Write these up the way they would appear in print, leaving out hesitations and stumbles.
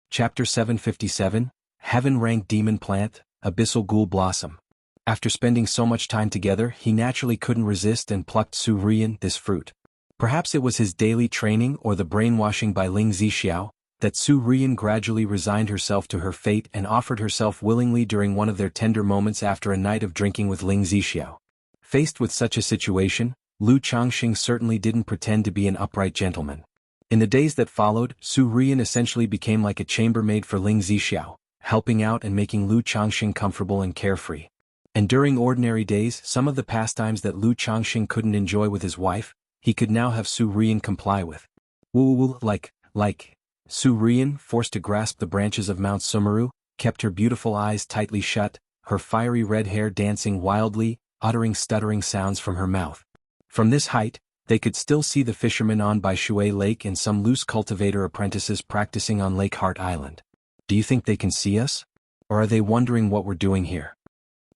Chapter 757, Heaven-Ranked Demon Plant, Abyssal Ghoul Blossom. After spending so much time together, he naturally couldn't resist and plucked Su Rian this fruit. Perhaps it was his daily training or the brainwashing by Ling Zixiao, that Su Rian gradually resigned herself to her fate and offered herself willingly during one of their tender moments after a night of drinking with Ling Zixiao. Faced with such a situation, Lu Changxing certainly didn't pretend to be an upright gentleman. In the days that followed, Su Rian essentially became like a chambermaid for Ling Zixiao, helping out and making Lu Changxing comfortable and carefree. And during ordinary days, some of the pastimes that Lu Changxing couldn't enjoy with his wife, he could now have Su Rian comply with. Like. Su Rian, forced to grasp the branches of Mount Sumeru, kept her beautiful eyes tightly shut, her fiery red hair dancing wildly, uttering stuttering sounds from her mouth. From this height, they could still see the fishermen on Bai Shui Lake and some loose cultivator apprentices practicing on Lake Heart Island. Do you think they can see us? Or are they wondering what we're doing here?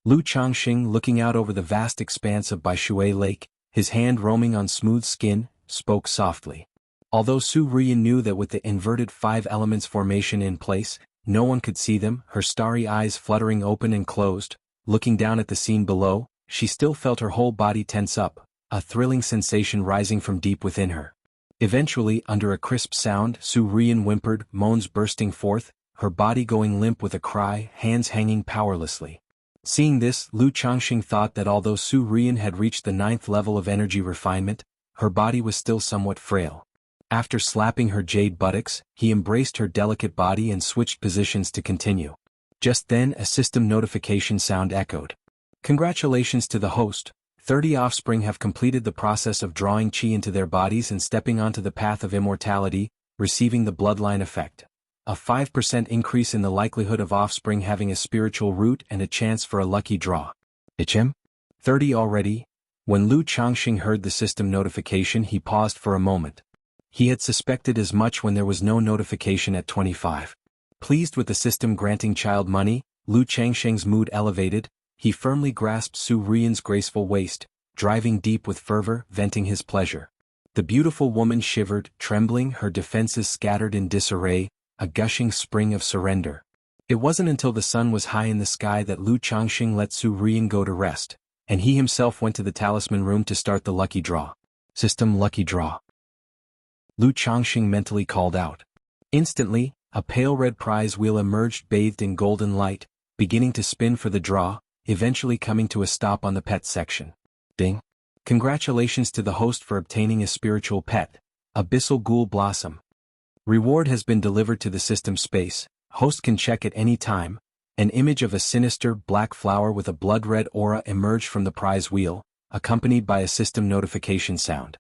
Lu Changxing, looking out over the vast expanse of Bai Shui Lake, his hand roaming on smooth skin, spoke softly. Although Su Rian knew that with the inverted 5 elements formation in place, no one could see them, her starry eyes fluttering open and closed, looking down at the scene below, she still felt her whole body tense up, a thrilling sensation rising from deep within her. Eventually, under a crisp sound, Su Rian whimpered, moans bursting forth, her body going limp with a cry, hands hanging powerlessly. Seeing this, Lu Changxing thought that although Su Rian had reached the 9th level of energy refinement, her body was still somewhat frail. After slapping her jade buttocks, he embraced her delicate body and switched positions to continue. Just then, a system notification sound echoed. Congratulations to the host. 30 offspring have completed the process of drawing qi into their bodies and stepping onto the path of immortality, receiving the bloodline effect. A 5% increase in the likelihood of offspring having a spiritual root and a chance for a lucky draw. HM? 30 already? When Lu Changxing heard the system notification, he paused for a moment. He had suspected as much when there was no notification at 25. Pleased with the system granting child money, Lu Changxing's mood elevated. He firmly grasped Su Rian's graceful waist, driving deep with fervor, venting his pleasure. The beautiful woman shivered, trembling, her defenses scattered in disarray, a gushing spring of surrender. It wasn't until the sun was high in the sky that Lu Changxing let Su Rian go to rest, and he himself went to the talisman room to start the lucky draw. System lucky draw. Lu Changxing mentally called out. Instantly, a pale red prize wheel emerged bathed in golden light, beginning to spin for the draw, eventually coming to a stop on the pet section. Ding. Congratulations to the host for obtaining a spiritual pet, Abyssal Ghoul Blossom. Reward has been delivered to the system space. Host can check at any time. An image of a sinister black flower with a blood-red aura emerged from the prize wheel, accompanied by a system notification sound.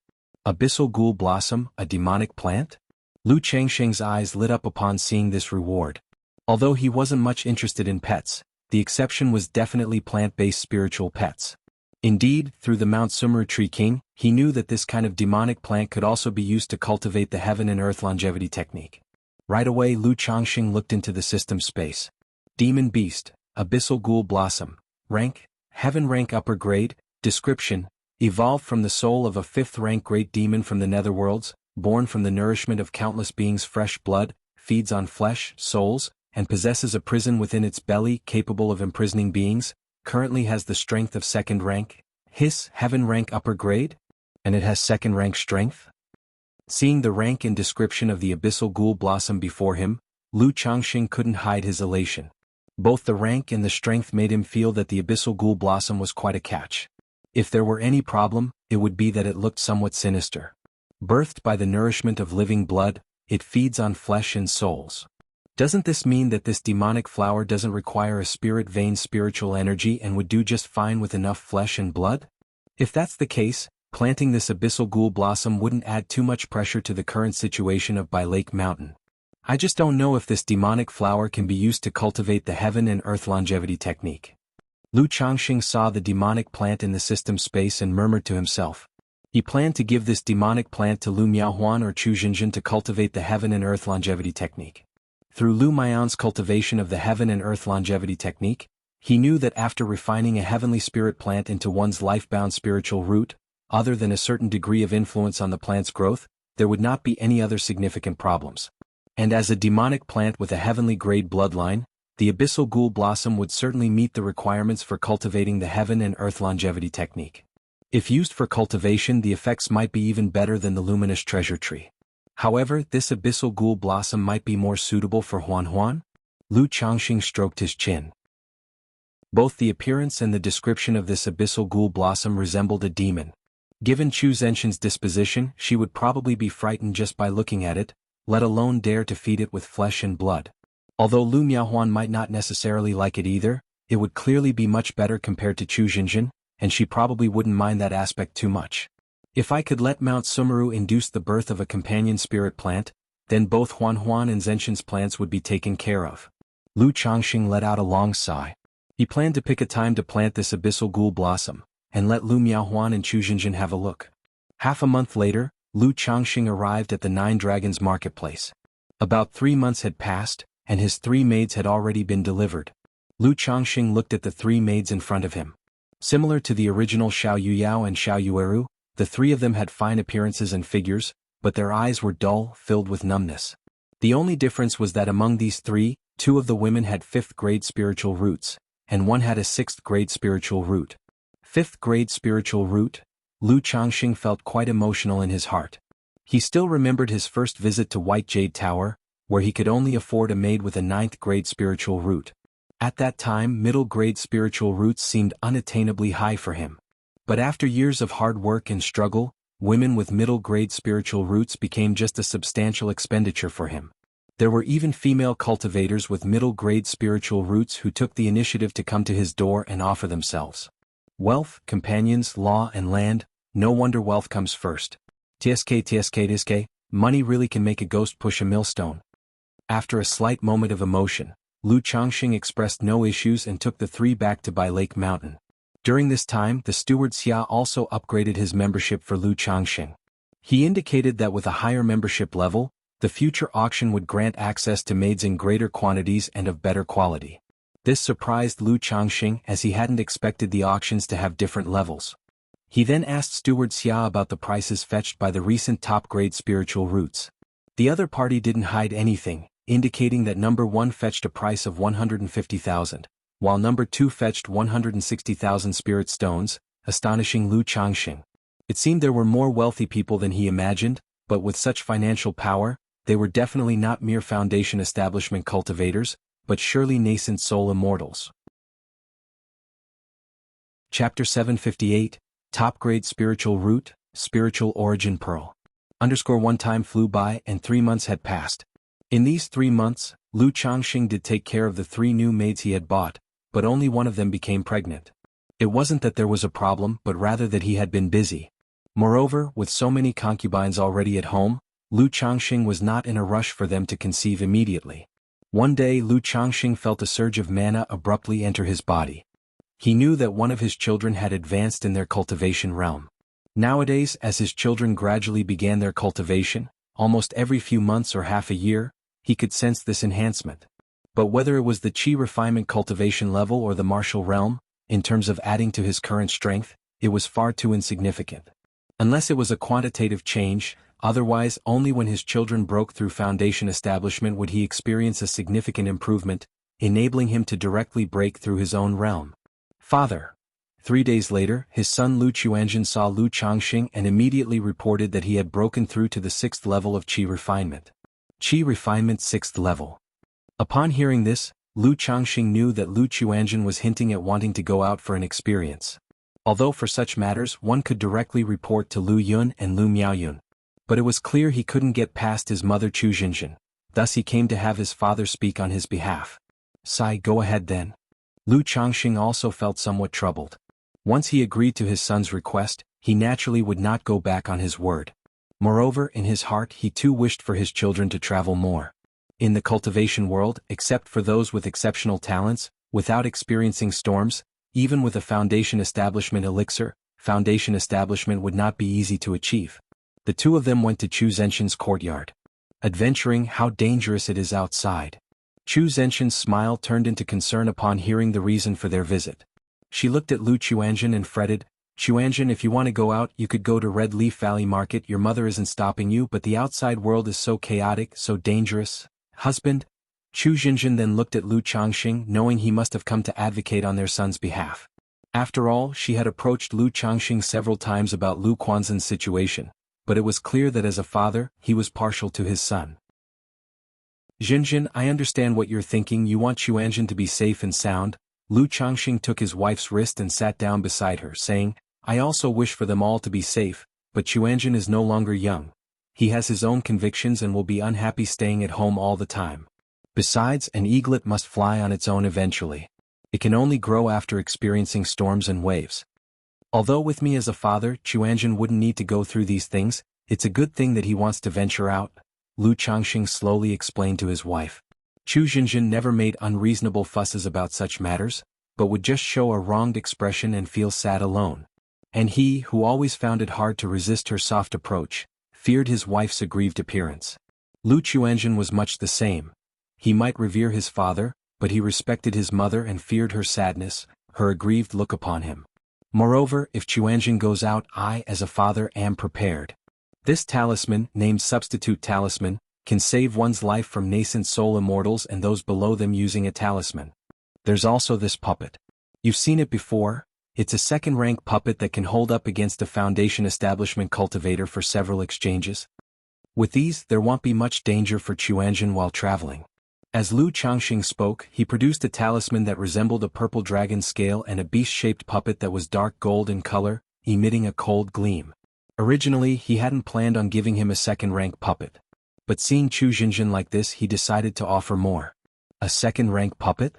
Abyssal Ghoul Blossom, a demonic plant? Lu Changxing's eyes lit up upon seeing this reward. Although he wasn't much interested in pets, the exception was definitely plant-based spiritual pets. Indeed, through the Mount Sumeru Tree King, he knew that this kind of demonic plant could also be used to cultivate the heaven and earth longevity technique. Right away, Lu Changxing looked into the system space. Demon Beast, Abyssal Ghoul Blossom. Rank, Heaven Rank Upper Grade. Description, evolved from the soul of a 5th rank great demon from the netherworlds, born from the nourishment of countless beings' fresh blood, feeds on flesh, souls, and possesses a prison within its belly capable of imprisoning beings, currently has the strength of 2nd rank, Heaven Rank Upper Grade? And it has 2nd rank strength? Seeing the rank and description of the Abyssal Ghoul Blossom before him, Lu Changxing couldn't hide his elation. Both the rank and the strength made him feel that the Abyssal Ghoul Blossom was quite a catch. If there were any problem, it would be that it looked somewhat sinister. Birthed by the nourishment of living blood, it feeds on flesh and souls. Doesn't this mean that this demonic flower doesn't require a spirit vein spiritual energy and would do just fine with enough flesh and blood? If that's the case, planting this Abyssal Ghoul Blossom wouldn't add too much pressure to the current situation of Bai Lake Mountain. I just don't know if this demonic flower can be used to cultivate the heaven and earth longevity technique. Lu Changxing saw the demonic plant in the system space and murmured to himself. He planned to give this demonic plant to Lu Miaohuan or Chu Jinjin to cultivate the heaven and earth longevity technique. Through Lu Miaohuan's cultivation of the heaven and earth longevity technique, he knew that after refining a heavenly spirit plant into one's life-bound spiritual root, other than a certain degree of influence on the plant's growth, there would not be any other significant problems. And as a demonic plant with a heavenly grade bloodline, the abyssal ghoul blossom would certainly meet the requirements for cultivating the heaven and earth longevity technique. If used for cultivation, the effects might be even better than the luminous treasure tree. However, this abyssal ghoul blossom might be more suitable for Huan. Lu Changxing stroked his chin. Both the appearance and the description of this abyssal ghoul blossom resembled a demon. Given Chu Zhenxin's disposition, she would probably be frightened just by looking at it, let alone dare to feed it with flesh and blood. Although Lu Miaohuan might not necessarily like it either, it would clearly be much better compared to Chu Zhenxin, and she probably wouldn't mind that aspect too much. If I could let Mount Sumeru induce the birth of a companion spirit plant, then both Huan and Zhenxin's plants would be taken care of. Lu Changxing let out a long sigh. He planned to pick a time to plant this abyssal ghoul blossom, and let Lu Miaohuan and Chu Zhenxin have a look. Half a month later, Lu Changxing arrived at the Nine Dragons marketplace. About 3 months had passed, and his 3 maids had already been delivered. Lu Changxing looked at the 3 maids in front of him. Similar to the original Xiao Yuyao and Xiao Yueru, the 3 of them had fine appearances and figures, but their eyes were dull, filled with numbness. The only difference was that among these 3, 2 of the women had 5th grade spiritual roots, and 1 had a 6th grade spiritual root. 5th grade spiritual root? Lu Changxing felt quite emotional in his heart. He still remembered his first visit to White Jade Tower, where he could only afford a maid with a 9th grade spiritual root. At that time, middle-grade spiritual roots seemed unattainably high for him. But after years of hard work and struggle, women with middle-grade spiritual roots became just a substantial expenditure for him. There were even female cultivators with middle-grade spiritual roots who took the initiative to come to his door and offer themselves. Wealth, companions, law, and land, no wonder wealth comes first. TSK, money really can make a ghost push a millstone. After a slight moment of emotion, Lu Changxing expressed no issues and took the 3 back to Bai Lake Mountain. During this time, the steward Xia also upgraded his membership for Lu Changxing. He indicated that with a higher membership level, the future auction would grant access to maids in greater quantities and of better quality. This surprised Lu Changxing as he hadn't expected the auctions to have different levels. He then asked steward Xia about the prices fetched by the recent top-grade spiritual roots. The other party didn't hide anything, indicating that number 1 fetched a price of 150,000, while number 2 fetched 160,000 spirit stones, astonishing Lu Changxing. It seemed there were more wealthy people than he imagined, but with such financial power, they were definitely not mere foundation establishment cultivators, but surely nascent soul immortals. Chapter 758, Top-Grade Spiritual Root, Spiritual Origin Pearl. _1 time flew by and 3 months had passed. In these 3 months, Lu Changxing did take care of the 3 new maids he had bought, but only one of them became pregnant. It wasn't that there was a problem, but rather that he had been busy. Moreover, with so many concubines already at home, Lu Changxing was not in a rush for them to conceive immediately. One day Lu Changxing felt a surge of mana abruptly enter his body. He knew that one of his children had advanced in their cultivation realm. Nowadays, as his children gradually began their cultivation, almost every few months or half a year, he could sense this enhancement. But whether it was the Qi refinement cultivation level or the martial realm, in terms of adding to his current strength, it was far too insignificant. Unless it was a quantitative change, otherwise only when his children broke through foundation establishment would he experience a significant improvement, enabling him to directly break through his own realm. Father. 3 days later, his son Lu Chuanjin saw Lu Changxing and immediately reported that he had broken through to the 6th level of Qi refinement. Qi refinement 6th level. Upon hearing this, Lu Changxing knew that Lu Chuanjin was hinting at wanting to go out for an experience. Although for such matters one could directly report to Lu Yun and Lu Miaoyun. But it was clear he couldn't get past his mother Chu Xinjin, thus he came to have his father speak on his behalf. Sai, go ahead then. Lu Changxing also felt somewhat troubled. Once he agreed to his son's request, he naturally would not go back on his word. Moreover, in his heart he too wished for his children to travel more. In the cultivation world, except for those with exceptional talents, without experiencing storms, even with a foundation establishment elixir, foundation establishment would not be easy to achieve. The 2 of them went to Chu Zhenxin's courtyard. Adventuring, how dangerous it is outside. Chu Zhenxin's smile turned into concern upon hearing the reason for their visit. She looked at Lu Chuanjin and fretted, Xianxia, if you want to go out, you could go to Red Leaf Valley Market. Your mother isn't stopping you, but the outside world is so chaotic, so dangerous. Husband? Chu Jinjin then looked at Lu Changxing, knowing he must have come to advocate on their son's behalf. After all, she had approached Lu Changxing several times about Lu Quanzhen's situation, but it was clear that as a father, he was partial to his son. Jinjin, I understand what you're thinking. You want Xianxia to be safe and sound. Lu Changxing took his wife's wrist and sat down beside her, saying, I also wish for them all to be safe, but Xianxia is no longer young. He has his own convictions and will be unhappy staying at home all the time. Besides, an eaglet must fly on its own eventually. It can only grow after experiencing storms and waves. Although with me as a father, Xianxia wouldn't need to go through these things, it's a good thing that he wants to venture out, Lu Changxing slowly explained to his wife. Chu Jinjin never made unreasonable fusses about such matters, but would just show a wronged expression and feel sad alone. And he, who always found it hard to resist her soft approach, feared his wife's aggrieved appearance. Lu Qianjin was much the same. He might revere his father, but he respected his mother and feared her sadness, her aggrieved look upon him. Moreover, if Qianjin goes out, I, as a father, am prepared. This talisman, named Substitute Talisman, can save one's life from nascent soul immortals and those below them using a talisman. There's also this puppet. You've seen it before. It's a second-rank puppet that can hold up against a Foundation establishment cultivator for several exchanges. With these, there won't be much danger for Qianjin while traveling. As Lu Changxing spoke, he produced a talisman that resembled a purple dragon scale and a beast-shaped puppet that was dark gold in color, emitting a cold gleam. Originally, he hadn't planned on giving him a second-rank puppet. But seeing Chu Jinjin like this, he decided to offer more. A second-rank puppet?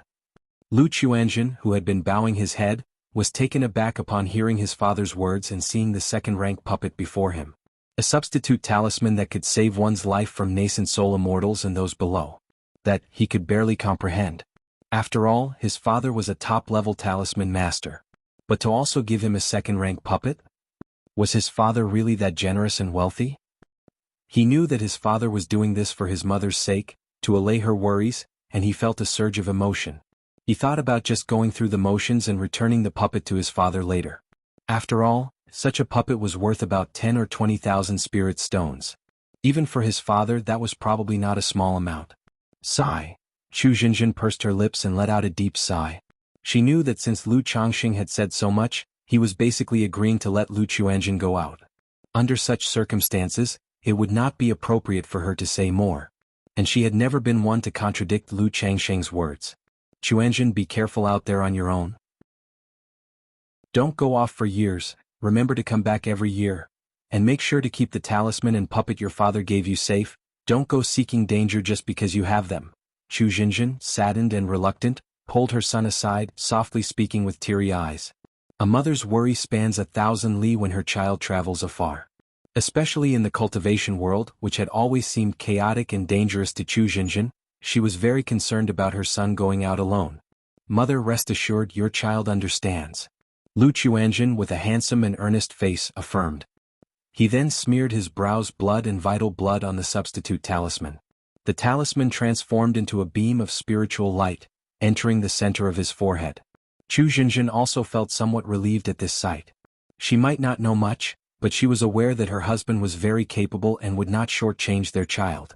Lu Qianjin, who had been bowing his head, was taken aback upon hearing his father's words and seeing the second-rank puppet before him. A substitute talisman that could save one's life from nascent soul immortals and those below. That, he could barely comprehend. After all, his father was a top-level talisman master. But to also give him a second-rank puppet? Was his father really that generous and wealthy? He knew that his father was doing this for his mother's sake, to allay her worries, and he felt a surge of emotion. He thought about just going through the motions and returning the puppet to his father later. After all, such a puppet was worth about 10 or 20,000 spirit stones. Even for his father, that was probably not a small amount. Sigh. Chu Jinjin pursed her lips and let out a deep sigh. She knew that since Lu Changxing had said so much, he was basically agreeing to let Lu Qianjin go out. Under such circumstances, it would not be appropriate for her to say more. And she had never been one to contradict Lu Changxing's words. Qianjin, be careful out there on your own. Don't go off for years, remember to come back every year. And make sure to keep the talisman and puppet your father gave you safe. Don't go seeking danger just because you have them. Chu Jinjin, saddened and reluctant, pulled her son aside, softly speaking with teary eyes. A mother's worry spans 1,000 li when her child travels afar. Especially in the cultivation world, which had always seemed chaotic and dangerous to Chu Jinjin, she was very concerned about her son going out alone. Mother, rest assured your child understands. Lu Qianjin, with a handsome and earnest face, affirmed. He then smeared his brow's blood and vital blood on the substitute talisman. The talisman transformed into a beam of spiritual light, entering the center of his forehead. Chu Jinjin also felt somewhat relieved at this sight. She might not know much, but she was aware that her husband was very capable and would not shortchange their child.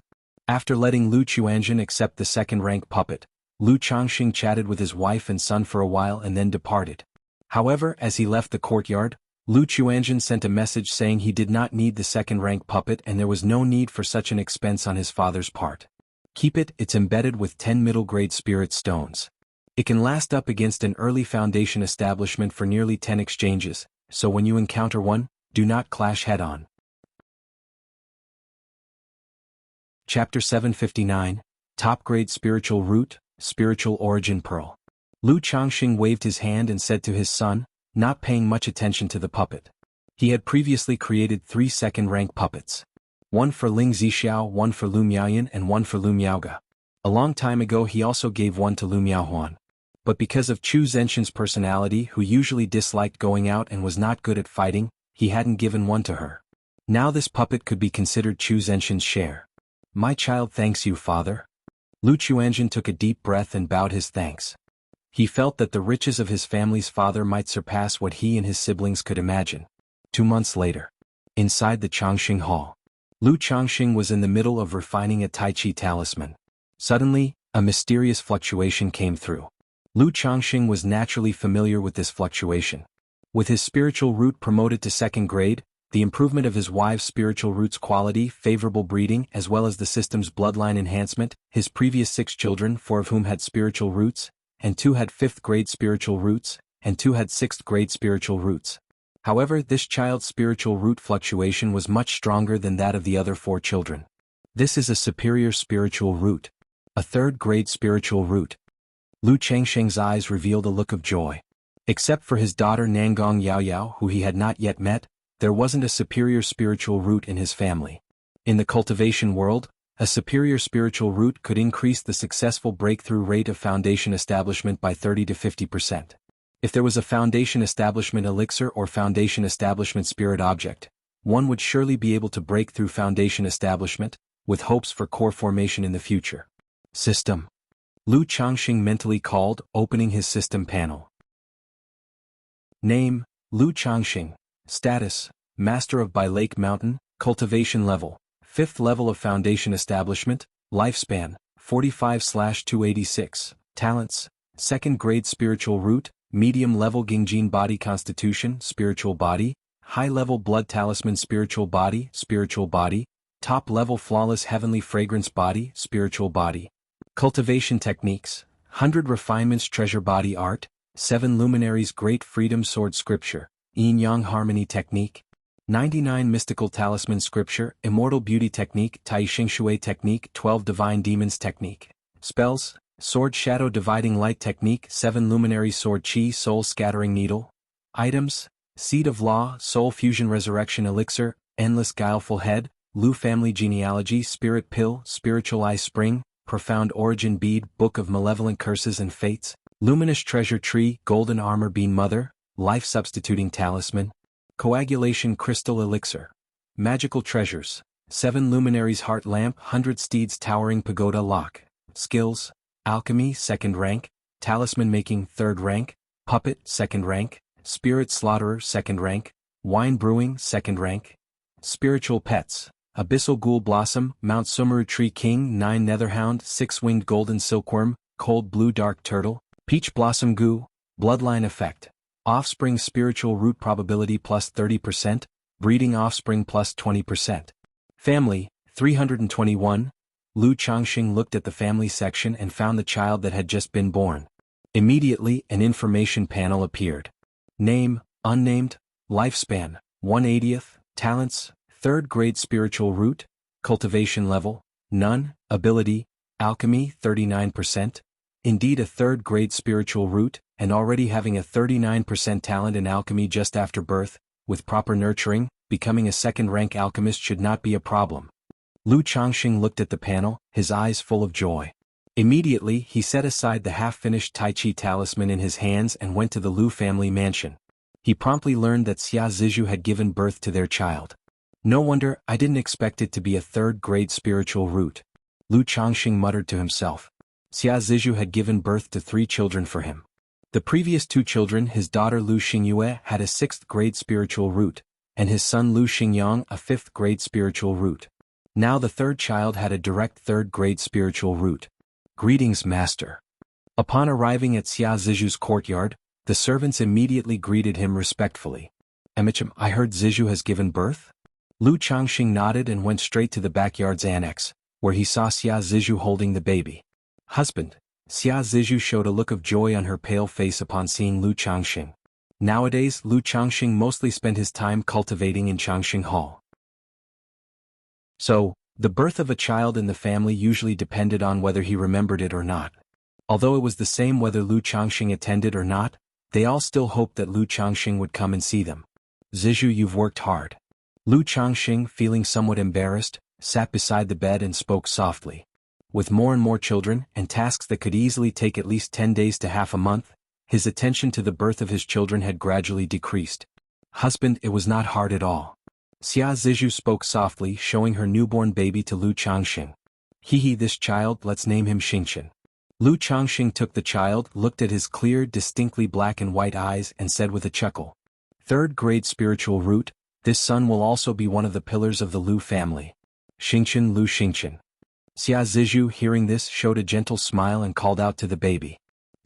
After letting Lu Qianjin accept the second-rank puppet, Lu Changxing chatted with his wife and son for a while and then departed. However, as he left the courtyard, Lu Qianjin sent a message saying he did not need the second-rank puppet and there was no need for such an expense on his father's part. Keep it, it's embedded with 10 middle-grade spirit stones. It can last up against an early Foundation establishment for nearly 10 exchanges, so when you encounter one, do not clash head-on. Chapter 759, Top-Grade Spiritual Root, Spiritual Origin Pearl. Lu Changxing waved his hand and said to his son, not paying much attention to the puppet. He had previously created 3 second-rank puppets. One for Ling Zixiao, one for Lu Miaoyan and one for Lu Miaoga. A long time ago he also gave one to Lu Miaohuan. But because of Chu Zenshin's personality, who usually disliked going out and was not good at fighting, he hadn't given one to her. Now this puppet could be considered Chu Zenshin's share. My child thanks you, father. Lu Qianjin took a deep breath and bowed his thanks. He felt that the riches of his family's father might surpass what he and his siblings could imagine. 2 months later. Inside the Changxing Hall. Lu Changxing was in the middle of refining a Tai Chi talisman. Suddenly, a mysterious fluctuation came through. Lu Changxing was naturally familiar with this fluctuation. With his spiritual root promoted to 2nd grade, the improvement of his wife's spiritual root's quality, favorable breeding, as well as the system's bloodline enhancement, his previous 6 children, 4 of whom had spiritual roots, and 2 had 5th grade spiritual roots, and 2 had 6th grade spiritual roots. However, this child's spiritual root fluctuation was much stronger than that of the other 4 children. This is a superior spiritual root. A 3rd grade spiritual root. Lu Changxing's eyes revealed a look of joy. Except for his daughter Nangong Yaoyao, who he had not yet met, there wasn't a superior spiritual root in his family. In the cultivation world, a superior spiritual root could increase the successful breakthrough rate of foundation establishment by 30 to 50%. If there was a foundation establishment elixir or foundation establishment spirit object, one would surely be able to break through foundation establishment, with hopes for core formation in the future. System. Lu Changxing mentally called, opening his system panel. Name, Lu Changxing. Status, Master of By Lake Mountain, Cultivation Level, 5th level of Foundation Establishment, Lifespan, 45/286, Talents, 2nd grade Spiritual Root, Medium level Gingjin Body Constitution, Spiritual Body, High level Blood Talisman Spiritual Body, Top level Flawless Heavenly Fragrance Body, Spiritual Body. Cultivation Techniques, 100 Refinements Treasure Body Art, 7 Luminaries Great Freedom Sword Scripture, Yin-Yang Harmony Technique, 99 Mystical Talisman Scripture, Immortal Beauty Technique, Tai Xingxue Technique, 12 Divine Demons Technique. Spells, Sword Shadow Dividing Light Technique, 7 Luminary Sword Chi Soul Scattering Needle. Items, Seed of Law, Soul Fusion Resurrection Elixir, Endless Guileful Head, Lu Family Genealogy Spirit Pill, Spiritual Eye Spring, Profound Origin Bead, Book of Malevolent Curses and Fates, Luminous Treasure Tree, Golden Armor Bean Mother, Life Substituting Talisman, Coagulation Crystal Elixir, Magical Treasures, 7 Luminaries Heart Lamp, 100 Steeds Towering Pagoda Lock. Skills, Alchemy 2nd rank, Talisman Making 3rd rank, Puppet 2nd rank, Spirit Slaughterer 2nd rank, Wine Brewing 2nd rank. Spiritual Pets, Abyssal Ghoul Blossom, Mount Sumeru Tree King, 9 Netherhound, 6-Winged Golden Silkworm, Cold Blue Dark Turtle, Peach Blossom Goo, Bloodline Effect. Offspring Spiritual Root Probability plus 30%, Breeding Offspring plus 20%. Family, 321. Lu Changxing looked at the family section and found the child that had just been born. Immediately, an information panel appeared. Name, unnamed, lifespan, 1/80th, talents, 3rd grade spiritual root, cultivation level, none, ability, alchemy, 39%. Indeed a 3rd grade spiritual root, and already having a 39% talent in alchemy just after birth, with proper nurturing, becoming a 2nd rank alchemist should not be a problem. Lu Changxing looked at the panel, his eyes full of joy. Immediately he set aside the half-finished Tai Chi talisman in his hands and went to the Lu family mansion. He promptly learned that Xia Zizhu had given birth to their child. No wonder I didn't expect it to be a 3rd grade spiritual root. Lu Changxing muttered to himself. Xia Zizhu had given birth to 3 children for him. The previous 2 children, his daughter Lu Xingyue had a 6th grade spiritual root, and his son Lu Xingyang a 5th grade spiritual root. Now the 3rd child had a direct 3rd grade spiritual root. Greetings, Master. Upon arriving at Xia Zizhu's courtyard, the servants immediately greeted him respectfully. Emichim, I heard Zizhu has given birth? Lu Changxing nodded and went straight to the backyard's annex, where he saw Xia Zizhu holding the baby. Husband. Xia Zizhu showed a look of joy on her pale face upon seeing Lu Changxing. Nowadays, Lu Changxing mostly spent his time cultivating in Changxing Hall. So, the birth of a child in the family usually depended on whether he remembered it or not. Although it was the same whether Lu Changxing attended or not, they all still hoped that Lu Changxing would come and see them. Zizhu, you've worked hard. Lu Changxing, feeling somewhat embarrassed, sat beside the bed and spoke softly. With more and more children, and tasks that could easily take at least 10 days to half a month, his attention to the birth of his children had gradually decreased. Husband, it was not hard at all. Xia Zizhu spoke softly, showing her newborn baby to Lu Changxing. This child, let's name him Xingqian. Lu Changxing took the child, looked at his clear, distinctly black and white eyes and said with a chuckle. Third-grade spiritual root, this son will also be one of the pillars of the Lu family. Xingqian Lu Xingqian. Xia Zizhu hearing this showed a gentle smile and called out to the baby.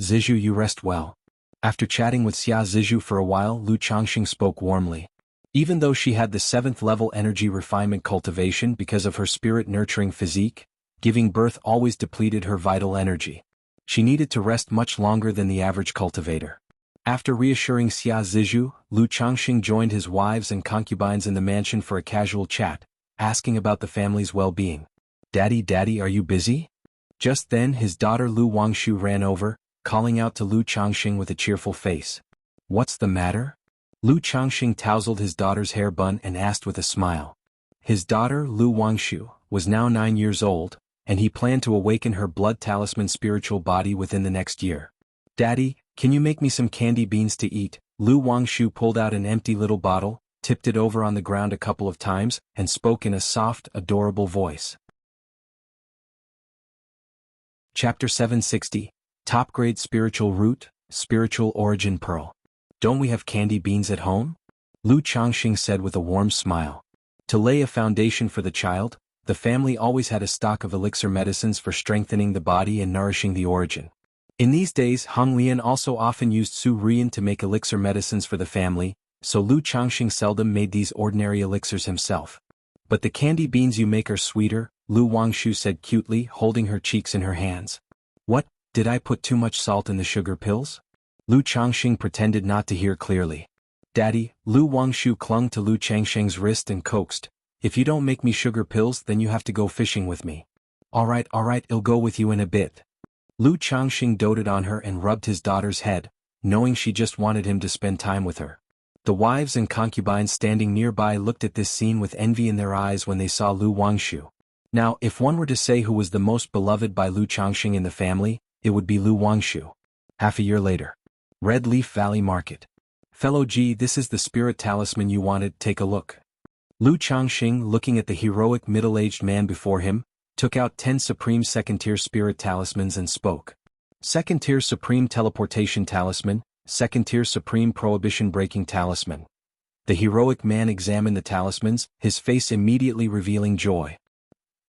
Zizhu, you rest well. After chatting with Xia Zizhu for a while, Lu Changxing spoke warmly. Even though she had the 7th level energy refinement cultivation because of her spirit-nurturing physique, giving birth always depleted her vital energy. She needed to rest much longer than the average cultivator. After reassuring Xia Zizhu, Lu Changxing joined his wives and concubines in the mansion for a casual chat, asking about the family's well-being. Daddy, are you busy? Just then his daughter Lu Wangshu ran over, calling out to Lu Changxing with a cheerful face. What's the matter? Lu Changxing tousled his daughter's hair bun and asked with a smile. His daughter, Lu Wangshu, was now 9 years old, and he planned to awaken her blood talisman spiritual body within the next year. Daddy, can you make me some candy beans to eat? Lu Wangshu pulled out an empty little bottle, tipped it over on the ground a couple of times, and spoke in a soft, adorable voice. Chapter 760, Top-Grade Spiritual Root, Spiritual Origin Pearl. Don't we have candy beans at home? Lu Changxing said with a warm smile. To lay a foundation for the child, the family always had a stock of elixir medicines for strengthening the body and nourishing the origin. In these days, Hong Lian also often used Su Rian to make elixir medicines for the family, so Lu Changxing seldom made these ordinary elixirs himself. But the candy beans you make are sweeter, Lu Wangshu said cutely, holding her cheeks in her hands. What, did I put too much salt in the sugar pills? Lu Changxing pretended not to hear clearly. Daddy, Lu Wangshu clung to Lu Changxing's wrist and coaxed. If you don't make me sugar pills, then you have to go fishing with me. All right, I'll go with you in a bit. Lu Changxing doted on her and rubbed his daughter's head, knowing she just wanted him to spend time with her. The wives and concubines standing nearby looked at this scene with envy in their eyes when they saw Lu Wangshu. Now, if one were to say who was the most beloved by Lu Changxing in the family, it would be Lu Wangshu. Half a year later. Red Leaf Valley Market. Fellow G, this is the spirit talisman you wanted, take a look. Lu Changxing, looking at the heroic middle-aged man before him, took out 10 Supreme Second-Tier Spirit Talismans and spoke. Second-Tier Supreme Teleportation Talisman, Second-Tier Supreme Prohibition-Breaking Talisman. The heroic man examined the talismans, his face immediately revealing joy.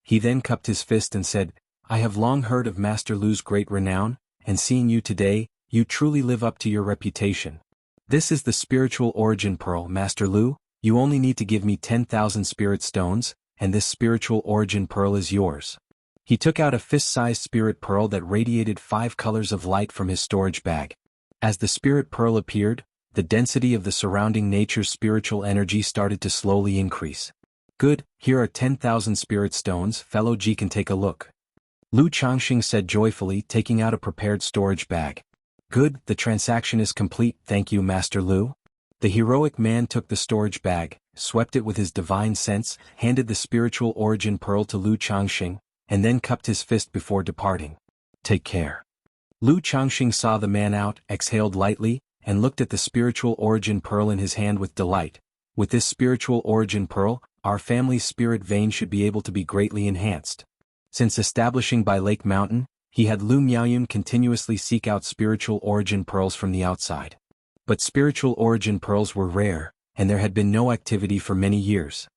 He then cupped his fist and said, I have long heard of Master Lu's great renown, and seeing you today, you truly live up to your reputation. This is the Spiritual Origin Pearl, Master Lu. You only need to give me 10,000 spirit stones, and this Spiritual Origin Pearl is yours. He took out a fist-sized spirit pearl that radiated 5 colors of light from his storage bag. As the spirit pearl appeared, the density of the surrounding nature's spiritual energy started to slowly increase. Good, here are 10,000 spirit stones, fellow G can take a look. Lu Changxing said joyfully, taking out a prepared storage bag. Good, the transaction is complete, thank you, Master Lu. The heroic man took the storage bag, swept it with his divine sense, handed the spiritual origin pearl to Lu Changxing, and then cupped his fist before departing. Take care. Lu Changxing saw the man out, exhaled lightly, and looked at the spiritual origin pearl in his hand with delight. With this spiritual origin pearl, our family's spirit vein should be able to be greatly enhanced. Since establishing by Lake Mountain, he had Lu Miaoyun continuously seek out spiritual origin pearls from the outside. But spiritual origin pearls were rare, and there had been no activity for many years.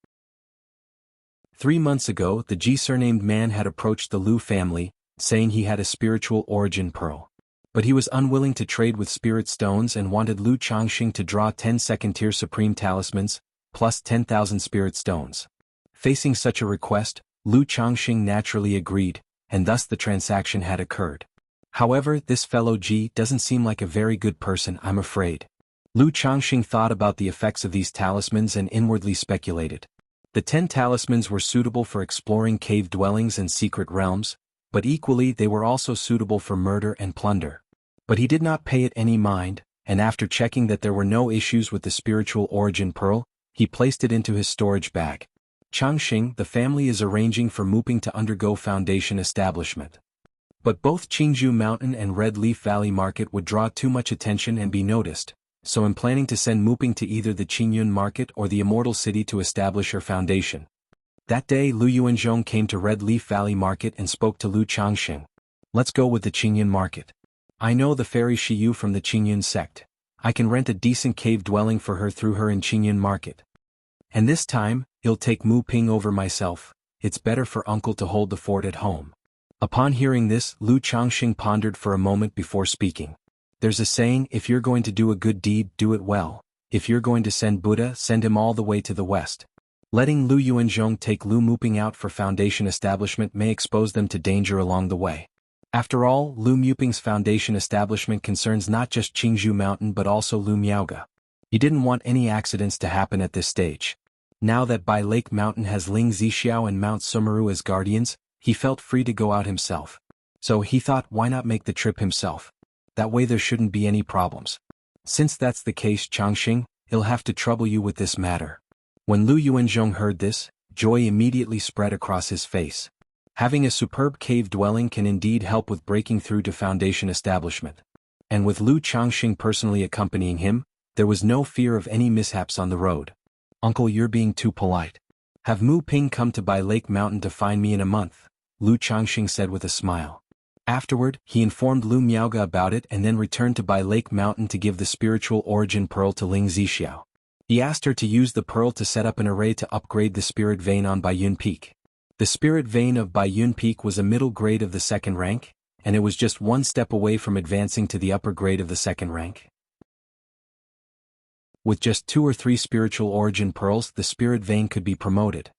3 months ago, the Ji-surnamed man had approached the Lu family, saying he had a spiritual origin pearl. But he was unwilling to trade with spirit stones and wanted Lu Changxing to draw 10 second-tier supreme talismans, plus 10,000 spirit stones. Facing such a request, Lu Changxing naturally agreed, and thus the transaction had occurred. However, this fellow Ji doesn't seem like a very good person, I'm afraid. Lu Changxing thought about the effects of these talismans and inwardly speculated. The 10 talismans were suitable for exploring cave dwellings and secret realms, but equally they were also suitable for murder and plunder. But he did not pay it any mind, and after checking that there were no issues with the spiritual origin pearl, he placed it into his storage bag. Changxing, the family is arranging for Muping to undergo foundation establishment. But both Qingzhou Mountain and Red Leaf Valley Market would draw too much attention and be noticed, so I'm planning to send Muping to either the Qingyun Market or the Immortal City to establish her foundation. That day Lu Yuanzhong came to Red Leaf Valley Market and spoke to Lu Changxing. Let's go with the Qingyun market. I know the fairy Shiyu from the Qingyun sect. I can rent a decent cave dwelling for her through her in Qingyun market. And this time, I'll take Mu Ping over myself. It's better for uncle to hold the fort at home. Upon hearing this, Lu Changxing pondered for a moment before speaking. There's a saying, if you're going to do a good deed, do it well. If you're going to send Buddha, send him all the way to the west. Letting Lu Yuanzhong take Lu Muping out for foundation establishment may expose them to danger along the way. After all, Lu Muping's foundation establishment concerns not just Qingzhou Mountain but also Lu Miaoga. He didn't want any accidents to happen at this stage. Now that Bai Lake Mountain has Ling Zixiao and Mount Sumeru as guardians, he felt free to go out himself. So he thought, why not make the trip himself? That way there shouldn't be any problems. Since that's the case, Changxing, I'll have to trouble you with this matter. When Lu Yuanzhong heard this, joy immediately spread across his face. Having a superb cave dwelling can indeed help with breaking through to foundation establishment. And with Lu Changxing personally accompanying him, there was no fear of any mishaps on the road. Uncle, you're being too polite. Have Mu Ping come to Bai Lake Mountain to find me in a month, Lu Changxing said with a smile. Afterward, he informed Lu Miaoga about it and then returned to Bai Lake Mountain to give the spiritual origin pearl to Ling Zixiao. He asked her to use the pearl to set up an array to upgrade the spirit vein on Baiyun Peak. The spirit vein of Baiyun Peak was a middle grade of the second rank, and it was just one step away from advancing to the upper grade of the second rank. With just 2 or 3 spiritual origin pearls, the spirit vein could be promoted.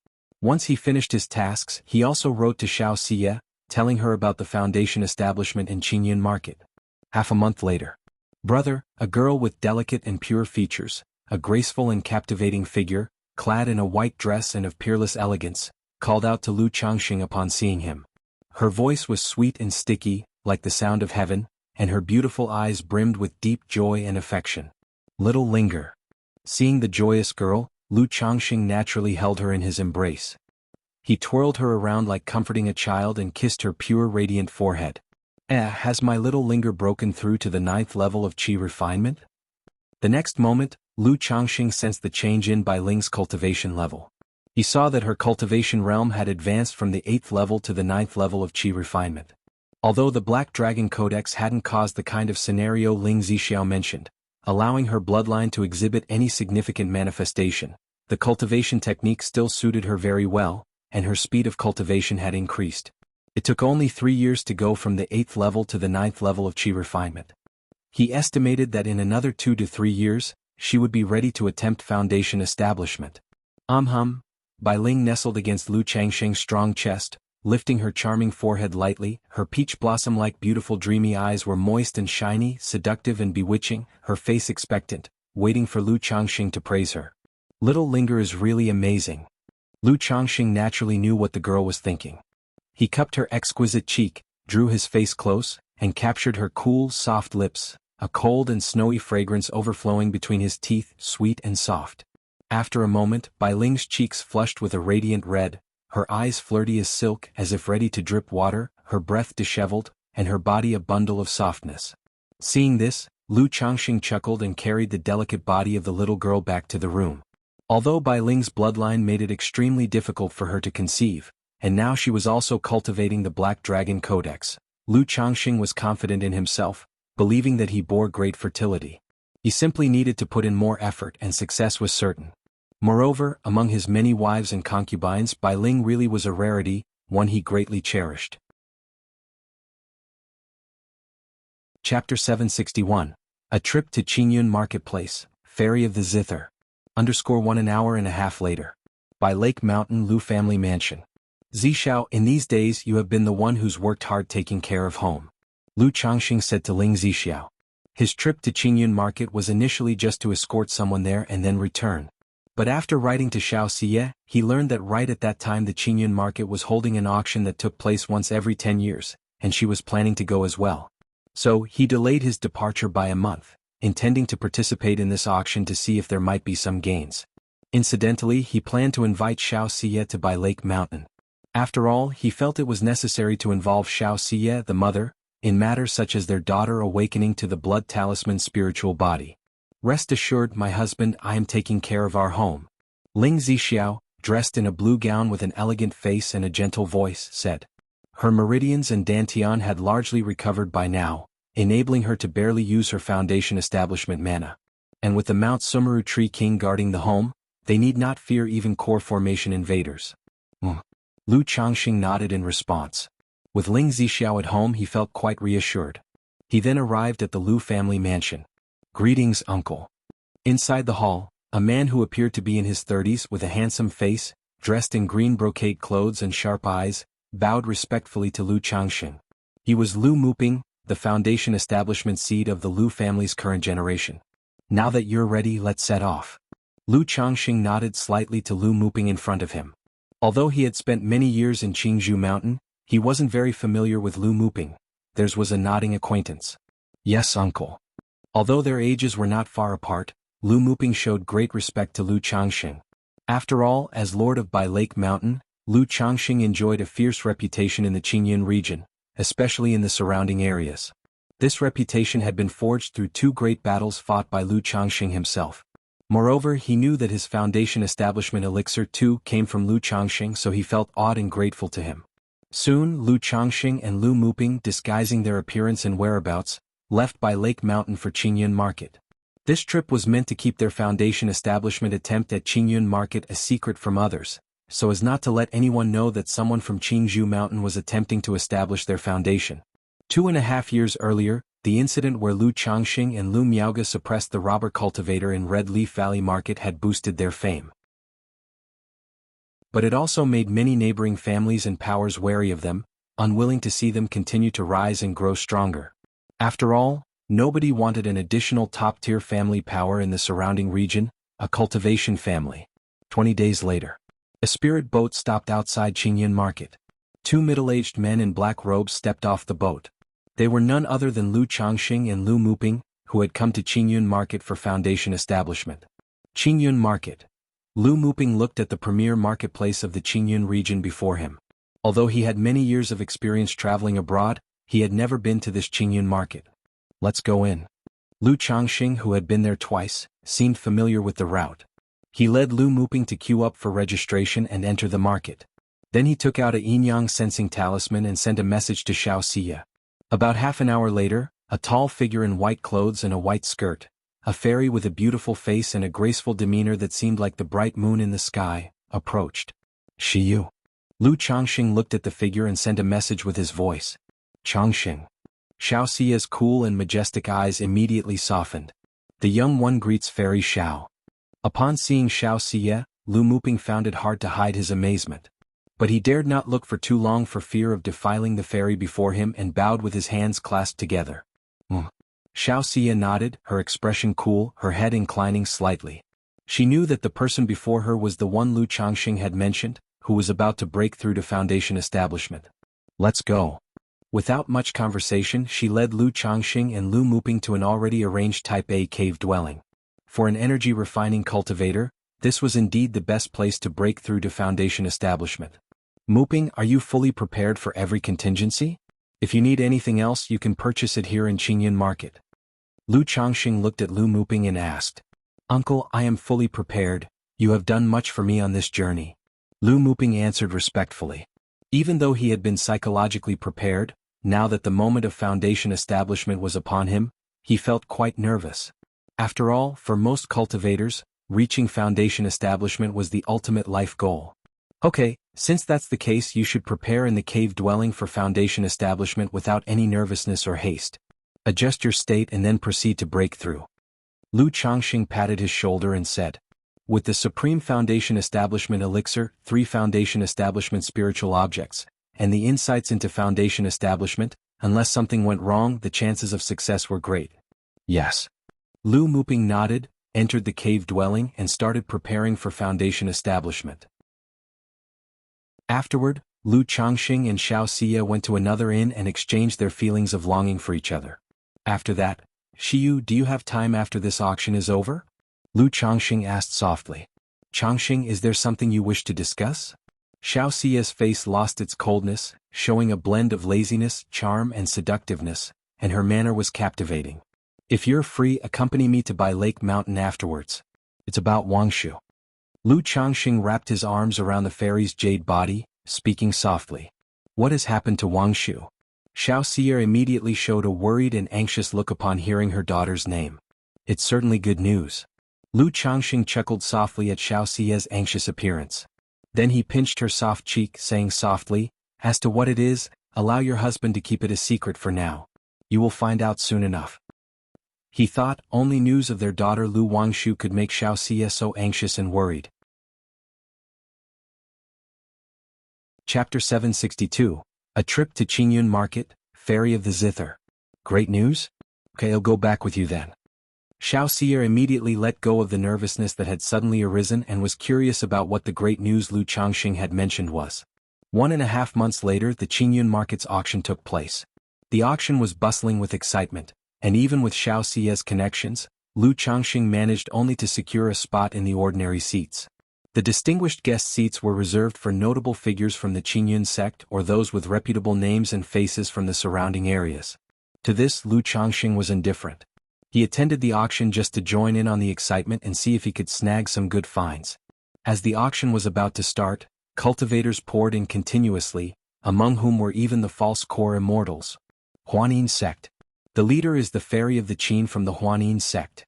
Once he finished his tasks, he also wrote to Xianxia, telling her about the foundation establishment in Qingyun market. Half a month later. Brother, a girl with delicate and pure features, a graceful and captivating figure, clad in a white dress and of peerless elegance, called out to Lu Changxing upon seeing him. Her voice was sweet and sticky, like the sound of heaven, and her beautiful eyes brimmed with deep joy and affection. Little Linger. Seeing the joyous girl, Lu Changxing naturally held her in his embrace. He twirled her around like comforting a child and kissed her pure radiant forehead. Has my little Linger broken through to the 9th level of Qi refinement? The next moment, Lu Changxing sensed the change in Bai Ling's cultivation level. He saw that her cultivation realm had advanced from the 8th level to the 9th level of Qi refinement. Although the Black Dragon Codex hadn't caused the kind of scenario Ling Zixiao mentioned, allowing her bloodline to exhibit any significant manifestation, the cultivation technique still suited her very well, and her speed of cultivation had increased. It took only 3 years to go from the 8th level to the 9th level of Qi refinement. He estimated that in another 2 to 3 years, she would be ready to attempt foundation establishment. Bai Ling nestled against Lu Changxing's strong chest, lifting her charming forehead lightly. Her peach blossom-like beautiful dreamy eyes were moist and shiny, seductive and bewitching, her face expectant, waiting for Lu Changxing to praise her. Little Linger is really amazing. Lu Changxing naturally knew what the girl was thinking. He cupped her exquisite cheek, drew his face close, and captured her cool, soft lips, a cold and snowy fragrance overflowing between his teeth, sweet and soft. After a moment, Bai Ling's cheeks flushed with a radiant red, her eyes flirty as silk, as if ready to drip water, her breath disheveled, and her body a bundle of softness. Seeing this, Lu Changxing chuckled and carried the delicate body of the little girl back to the room. Although Bai Ling's bloodline made it extremely difficult for her to conceive, and now she was also cultivating the Black Dragon Codex, Lu Changxing was confident in himself, believing that he bore great fertility. He simply needed to put in more effort and success was certain. Moreover, among his many wives and concubines, Bai Ling really was a rarity, one he greatly cherished. Chapter 761. A Trip to Qingyun Marketplace, Ferry of the Zither. _ 1 hour and a half later. By Lake Mountain Lu Family Mansion. Zixiao, in these days you have been the one who's worked hard taking care of home. Lu Changxing said to Ling Zixiao. His trip to Qingyun Market was initially just to escort someone there and then return. But after writing to Xianxia, he learned that right at that time the Qingyun Market was holding an auction that took place once every 10 years, and she was planning to go as well. So, he delayed his departure by a month, intending to participate in this auction to see if there might be some gains. Incidentally, he planned to invite Xianxia to Bai Lake Mountain. After all, he felt it was necessary to involve Xianxia, the mother, in matters such as their daughter awakening to the blood talisman's spiritual body. Rest assured, my husband, I am taking care of our home. Ling Zixiao, dressed in a blue gown with an elegant face and a gentle voice, said. Her meridians and dantian had largely recovered by now, enabling her to barely use her foundation establishment mana. And with the Mount Sumeru Tree King guarding the home, they need not fear even core formation invaders. Lu Changxing nodded in response. With Ling Zixiao at home he felt quite reassured. He then arrived at the Lu family mansion. "Greetings, uncle." Inside the hall, a man who appeared to be in his 30s with a handsome face, dressed in green brocade clothes and sharp eyes, bowed respectfully to Lu Changxing. He was Lu Muping, the foundation establishment seed of the Lu family's current generation. "Now that you're ready, let's set off." Lu Changxing nodded slightly to Lu Muping in front of him. Although he had spent many years in Jianghu Mountain, he wasn't very familiar with Lu Muping. Theirs was a nodding acquaintance. "Yes, uncle." Although their ages were not far apart, Lu Muping showed great respect to Lu Changxing. After all, as Lord of Bai Lake Mountain, Lu Changxing enjoyed a fierce reputation in the Qingyun region, especially in the surrounding areas. This reputation had been forged through 2 great battles fought by Lu Changxing himself. Moreover, he knew that his foundation establishment elixir too came from Lu Changxing, so he felt awed and grateful to him. Soon, Lu Changxing and Lu Muping, disguising their appearance and whereabouts, left by Lake Mountain for Qingyun Market. This trip was meant to keep their foundation establishment attempt at Qingyun Market a secret from others, so as not to let anyone know that someone from Jianghu Mountain was attempting to establish their foundation. 2.5 years earlier, the incident where Lu Changxing and Lu Miaoge suppressed the robber cultivator in Red Leaf Valley Market had boosted their fame. But it also made many neighboring families and powers wary of them, unwilling to see them continue to rise and grow stronger. After all, nobody wanted an additional top-tier family power in the surrounding region, a cultivation family. 20 days later, a spirit boat stopped outside Qingyun Market. 2 middle-aged men in black robes stepped off the boat. They were none other than Lu Changxing and Lu Muping, who had come to Qingyun Market for foundation establishment. Qingyun Market. Lu Muping looked at the premier marketplace of the Qingyun region before him. Although he had many years of experience traveling abroad, he had never been to this Qingyun Market. "Let's go in." Lu Changxing, who had been there twice, seemed familiar with the route. He led Lu Muping to queue up for registration and enter the market. Then he took out a yin-yang sensing talisman and sent a message to Xianxia. About half an hour later, a tall figure in white clothes and a white skirt, a fairy with a beautiful face and a graceful demeanor that seemed like the bright moon in the sky, approached. "Xiyu." Lu Changxing looked at the figure and sent a message with his voice. "Changxing." Xiaoxia's cool and majestic eyes immediately softened. The young one greets Fairy Xiao. Upon seeing Xiaoxia, Lu Muping found it hard to hide his amazement. But he dared not look for too long for fear of defiling the fairy before him and bowed with his hands clasped together. Xiaoxia nodded, her expression cool, her head inclining slightly. She knew that the person before her was the one Lu Changxing had mentioned, who was about to break through to foundation establishment. "Let's go." Without much conversation, she led Lu Changxing and Lu Muping to an already arranged Type A cave dwelling. For an energy-refining cultivator, this was indeed the best place to break through to foundation establishment. "Muping, are you fully prepared for every contingency? If you need anything else, you can purchase it here in Qingyun Market." Lu Changxing looked at Lu Muping and asked, "Uncle, I am fully prepared. You have done much for me on this journey." Lu Muping answered respectfully. Even though he had been psychologically prepared, now that the moment of foundation establishment was upon him, he felt quite nervous. After all, for most cultivators, reaching foundation establishment was the ultimate life goal. "Okay, since that's the case, you should prepare in the cave dwelling for foundation establishment without any nervousness or haste. Adjust your state and then proceed to break through." Lu Changxing patted his shoulder and said, "With the Supreme Foundation Establishment Elixir, 3 Foundation Establishment Spiritual Objects, and the insights into Foundation Establishment, unless something went wrong, the chances of success were great." "Yes." Lu Muping nodded, entered the cave dwelling and started preparing for foundation establishment. Afterward, Lu Changxing and Xiaoxia went to another inn and exchanged their feelings of longing for each other. After that, "Xiyu, do you have time after this auction is over?" Lu Changxing asked softly. "Changxing, is there something you wish to discuss?" Xiaoxia's face lost its coldness, showing a blend of laziness, charm and seductiveness, and her manner was captivating. "If you're free, accompany me to Bai Lake Mountain afterwards. It's about Wangshu." Lu Changxing wrapped his arms around the fairy's jade body, speaking softly. What has happened to Wangshu? Xiaoxia immediately showed a worried and anxious look upon hearing her daughter's name. It's certainly good news. Lu Changxing chuckled softly at Xiaoxia's anxious appearance. Then he pinched her soft cheek, saying softly, "As to what it is, allow your husband to keep it a secret for now. You will find out soon enough." He thought only news of their daughter Lu Wangshu could make Xiaoxia so anxious and worried. Chapter 762, A Trip to Qingyun Market, Ferry of the Zither. Great news? Okay, I'll go back with you then. Xiaoxia immediately let go of the nervousness that had suddenly arisen and was curious about what the great news Lu Changxing had mentioned was. 1.5 months later, the Qingyun Market's auction took place. The auction was bustling with excitement, and even with Xiaoxia's connections, Lu Changxing managed only to secure a spot in the ordinary seats. The distinguished guest seats were reserved for notable figures from the Qingyun sect or those with reputable names and faces from the surrounding areas. To this, Lu Changxing was indifferent. He attended the auction just to join in on the excitement and see if he could snag some good finds. As the auction was about to start, cultivators poured in continuously, among whom were even the false core Immortals. Huanin sect. The leader is the fairy of the Qin from the Huanin sect.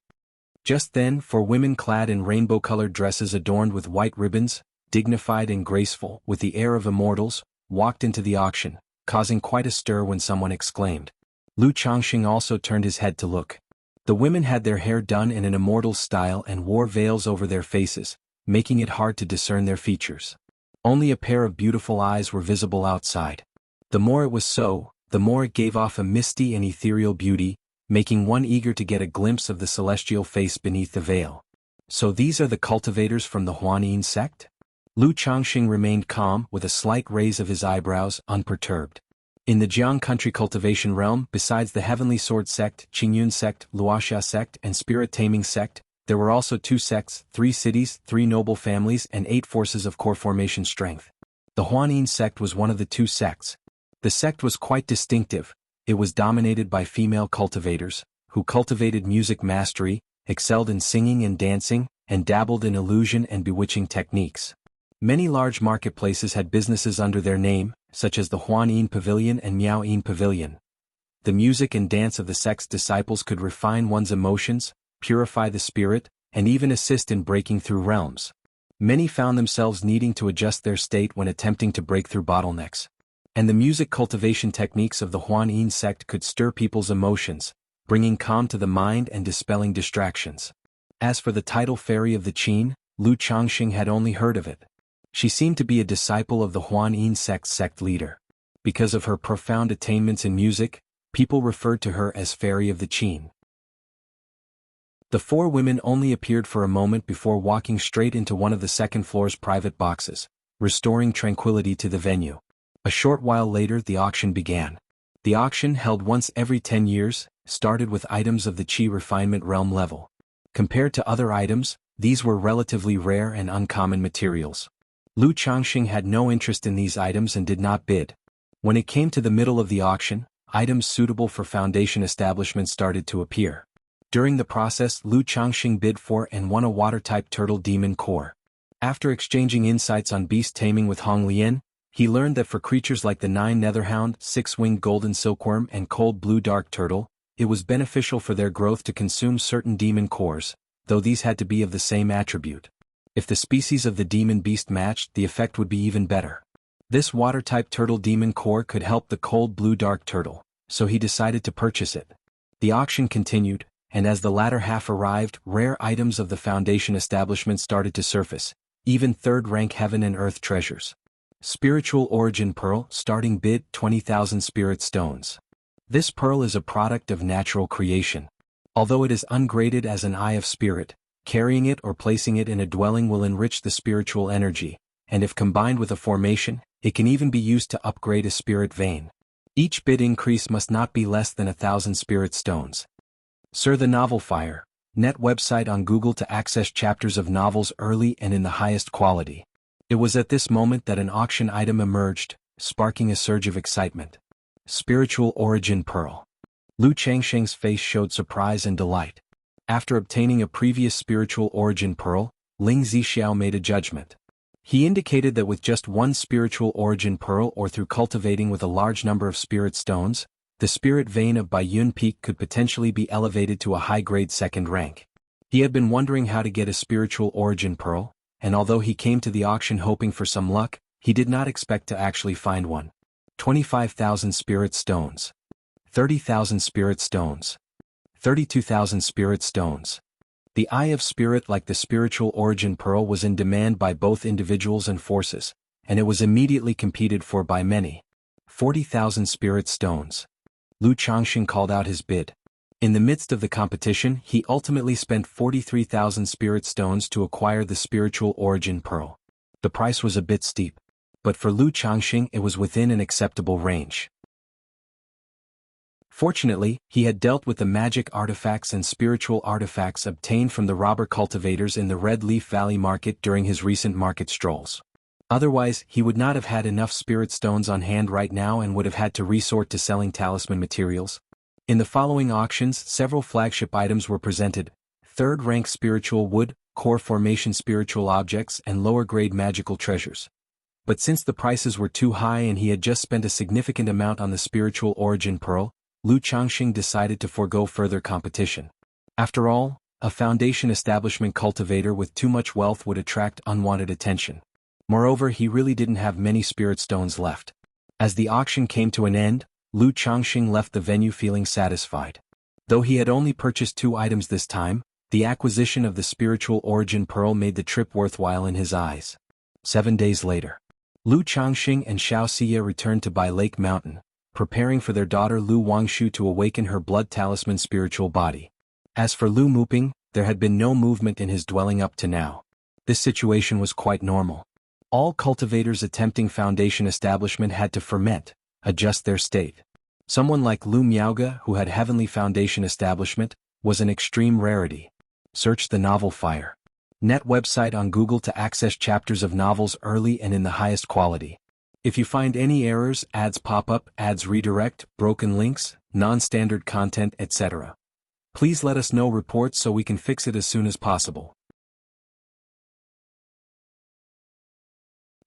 Just then, 4 women clad in rainbow-colored dresses adorned with white ribbons, dignified and graceful, with the air of Immortals, walked into the auction, causing quite a stir when someone exclaimed. Lu Changxing also turned his head to look. The women had their hair done in an Immortal style and wore veils over their faces, making it hard to discern their features. Only a pair of beautiful eyes were visible outside. The more it was so, the more it gave off a misty and ethereal beauty, making one eager to get a glimpse of the celestial face beneath the veil. So these are the cultivators from the Huanin sect? Lu Changxing remained calm, with a slight raise of his eyebrows, unperturbed. In the Jianghu country cultivation realm, besides the Heavenly Sword sect, Qingyun sect, Wuxia sect, and Spirit Taming sect, there were also 2 sects, 3 cities, 3 noble families, and 8 forces of core formation strength. The Huanin sect was one of the 2 sects. The sect was quite distinctive. It was dominated by female cultivators, who cultivated music mastery, excelled in singing and dancing, and dabbled in illusion and bewitching techniques. Many large marketplaces had businesses under their name, such as the Huanin Pavilion and Miaoyin Pavilion. The music and dance of the sect's disciples could refine one's emotions, purify the spirit, and even assist in breaking through realms. Many found themselves needing to adjust their state when attempting to break through bottlenecks. And the music cultivation techniques of the Huanin sect could stir people's emotions, bringing calm to the mind and dispelling distractions. As for the title Fairy of the Qin, Lu Changxing had only heard of it. She seemed to be a disciple of the Huanin sect's sect leader. Because of her profound attainments in music, people referred to her as Fairy of the Qin. The 4 women only appeared for a moment before walking straight into one of the second floor's private boxes, restoring tranquility to the venue. A short while later the auction began. The auction, held once every 10 years, started with items of the Qi refinement realm level. Compared to other items, these were relatively rare and uncommon materials. Lu Changxing had no interest in these items and did not bid. When it came to the middle of the auction, items suitable for foundation establishments started to appear. During the process, Lu Changxing bid for and won a water-type turtle demon core. After exchanging insights on beast taming with Hong Lian, he learned that for creatures like the 9 netherhound, 6-winged golden silkworm and cold blue dark turtle, it was beneficial for their growth to consume certain demon cores, though these had to be of the same attribute. If the species of the demon beast matched, the effect would be even better. This water-type turtle demon core could help the cold blue dark turtle, so he decided to purchase it. The auction continued, and as the latter half arrived, rare items of the foundation establishment started to surface, even 3rd-rank heaven and earth treasures. Spiritual Origin Pearl, starting bid 20,000 spirit stones. This pearl is a product of natural creation. Although it is ungraded as an eye of spirit, carrying it or placing it in a dwelling will enrich the spiritual energy, and if combined with a formation, it can even be used to upgrade a spirit vein. Each bid increase must not be less than 1,000 spirit stones. Sir, the Novel Fire, net website on Google to access chapters of novels early and in the highest quality. It was at this moment that an auction item emerged, sparking a surge of excitement. Spiritual Origin Pearl. Lu Changxing's face showed surprise and delight. After obtaining a previous Spiritual Origin Pearl, Ling Zixiao made a judgment. He indicated that with just one spiritual origin pearl or through cultivating with a large number of spirit stones, the spirit vein of Baiyun Peak could potentially be elevated to a high-grade second rank. He had been wondering how to get a spiritual origin pearl, and although he came to the auction hoping for some luck, he did not expect to actually find one. 25,000 spirit stones. 30,000 spirit stones. 32,000 spirit stones. The Eye of Spirit, like the spiritual origin pearl, was in demand by both individuals and forces, and it was immediately competed for by many. 40,000 spirit stones. Lu Changxing called out his bid. In the midst of the competition, he ultimately spent 43,000 spirit stones to acquire the spiritual origin pearl. The price was a bit steep, but for Lu Changxing it was within an acceptable range. Fortunately, he had dealt with the magic artifacts and spiritual artifacts obtained from the robber cultivators in the Red Leaf Valley market during his recent market strolls. Otherwise, he would not have had enough spirit stones on hand right now and would have had to resort to selling talisman materials. In the following auctions, several flagship items were presented: third-rank spiritual wood, core formation spiritual objects, and lower-grade magical treasures. But since the prices were too high and he had just spent a significant amount on the spiritual origin pearl, Lu Changxing decided to forego further competition. After all, a foundation establishment cultivator with too much wealth would attract unwanted attention. Moreover, he really didn't have many spirit stones left. As the auction came to an end, Lu Changxing left the venue feeling satisfied. Though he had only purchased 2 items this time, the acquisition of the spiritual origin pearl made the trip worthwhile in his eyes. 7 days later, Lu Changxing and Xianxia returned to Bai Lake Mountain, preparing for their daughter Lu Wangshu to awaken her blood talisman spiritual body. As for Lu Muping, there had been no movement in his dwelling up to now. This situation was quite normal. All cultivators attempting foundation establishment had to ferment, adjust their state. Someone like Lu Miaoga, who had heavenly foundation establishment, was an extreme rarity. Search the novel Fire. Net website on Google to access chapters of novels early and in the highest quality. If you find any errors, ads pop up, ads redirect, broken links, non-standard content, etc., please let us know reports so we can fix it as soon as possible.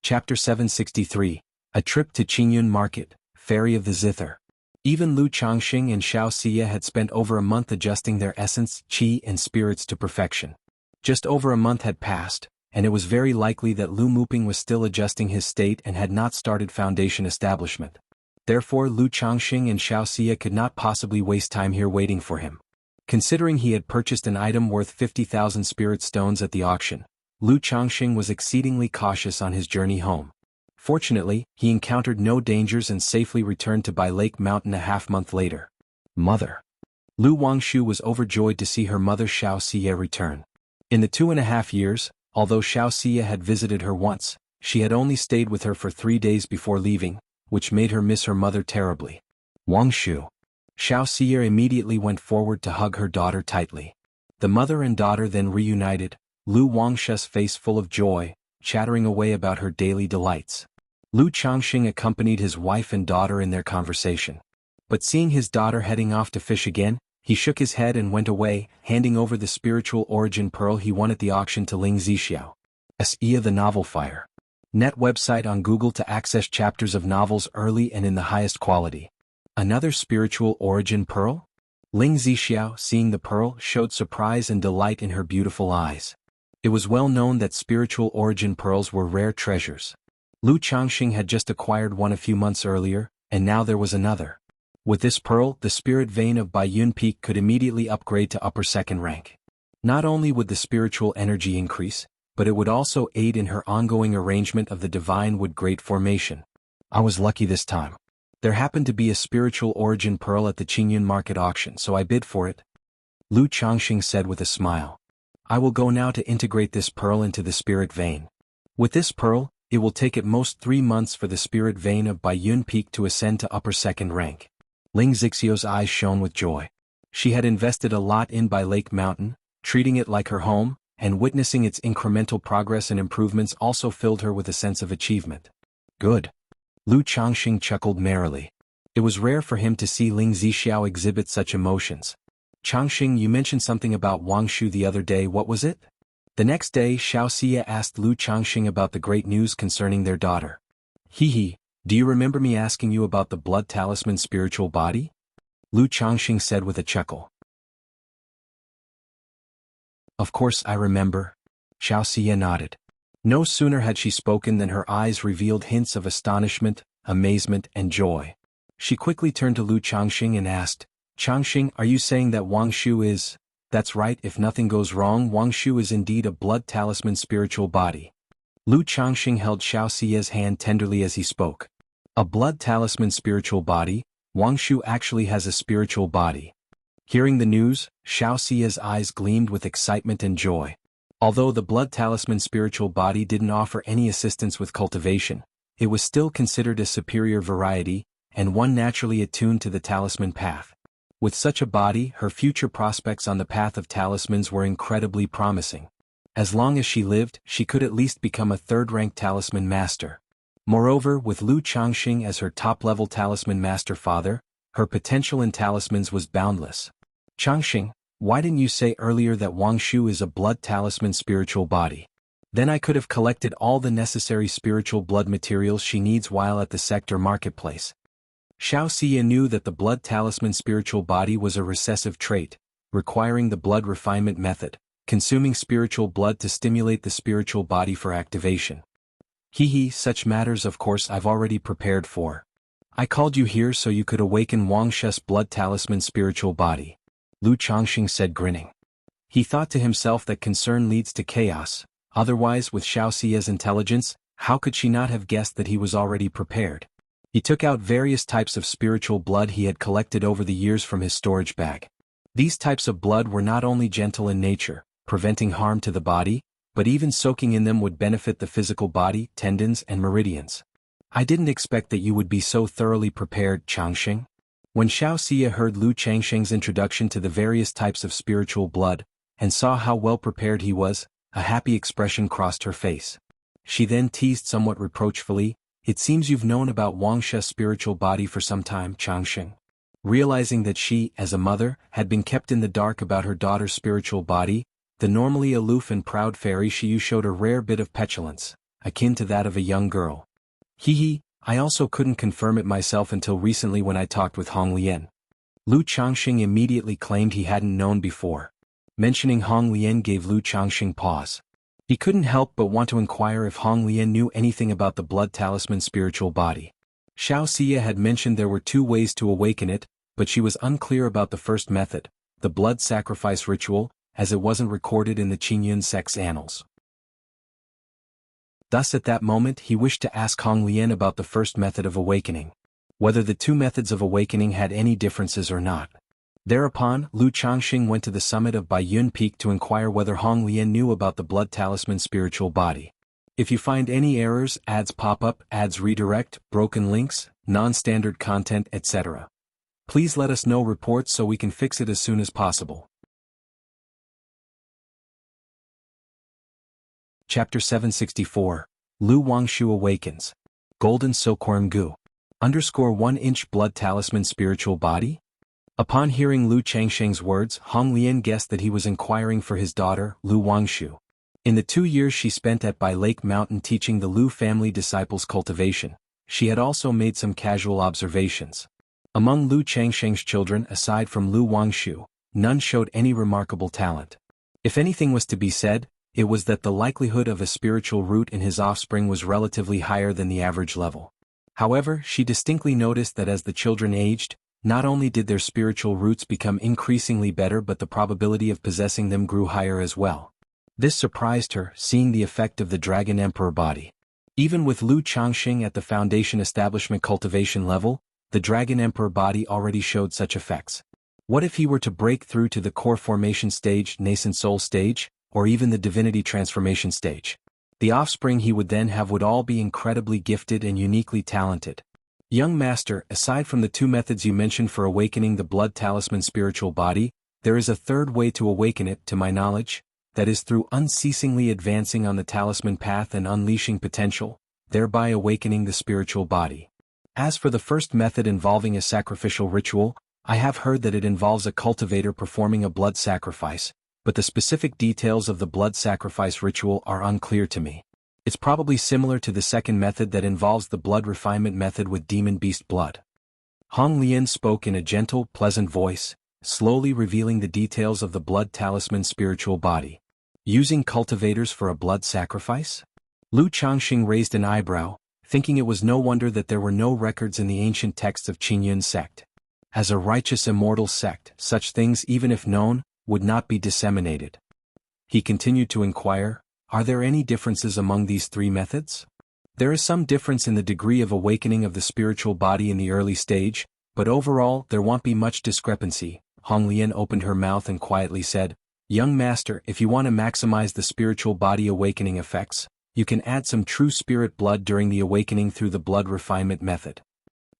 Chapter 763, A Trip to Qingyun Market, Ferry of the Zither. Even Lu Changxing and Xianxia had spent over a month adjusting their essence, qi and spirits to perfection. Just over a month had passed, and it was very likely that Lu Muping was still adjusting his state and had not started foundation establishment. Therefore Lu Changxing and Xianxia could not possibly waste time here waiting for him. Considering he had purchased an item worth 50,000 spirit stones at the auction, Lu Changxing was exceedingly cautious on his journey home. Fortunately, he encountered no dangers and safely returned to Bai Lake Mountain a half-month later. Mother. Lu Wangshu was overjoyed to see her mother Xianxia return. In the 2.5 years, although Xianxia had visited her once, she had only stayed with her for 3 days before leaving, which made her miss her mother terribly. Wangshu. Xianxia immediately went forward to hug her daughter tightly. The mother and daughter then reunited, Lu Wangshu's face full of joy, chattering away about her daily delights. Lu Changxing accompanied his wife and daughter in their conversation. But seeing his daughter heading off to fish again, he shook his head and went away, handing over the spiritual origin pearl he won at the auction to Ling Zixiao. Xianxia the Novel Fire. Net website on Google to access chapters of novels early and in the highest quality. Another spiritual origin pearl? Ling Zixiao, seeing the pearl, showed surprise and delight in her beautiful eyes. It was well known that spiritual origin pearls were rare treasures. Lu Changxing had just acquired one a few months earlier, and now there was another. With this pearl, the spirit vein of Baiyun Peak could immediately upgrade to upper second rank. Not only would the spiritual energy increase, but it would also aid in her ongoing arrangement of the divine wood great formation. I was lucky this time. There happened to be a spiritual origin pearl at the Qingyun market auction, so I bid for it. Lu Changxing said with a smile. I will go now to integrate this pearl into the spirit vein. With this pearl, it will take at most 3 months for the spirit vein of Baiyun Peak to ascend to upper second rank. Ling Zixiao's eyes shone with joy. She had invested a lot in Bai Lake Mountain, treating it like her home, and witnessing its incremental progress and improvements also filled her with a sense of achievement. Good. Lu Changxing chuckled merrily. It was rare for him to see Ling Zixiao exhibit such emotions. Changxing, you mentioned something about Wangshu the other day, what was it? The next day Xianxia asked Lu Changxing about the great news concerning their daughter. "He, do you remember me asking you about the blood talisman spiritual body?" Lu Changxing said with a chuckle. "Of course I remember." Xianxia nodded. No sooner had she spoken than her eyes revealed hints of astonishment, amazement, and joy. She quickly turned to Lu Changxing and asked, "Changxing, are you saying that Wang Shu is—" "That's right, if nothing goes wrong, Wang Shu is indeed a blood talisman spiritual body." Lu Changxing held Xiaoxia's hand tenderly as he spoke. "A blood talisman spiritual body? Wang Shu actually has a spiritual body." Hearing the news, Xiaoxia's eyes gleamed with excitement and joy. Although the blood talisman spiritual body didn't offer any assistance with cultivation, it was still considered a superior variety, and one naturally attuned to the talisman path. With such a body, her future prospects on the path of talismans were incredibly promising. As long as she lived, she could at least become a third-rank talisman master. Moreover, with Lu Changxing as her top-level talisman master father, her potential in talismans was boundless. "Changxing, why didn't you say earlier that Wang Shu is a blood talisman spiritual body? Then I could have collected all the necessary spiritual blood materials she needs while at the sector marketplace." Xiaoxia knew that the blood talisman spiritual body was a recessive trait, requiring the blood refinement method, consuming spiritual blood to stimulate the spiritual body for activation. Such matters of course I've already prepared for. I called you here so you could awaken Wang Shu's blood talisman spiritual body," Lu Changxing said grinning. He thought to himself that concern leads to chaos, otherwise with Xiaoxia's intelligence, how could she not have guessed that he was already prepared? He took out various types of spiritual blood he had collected over the years from his storage bag. These types of blood were not only gentle in nature, preventing harm to the body, but even soaking in them would benefit the physical body, tendons, and meridians. "I didn't expect that you would be so thoroughly prepared, Changxing." When Xiaoxia heard Lu Changxing's introduction to the various types of spiritual blood, and saw how well prepared he was, a happy expression crossed her face. She then teased somewhat reproachfully, "It seems you've known about Wang Shu's spiritual body for some time, Changxing." Realizing that she, as a mother, had been kept in the dark about her daughter's spiritual body, the normally aloof and proud fairy Xiyu showed a rare bit of petulance, akin to that of a young girl. I also couldn't confirm it myself until recently when I talked with Hong Lian." Lu Changxing immediately claimed he hadn't known before. Mentioning Hong Lian gave Lu Changxing pause. He couldn't help but want to inquire if Hong Lian knew anything about the blood talisman spiritual body. Xiaoxia had mentioned there were two ways to awaken it, but she was unclear about the first method, the blood sacrifice ritual, as it wasn't recorded in the Qingyun sect's annals. Thus at that moment he wished to ask Hong Lian about the first method of awakening, whether the two methods of awakening had any differences or not. Thereupon, Lu Changxing went to the summit of Baiyun Peak to inquire whether Hong Lian knew about the blood talisman spiritual body. If you find any errors, ads pop up, ads redirect, broken links, non-standard content, etc., please let us know reports so we can fix it as soon as possible. Chapter 764, Lu Wangshu Awakens. Golden Silkworm Gu. _1-inch blood talisman spiritual body? Upon hearing Lu Changxing's words, Hong Lian guessed that he was inquiring for his daughter, Lu Wangshu. In the 2 years she spent at Bai Lake Mountain teaching the Lu family disciples cultivation, she had also made some casual observations. Among Lu Changxing's children aside from Lu Wangshu, none showed any remarkable talent. If anything was to be said, it was that the likelihood of a spiritual root in his offspring was relatively higher than the average level. However, she distinctly noticed that as the children aged, not only did their spiritual roots become increasingly better but the probability of possessing them grew higher as well. This surprised her, seeing the effect of the Dragon Emperor body. Even with Lu Changxing at the Foundation Establishment cultivation level, the Dragon Emperor body already showed such effects. What if he were to break through to the core formation stage, nascent soul stage, or even the divinity transformation stage? The offspring he would then have would all be incredibly gifted and uniquely talented. Young master, aside from the two methods you mentioned for awakening the blood talisman spiritual body, there is a third way to awaken it, to my knowledge, that is through unceasingly advancing on the talisman path and unleashing potential, thereby awakening the spiritual body. As for the first method involving a sacrificial ritual, I have heard that it involves a cultivator performing a blood sacrifice, but the specific details of the blood sacrifice ritual are unclear to me. It's probably similar to the second method that involves the blood refinement method with demon beast blood. Hong Lian spoke in a gentle, pleasant voice, slowly revealing the details of the blood talisman spiritual body. Using cultivators for a blood sacrifice? Lu Changxing raised an eyebrow, thinking it was no wonder that there were no records in the ancient texts of Qingyun sect. As a righteous immortal sect, such things, even if known, would not be disseminated. He continued to inquire, are there any differences among these three methods? There is some difference in the degree of awakening of the spiritual body in the early stage, but overall there won't be much discrepancy. Hong Lian opened her mouth and quietly said, Young master, if you want to maximize the spiritual body awakening effects, you can add some true spirit blood during the awakening through the blood refinement method.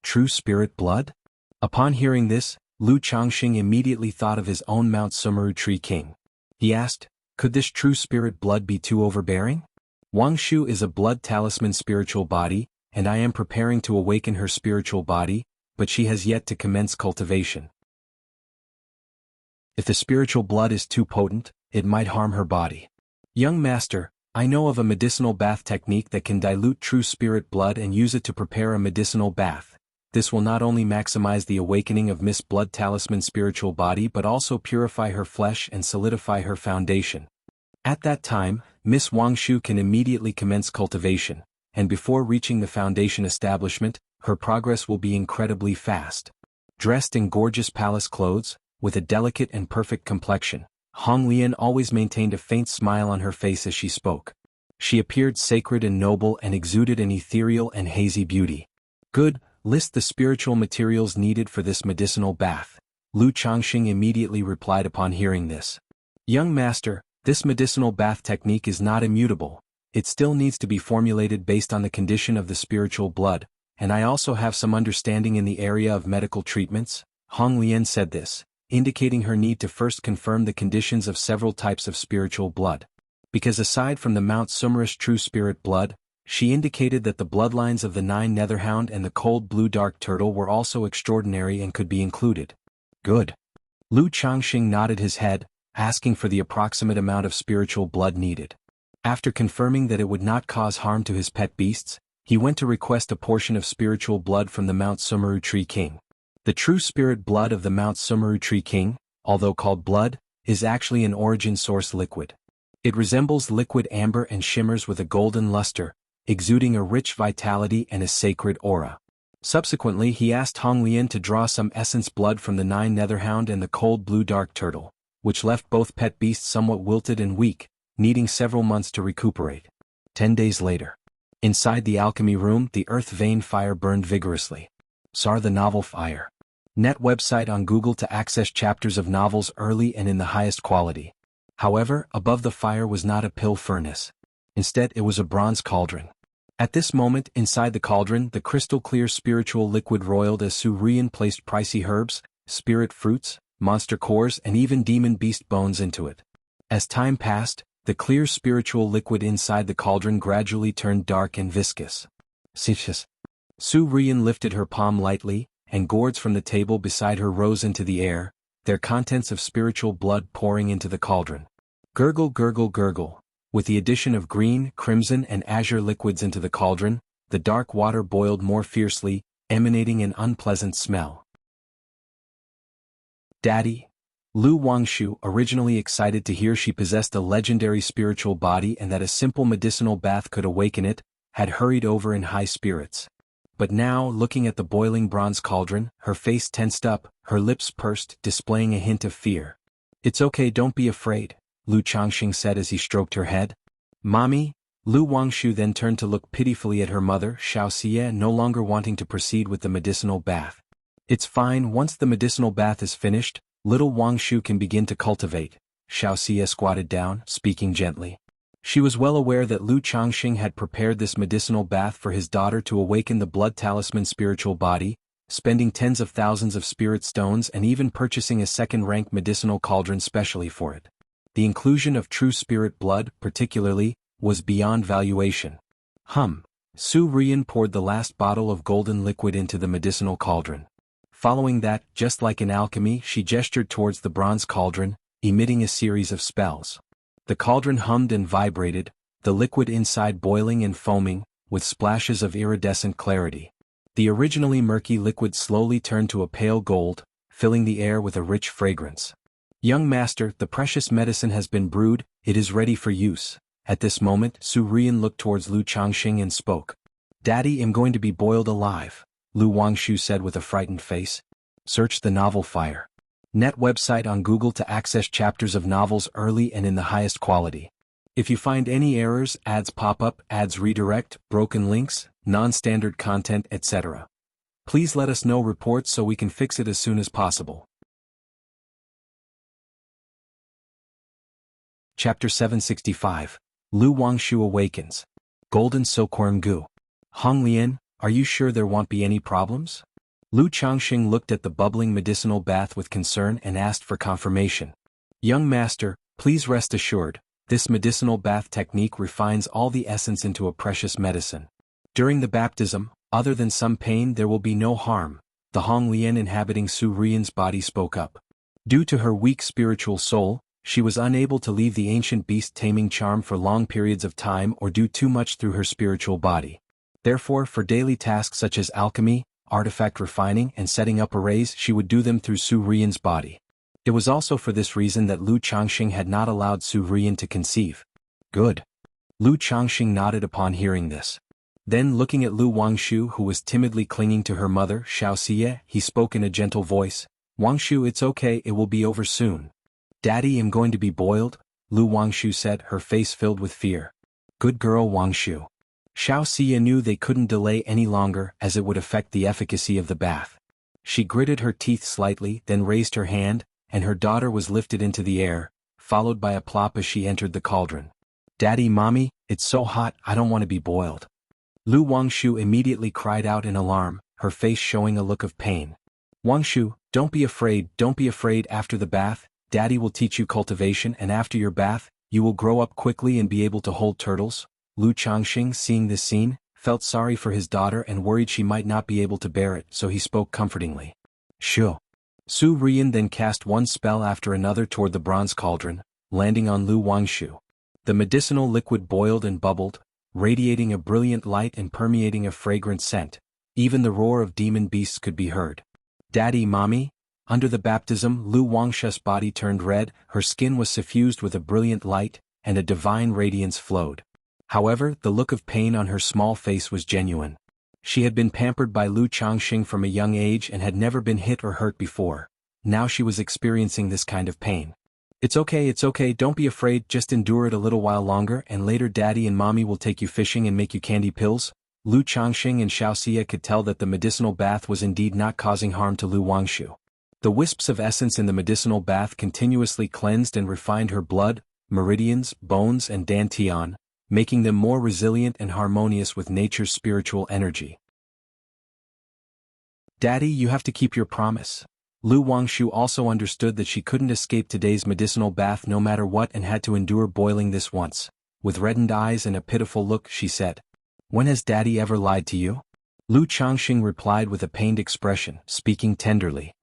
True spirit blood? Upon hearing this, Lu Changxing immediately thought of his own Mount Sumeru Tree King. He asked, could this true spirit blood be too overbearing? Wang Shu is a blood talisman spiritual body, and I am preparing to awaken her spiritual body, but she has yet to commence cultivation. If the spiritual blood is too potent, it might harm her body. Young master, I know of a medicinal bath technique that can dilute true spirit blood and use it to prepare a medicinal bath. This will not only maximize the awakening of Miss Blood Talisman spiritual body but also purify her flesh and solidify her foundation. At that time, Miss Wang Shu can immediately commence cultivation, and before reaching the foundation establishment, her progress will be incredibly fast. Dressed in gorgeous palace clothes, with a delicate and perfect complexion, Hong Lian always maintained a faint smile on her face as she spoke. She appeared sacred and noble and exuded an ethereal and hazy beauty. Good, list the spiritual materials needed for this medicinal bath. Lu Changxing immediately replied upon hearing this. Young master, this medicinal bath technique is not immutable. It still needs to be formulated based on the condition of the spiritual blood, and I also have some understanding in the area of medical treatments. Hong Lian said this, indicating her need to first confirm the conditions of several types of spiritual blood. Because aside from the Mount Sumerus true spirit blood, she indicated that the bloodlines of the Nine Netherhound and the Cold Blue Dark Turtle were also extraordinary and could be included. Good. Lu Changxing nodded his head, asking for the approximate amount of spiritual blood needed. After confirming that it would not cause harm to his pet beasts, he went to request a portion of spiritual blood from the Mount Sumeru Tree King. The true spirit blood of the Mount Sumeru Tree King, although called blood, is actually an origin source liquid. It resembles liquid amber and shimmers with a golden luster, exuding a rich vitality and a sacred aura. Subsequently, he asked Hong Lian to draw some essence blood from the Nine Netherhound and the Cold Blue Dark Turtle, which left both pet beasts somewhat wilted and weak, needing several months to recuperate. 10 days later. Inside the alchemy room, the earth vein fire burned vigorously. SAR the novel fire. Net website on Google to access chapters of novels early and in the highest quality. However, above the fire was not a pill furnace. Instead, it was a bronze cauldron. At this moment, inside the cauldron, the crystal-clear spiritual liquid roiled as Su Rian placed pricey herbs, spirit fruits, monster cores and even demon beast bones into it. As time passed, the clear spiritual liquid inside the cauldron gradually turned dark and viscous. Su Rian lifted her palm lightly, and gourds from the table beside her rose into the air, their contents of spiritual blood pouring into the cauldron. Gurgle, gurgle, gurgle. With the addition of green, crimson and azure liquids into the cauldron, the dark water boiled more fiercely, emanating an unpleasant smell. Daddy? Lu Wangshu, originally excited to hear she possessed a legendary spiritual body and that a simple medicinal bath could awaken it, had hurried over in high spirits. But now, looking at the boiling bronze cauldron, her face tensed up, her lips pursed, displaying a hint of fear. It's okay, don't be afraid, Lu Changxing said as he stroked her head. Mommy? Lu Wangshu then turned to look pitifully at her mother, Xianxia, no longer wanting to proceed with the medicinal bath. It's fine, once the medicinal bath is finished, little Wangshu can begin to cultivate. Xianxia squatted down, speaking gently. She was well aware that Lu Changxing had prepared this medicinal bath for his daughter to awaken the blood talisman spiritual body, spending tens of thousands of spirit stones and even purchasing a second-rank medicinal cauldron specially for it. The inclusion of true spirit blood, particularly, was beyond valuation. Su Rian poured the last bottle of golden liquid into the medicinal cauldron. Following that, just like in alchemy, she gestured towards the bronze cauldron, emitting a series of spells. The cauldron hummed and vibrated, the liquid inside boiling and foaming, with splashes of iridescent clarity. The originally murky liquid slowly turned to a pale gold, filling the air with a rich fragrance. Young master, the precious medicine has been brewed, it is ready for use. At this moment, Su Rian looked towards Lu Changxing and spoke. Daddy, am going to be boiled alive, Lu Wangshu said with a frightened face. Search the novel Fire. Net website on Google to access chapters of novels early and in the highest quality. If you find any errors, ads pop up, ads redirect, broken links, non-standard content, etc., please let us know reports so we can fix it as soon as possible. Chapter 765. Lu Wangshu Awakens. Golden Silkworm Gu. Hong Lian, are you sure there won't be any problems? Lu Changxing looked at the bubbling medicinal bath with concern and asked for confirmation. Young master, please rest assured, this medicinal bath technique refines all the essence into a precious medicine. During the baptism, other than some pain, there will be no harm, the Hong Lian inhabiting Su Rian's body spoke up. Due to her weak spiritual soul, she was unable to leave the ancient beast taming charm for long periods of time or do too much through her spiritual body. Therefore, for daily tasks such as alchemy, artifact refining and setting up arrays, she would do them through Su Rian's body. It was also for this reason that Lu Changxing had not allowed Su Rian to conceive. Good. Lu Changxing nodded upon hearing this. Then looking at Lu Wangshu, who was timidly clinging to her mother, Xianxia, he spoke in a gentle voice. Wangshu, it's okay, it will be over soon. Daddy, am going to be boiled, Lu Wangshu said, her face filled with fear. Good girl Wangshu. Xianxia knew they couldn't delay any longer as it would affect the efficacy of the bath. She gritted her teeth slightly, then raised her hand, and her daughter was lifted into the air, followed by a plop as she entered the cauldron. Daddy, Mommy, it's so hot, I don't want to be boiled. Lu Wangshu immediately cried out in alarm, her face showing a look of pain. Wangshu, don't be afraid, after the bath, Daddy will teach you cultivation, and after your bath, you will grow up quickly and be able to hold turtles. Lu Changxing, seeing this scene, felt sorry for his daughter and worried she might not be able to bear it, so he spoke comfortingly. Shoo. Su Rian then cast one spell after another toward the bronze cauldron, landing on Lu Wangshu. The medicinal liquid boiled and bubbled, radiating a brilliant light and permeating a fragrant scent. Even the roar of demon beasts could be heard. Daddy, Mommy? Under the baptism, Lu Wangshu's body turned red, her skin was suffused with a brilliant light, and a divine radiance flowed. However, the look of pain on her small face was genuine. She had been pampered by Lu Changxing from a young age and had never been hit or hurt before. Now she was experiencing this kind of pain. It's okay, don't be afraid, just endure it a little while longer and later Daddy and Mommy will take you fishing and make you candy pills. Lu Changxing and Xianxia could tell that the medicinal bath was indeed not causing harm to Lu Wangshu. The wisps of essence in the medicinal bath continuously cleansed and refined her blood, meridians, bones and dantian, making them more resilient and harmonious with nature's spiritual energy. Daddy, you have to keep your promise. Lu Wangshu also understood that she couldn't escape today's medicinal bath no matter what and had to endure boiling this once. With reddened eyes and a pitiful look, she said, When has Daddy ever lied to you? Lu Changxing replied with a pained expression, speaking tenderly.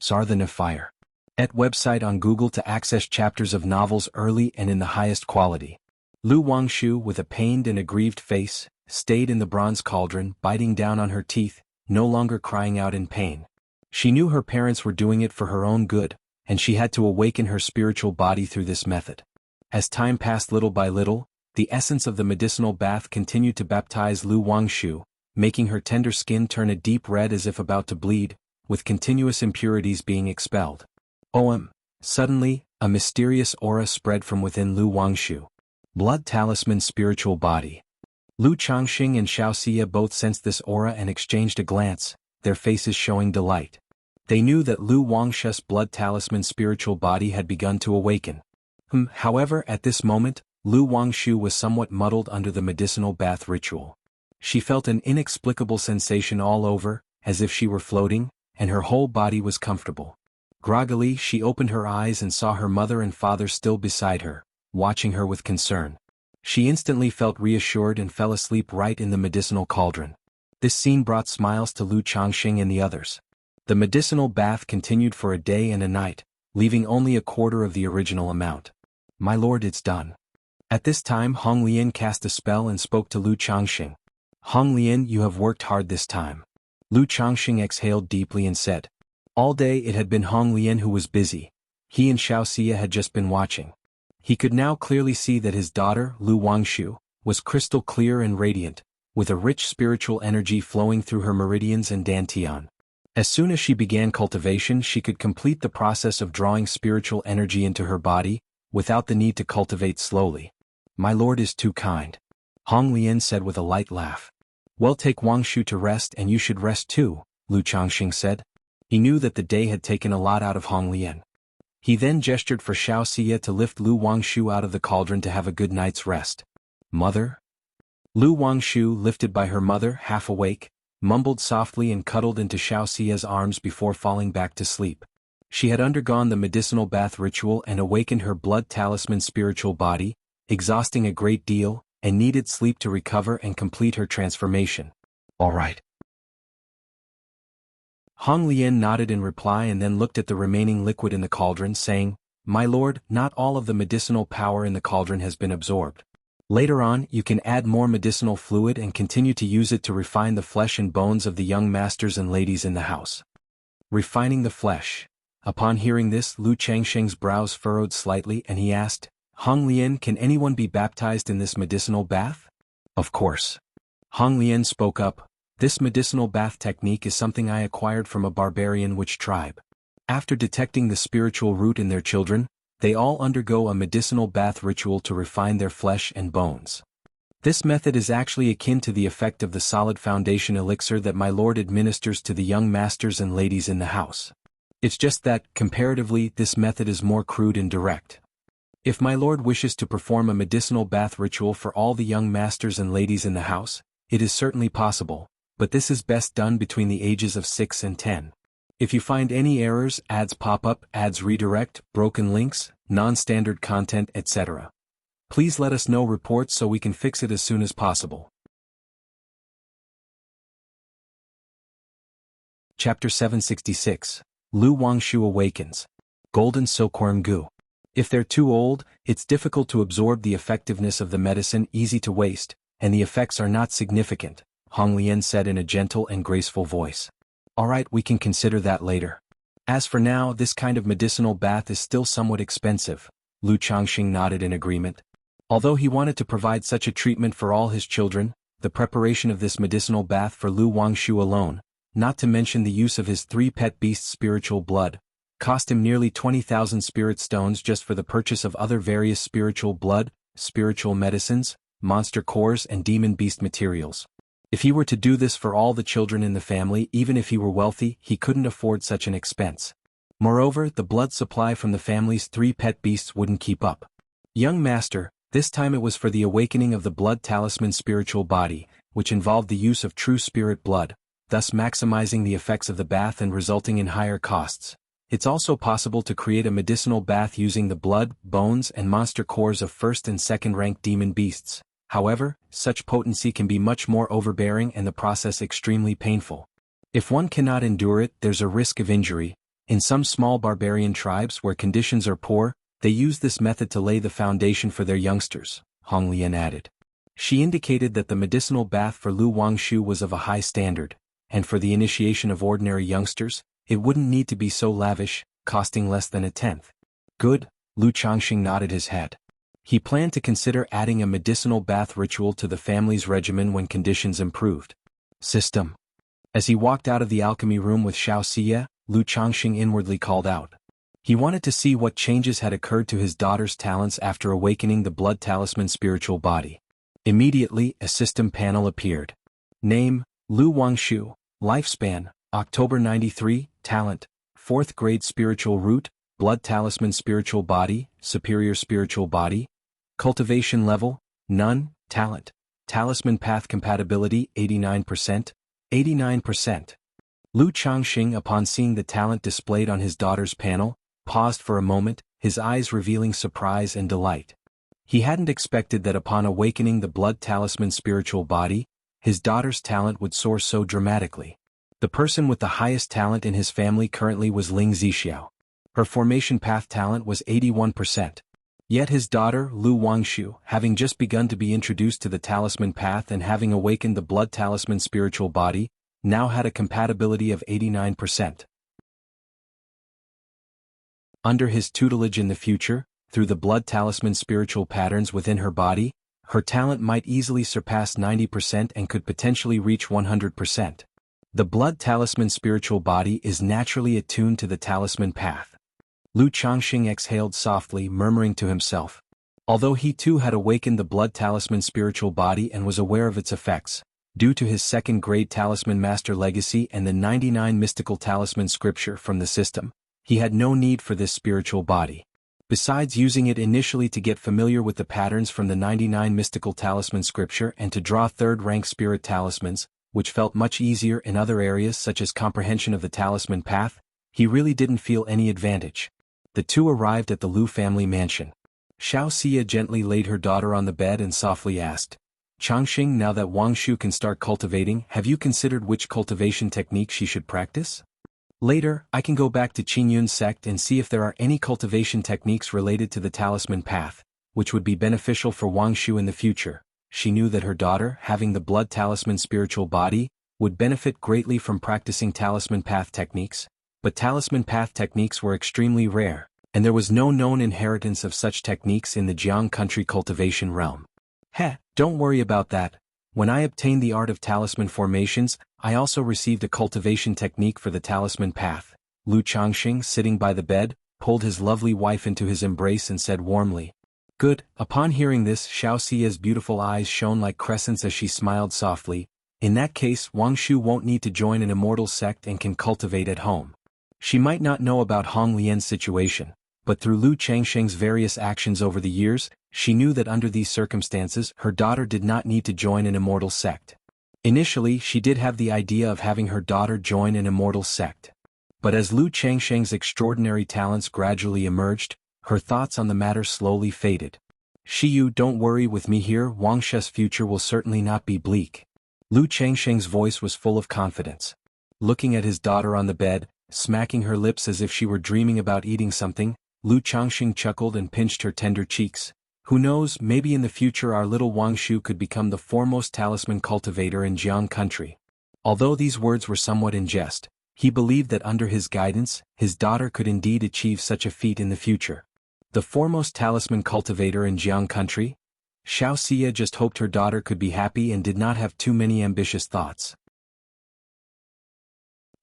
Sarthan of Fire. At website on Google to access chapters of novels early and in the highest quality. Lu Wangshu, with a pained and aggrieved face, stayed in the bronze cauldron, biting down on her teeth, no longer crying out in pain. She knew her parents were doing it for her own good, and she had to awaken her spiritual body through this method. As time passed little by little, the essence of the medicinal bath continued to baptize Lu Wangshu, making her tender skin turn a deep red as if about to bleed, with continuous impurities being expelled. Suddenly, a mysterious aura spread from within Lu Wangshu. Blood talisman spiritual body. Lu Changxing and Xianxia both sensed this aura and exchanged a glance, their faces showing delight. They knew that Lu Wangshu's blood talisman spiritual body had begun to awaken. However, at this moment, Lu Wangshu was somewhat muddled under the medicinal bath ritual. She felt an inexplicable sensation all over, as if she were floating, and her whole body was comfortable. Groggily, she opened her eyes and saw her mother and father still beside her, watching her with concern. She instantly felt reassured and fell asleep right in the medicinal cauldron. This scene brought smiles to Lu Changxing and the others. The medicinal bath continued for a day and a night, leaving only a quarter of the original amount. My lord, it's done. At this time Hong Lian cast a spell and spoke to Lu Changxing. Hong Lian, you have worked hard this time. Lu Changxing exhaled deeply and said. All day it had been Hong Lian who was busy. He and Xianxia had just been watching. He could now clearly see that his daughter, Lu Wangshu, was crystal clear and radiant, with a rich spiritual energy flowing through her meridians and dantian. As soon as she began cultivation, she could complete the process of drawing spiritual energy into her body, without the need to cultivate slowly. My lord is too kind. Hong Lian said with a light laugh. Well, take Wangshu to rest and you should rest too, Lu Changxing said. He knew that the day had taken a lot out of Hong Lian. He then gestured for Xianxia to lift Lu Wangshu out of the cauldron to have a good night's rest. Mother? Lu Wangshu, lifted by her mother, half awake, mumbled softly and cuddled into Xiaoxia's arms before falling back to sleep. She had undergone the medicinal bath ritual and awakened her blood talisman spiritual body, exhausting a great deal, and needed sleep to recover and complete her transformation. All right. Hong Lian nodded in reply and then looked at the remaining liquid in the cauldron, saying, My lord, not all of the medicinal power in the cauldron has been absorbed. Later on, you can add more medicinal fluid and continue to use it to refine the flesh and bones of the young masters and ladies in the house. Refining the flesh. Upon hearing this, Lu Changxing's brows furrowed slightly and he asked, Hong Lian, can anyone be baptized in this medicinal bath? Of course. Hong Lian spoke up. This medicinal bath technique is something I acquired from a barbarian witch tribe. After detecting the spiritual root in their children, they all undergo a medicinal bath ritual to refine their flesh and bones. This method is actually akin to the effect of the solid foundation elixir that my lord administers to the young masters and ladies in the house. It's just that, comparatively, this method is more crude and direct. If my lord wishes to perform a medicinal bath ritual for all the young masters and ladies in the house, it is certainly possible, but this is best done between the ages of 6 and 10. If you find any errors, ads pop up, ads redirect, broken links, non-standard content, etc., please let us know reports so we can fix it as soon as possible. Chapter 766. Lu Wangshu Awakens. Golden Silkworm Goo. If they're too old, it's difficult to absorb the effectiveness of the medicine, easy to waste, and the effects are not significant, Hong Lian said in a gentle and graceful voice. Alright, we can consider that later. As for now, this kind of medicinal bath is still somewhat expensive, Lu Changxing nodded in agreement. Although he wanted to provide such a treatment for all his children, the preparation of this medicinal bath for Lu Wangshu alone, not to mention the use of his 3 pet beasts' spiritual blood, cost him nearly 20,000 spirit stones just for the purchase of other various spiritual blood, spiritual medicines, monster cores and demon beast materials. If he were to do this for all the children in the family, even if he were wealthy, he couldn't afford such an expense. Moreover, the blood supply from the family's 3 pet beasts wouldn't keep up. Young master, this time it was for the awakening of the blood talisman spiritual body, which involved the use of true spirit blood, thus maximizing the effects of the bath and resulting in higher costs. It's also possible to create a medicinal bath using the blood, bones and monster cores of first and second rank demon beasts. However, such potency can be much more overbearing and the process extremely painful. If one cannot endure it, there's a risk of injury. In some small barbarian tribes where conditions are poor, they use this method to lay the foundation for their youngsters, Hong Lian added. She indicated that the medicinal bath for Lu Wangshu was of a high standard, and for the initiation of ordinary youngsters, it wouldn't need to be so lavish, costing less than a tenth. Good, Lu Changxing nodded his head. He planned to consider adding a medicinal bath ritual to the family's regimen when conditions improved. System. As he walked out of the alchemy room with Xianxia, Lu Changxing inwardly called out. He wanted to see what changes had occurred to his daughter's talents after awakening the blood talisman spiritual body. Immediately, a system panel appeared. Name, Lu Wangshu. Lifespan, October 93, Talent, 4th grade spiritual root, blood talisman spiritual body, superior spiritual body. Cultivation level, none, talent. Talisman path compatibility, 89%, 89%. Lu Changxing, upon seeing the talent displayed on his daughter's panel, paused for a moment, his eyes revealing surprise and delight. He hadn't expected that upon awakening the blood talisman spiritual body, his daughter's talent would soar so dramatically. The person with the highest talent in his family currently was Ling Zixiao. Her formation path talent was 81%. Yet his daughter, Lu Wangshu, having just begun to be introduced to the talisman path and having awakened the blood talisman spiritual body, now had a compatibility of 89%. Under his tutelage in the future, through the blood talisman spiritual patterns within her body, her talent might easily surpass 90% and could potentially reach 100%. The blood talisman spiritual body is naturally attuned to the talisman path. Lu Changxing exhaled softly, murmuring to himself. Although he too had awakened the blood talisman spiritual body and was aware of its effects, due to his second-grade talisman master legacy and the 99 mystical talisman scripture from the system, he had no need for this spiritual body. Besides using it initially to get familiar with the patterns from the 99 mystical talisman scripture and to draw third-rank spirit talismans, which felt much easier in other areas such as comprehension of the talisman path, he really didn't feel any advantage. The two arrived at the Lu family mansion. Xianxia gently laid her daughter on the bed and softly asked, "Changxing, now that Wangshu can start cultivating, have you considered which cultivation technique she should practice? Later, I can go back to Qingyun's sect and see if there are any cultivation techniques related to the talisman path, which would be beneficial for Wangshu in the future." She knew that her daughter, having the blood talisman spiritual body, would benefit greatly from practicing talisman path techniques, but talisman path techniques were extremely rare, and there was no known inheritance of such techniques in the Jianghu country cultivation realm. Don't worry about that. When I obtained the art of talisman formations, I also received a cultivation technique for the talisman path. Lu Changxing, sitting by the bed, pulled his lovely wife into his embrace and said warmly, "Good." Upon hearing this, Xiaoxia's beautiful eyes shone like crescents as she smiled softly. In that case, Wangshu won't need to join an immortal sect and can cultivate at home. She might not know about Hong Lian's situation, but through Lu Changxing's various actions over the years, she knew that under these circumstances her daughter did not need to join an immortal sect. Initially, she did have the idea of having her daughter join an immortal sect. But as Lu Changxing's extraordinary talents gradually emerged, her thoughts on the matter slowly faded. "Shiyu, don't worry with me here, Wangshu's future will certainly not be bleak." Lu Changxing's voice was full of confidence. Looking at his daughter on the bed, smacking her lips as if she were dreaming about eating something, Lu Changxing chuckled and pinched her tender cheeks. "Who knows, maybe in the future our little Wangshu could become the foremost talisman cultivator in Jianghu country." Although these words were somewhat in jest, he believed that under his guidance, his daughter could indeed achieve such a feat in the future. The foremost talisman cultivator in Jianghu country? Xiaoxia just hoped her daughter could be happy and did not have too many ambitious thoughts.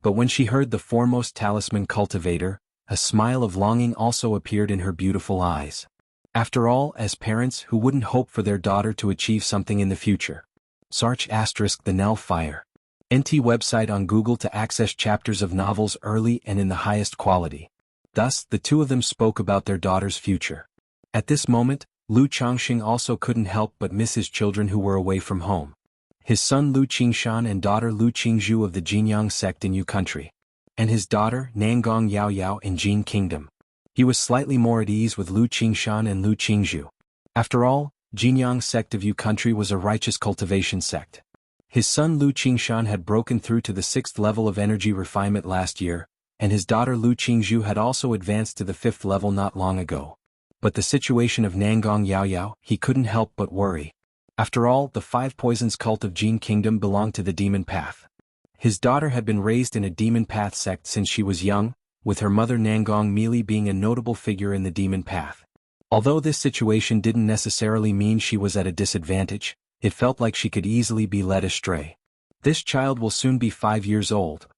But when she heard the foremost talisman cultivator, a smile of longing also appeared in her beautiful eyes. After all, as parents, who wouldn't hope for their daughter to achieve something in the future? Search * the Nell Fire. NT website on Google to access chapters of novels early and in the highest quality. Thus, the two of them spoke about their daughter's future. At this moment, Lu Changxing also couldn't help but miss his children who were away from home. His son Lu Qingshan and daughter Lu Qingzhu of the Jinyang sect in Yu country, and his daughter Nangong Yaoyao in Jin kingdom. He was slightly more at ease with Lu Qingshan and Lu Qingzhu. After all, Jinyang sect of Yu country was a righteous cultivation sect. His son Lu Qingshan had broken through to the 6th level of energy refinement last year, and his daughter Lu Qingzhu had also advanced to the 5th level not long ago. But the situation of Nangong Yaoyao, he couldn't help but worry. After all, the 5 poisons cult of Jin kingdom belonged to the demon path. His daughter had been raised in a demon path sect since she was young, with her mother Nangong Meili being a notable figure in the demon path. Although this situation didn't necessarily mean she was at a disadvantage, it felt like she could easily be led astray. This child will soon be 5 years old.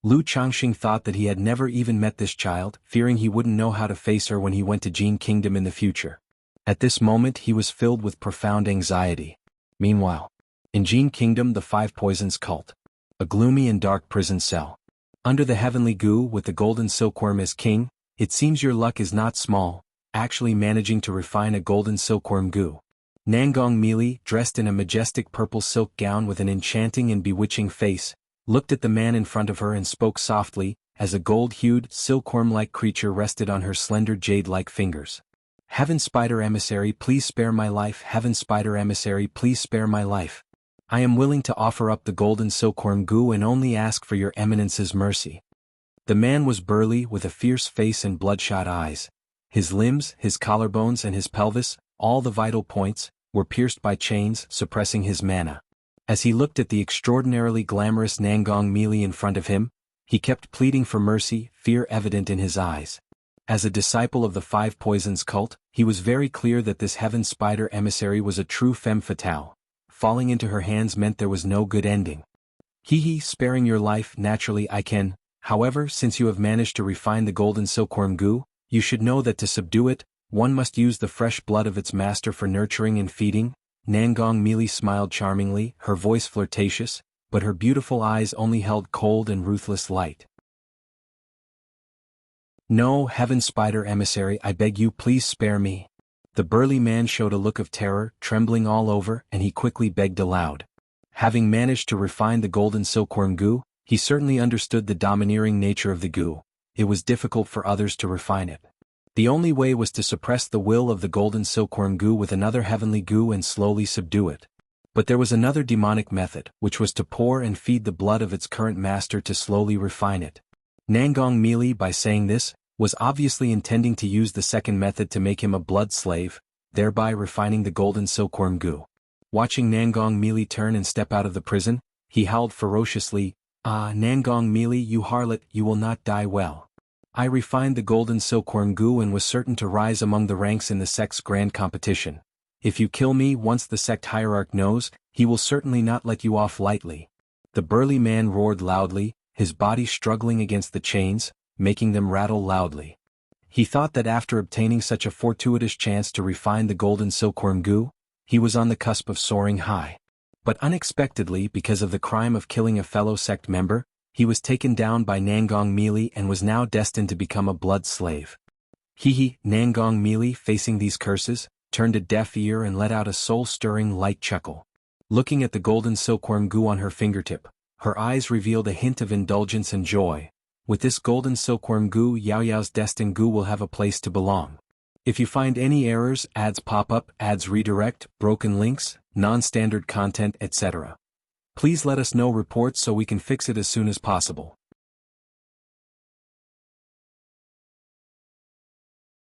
Lu Changxing thought that he had never even met this child, fearing he wouldn't know how to face her when he went to Jin kingdom in the future. At this moment he was filled with profound anxiety. Meanwhile, in Jin kingdom, the 5 poisons cult. A gloomy and dark prison cell. Under the heavenly goo with the golden silkworm as king, it seems your luck is not small, actually managing to refine a golden silkworm goo. Nangong Meili, dressed in a majestic purple silk gown with an enchanting and bewitching face, looked at the man in front of her and spoke softly, as a gold-hued, silkworm-like creature rested on her slender jade-like fingers. "Heaven Spider Emissary, please spare my life. Heaven Spider Emissary, please spare my life. I am willing to offer up the golden silkworm goo and only ask for your eminence's mercy." The man was burly with a fierce face and bloodshot eyes. His limbs, his collarbones and his pelvis, all the vital points, were pierced by chains, suppressing his mana. As he looked at the extraordinarily glamorous Nangong Meili in front of him, he kept pleading for mercy, fear evident in his eyes. As a disciple of the Five Poisons cult, he was very clear that this Heaven Spider emissary was a true femme fatale. Falling into her hands meant there was no good ending. Sparing your life, naturally I can. However, since you have managed to refine the golden silkworm goo, you should know that to subdue it, one must use the fresh blood of its master for nurturing and feeding. Nangong Meili smiled charmingly, her voice flirtatious, but her beautiful eyes only held cold and ruthless light. No, Heaven Spider emissary, I beg you, please spare me. The burly man showed a look of terror, trembling all over, and he quickly begged aloud. Having managed to refine the golden silkworm goo, he certainly understood the domineering nature of the goo. It was difficult for others to refine it. The only way was to suppress the will of the golden silkworm goo with another heavenly goo and slowly subdue it. But there was another demonic method, which was to pour and feed the blood of its current master to slowly refine it. Nangong Meili, by saying this, was obviously intending to use the second method to make him a blood slave, thereby refining the golden silkworm goo. Watching Nangong Meili turn and step out of the prison, he howled ferociously, "Ah, Nangong Meili, you harlot, you will not die well. I refined the golden silkworm goo and was certain to rise among the ranks in the sect's grand competition. If you kill me once the sect hierarch knows, he will certainly not let you off lightly." The burly man roared loudly, his body struggling against the chains, making them rattle loudly. He thought that after obtaining such a fortuitous chance to refine the golden silkworm goo, he was on the cusp of soaring high. But unexpectedly, because of the crime of killing a fellow sect member, he was taken down by Nangong Meili and was now destined to become a blood slave. Nangong Meili, facing these curses, turned a deaf ear and let out a soul-stirring light chuckle. Looking at the golden silkworm goo on her fingertip, her eyes revealed a hint of indulgence and joy. With this golden silkworm goo, Yao Yao's destined goo will have a place to belong. If you find any errors, ads pop up, ads redirect, broken links, non-standard content, etc., please let us know reports so we can fix it as soon as possible.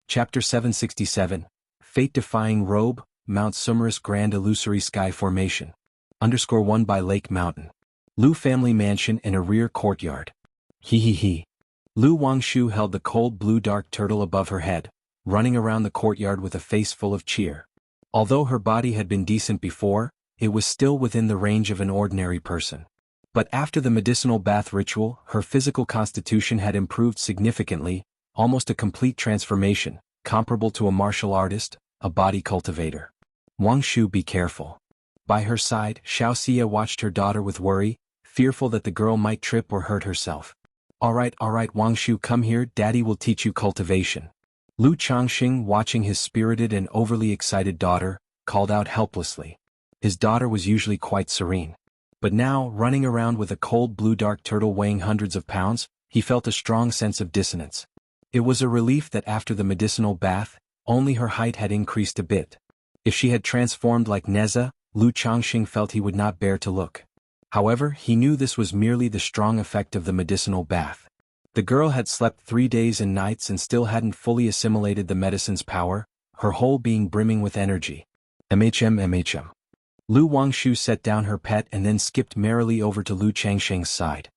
Chapter 767, Fate-Defying Robe, Mount Sumerus Grand Illusory Sky Formation. _1 by Lake Mountain. Lu family mansion in a rear courtyard. Lu Wangshu held the cold blue dark turtle above her head, running around the courtyard with a face full of cheer. Although her body had been decent before, it was still within the range of an ordinary person. But after the medicinal bath ritual, her physical constitution had improved significantly, almost a complete transformation, comparable to a martial artist, a body cultivator. Wangshu, be careful. By her side, Xianxia watched her daughter with worry, fearful that the girl might trip or hurt herself. All right, Wangshu, come here, daddy will teach you cultivation. Lu Changxing, watching his spirited and overly excited daughter, called out helplessly. His daughter was usually quite serene. But now, running around with a cold blue dark turtle weighing hundreds of pounds, he felt a strong sense of dissonance. It was a relief that after the medicinal bath, only her height had increased a bit. If she had transformed like Neza, Lu Changxing felt he would not bear to look. However, he knew this was merely the strong effect of the medicinal bath. The girl had slept 3 days and nights and still hadn't fully assimilated the medicine's power, her whole being brimming with energy. MHM. Lu Wangshu set down her pet and then skipped merrily over to Lu Changxing's side.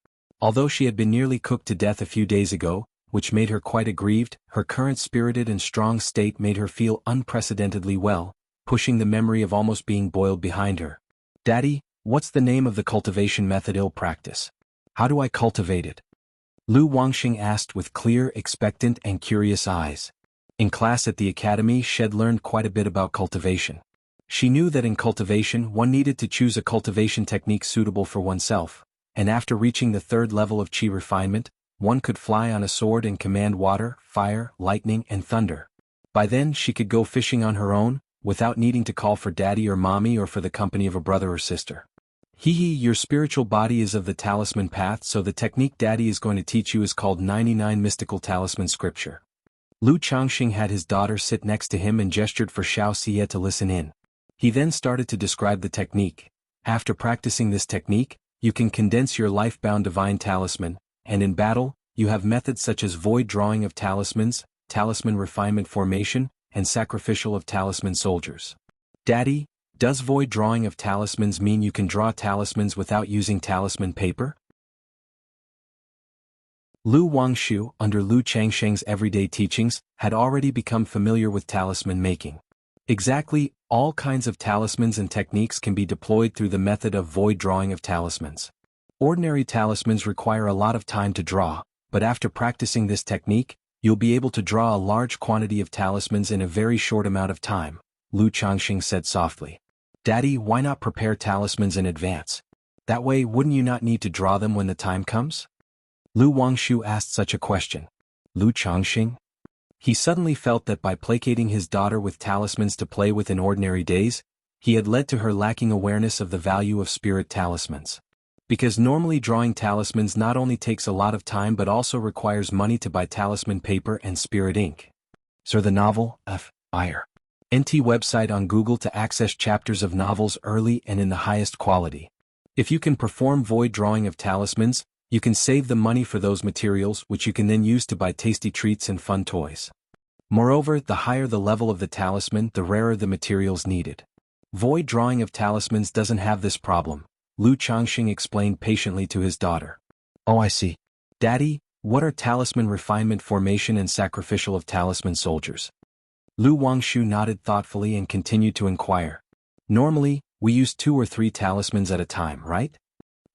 Although she had been nearly cooked to death a few days ago, which made her quite aggrieved, her current spirited and strong state made her feel unprecedentedly well, pushing the memory of almost being boiled behind her. Daddy, what's the name of the cultivation method I'll practice? How do I cultivate it? Lu Wangxing asked with clear, expectant and curious eyes. In class at the academy, she had learned quite a bit about cultivation. She knew that in cultivation one needed to choose a cultivation technique suitable for oneself, and after reaching the 3rd level of qi refinement, one could fly on a sword and command water, fire, lightning and thunder. By then she could go fishing on her own, without needing to call for daddy or mommy or for the company of a brother or sister. Your spiritual body is of the talisman path, so the technique daddy is going to teach you is called 99 Mystical Talisman Scripture. Lu Changxing had his daughter sit next to him and gestured for Xianxia to listen in. He then started to describe the technique. After practicing this technique, you can condense your life-bound divine talisman, and in battle, you have methods such as void drawing of talismans, talisman refinement formation, and sacrificial of talisman soldiers. Daddy, does void drawing of talismans mean you can draw talismans without using talisman paper? Lu Wangshu, under Lu Changsheng's everyday teachings, had already become familiar with talisman making. Exactly, all kinds of talismans and techniques can be deployed through the method of void drawing of talismans. Ordinary talismans require a lot of time to draw, but after practicing this technique, you'll be able to draw a large quantity of talismans in a very short amount of time, Lu Changsheng said softly. Daddy, why not prepare talismans in advance? That way, wouldn't you not need to draw them when the time comes? Lu Wangshu asked such a question. Lu Changsheng? He suddenly felt that by placating his daughter with talismans to play with in ordinary days, he had led to her lacking awareness of the value of spirit talismans. Because normally drawing talismans not only takes a lot of time but also requires money to buy talisman paper and spirit ink. Sir, the novel, NT website on Google to access chapters of novels early and in the highest quality. If you can perform void drawing of talismans, you can save the money for those materials which you can then use to buy tasty treats and fun toys. Moreover, the higher the level of the talisman, the rarer the materials needed. Void drawing of talismans doesn't have this problem, Lu Changsheng explained patiently to his daughter. Oh, I see. Daddy, what are talisman refinement formation and sacrificial of talisman soldiers? Lu Wangshu nodded thoughtfully and continued to inquire. Normally, we use 2 or 3 talismans at a time, right?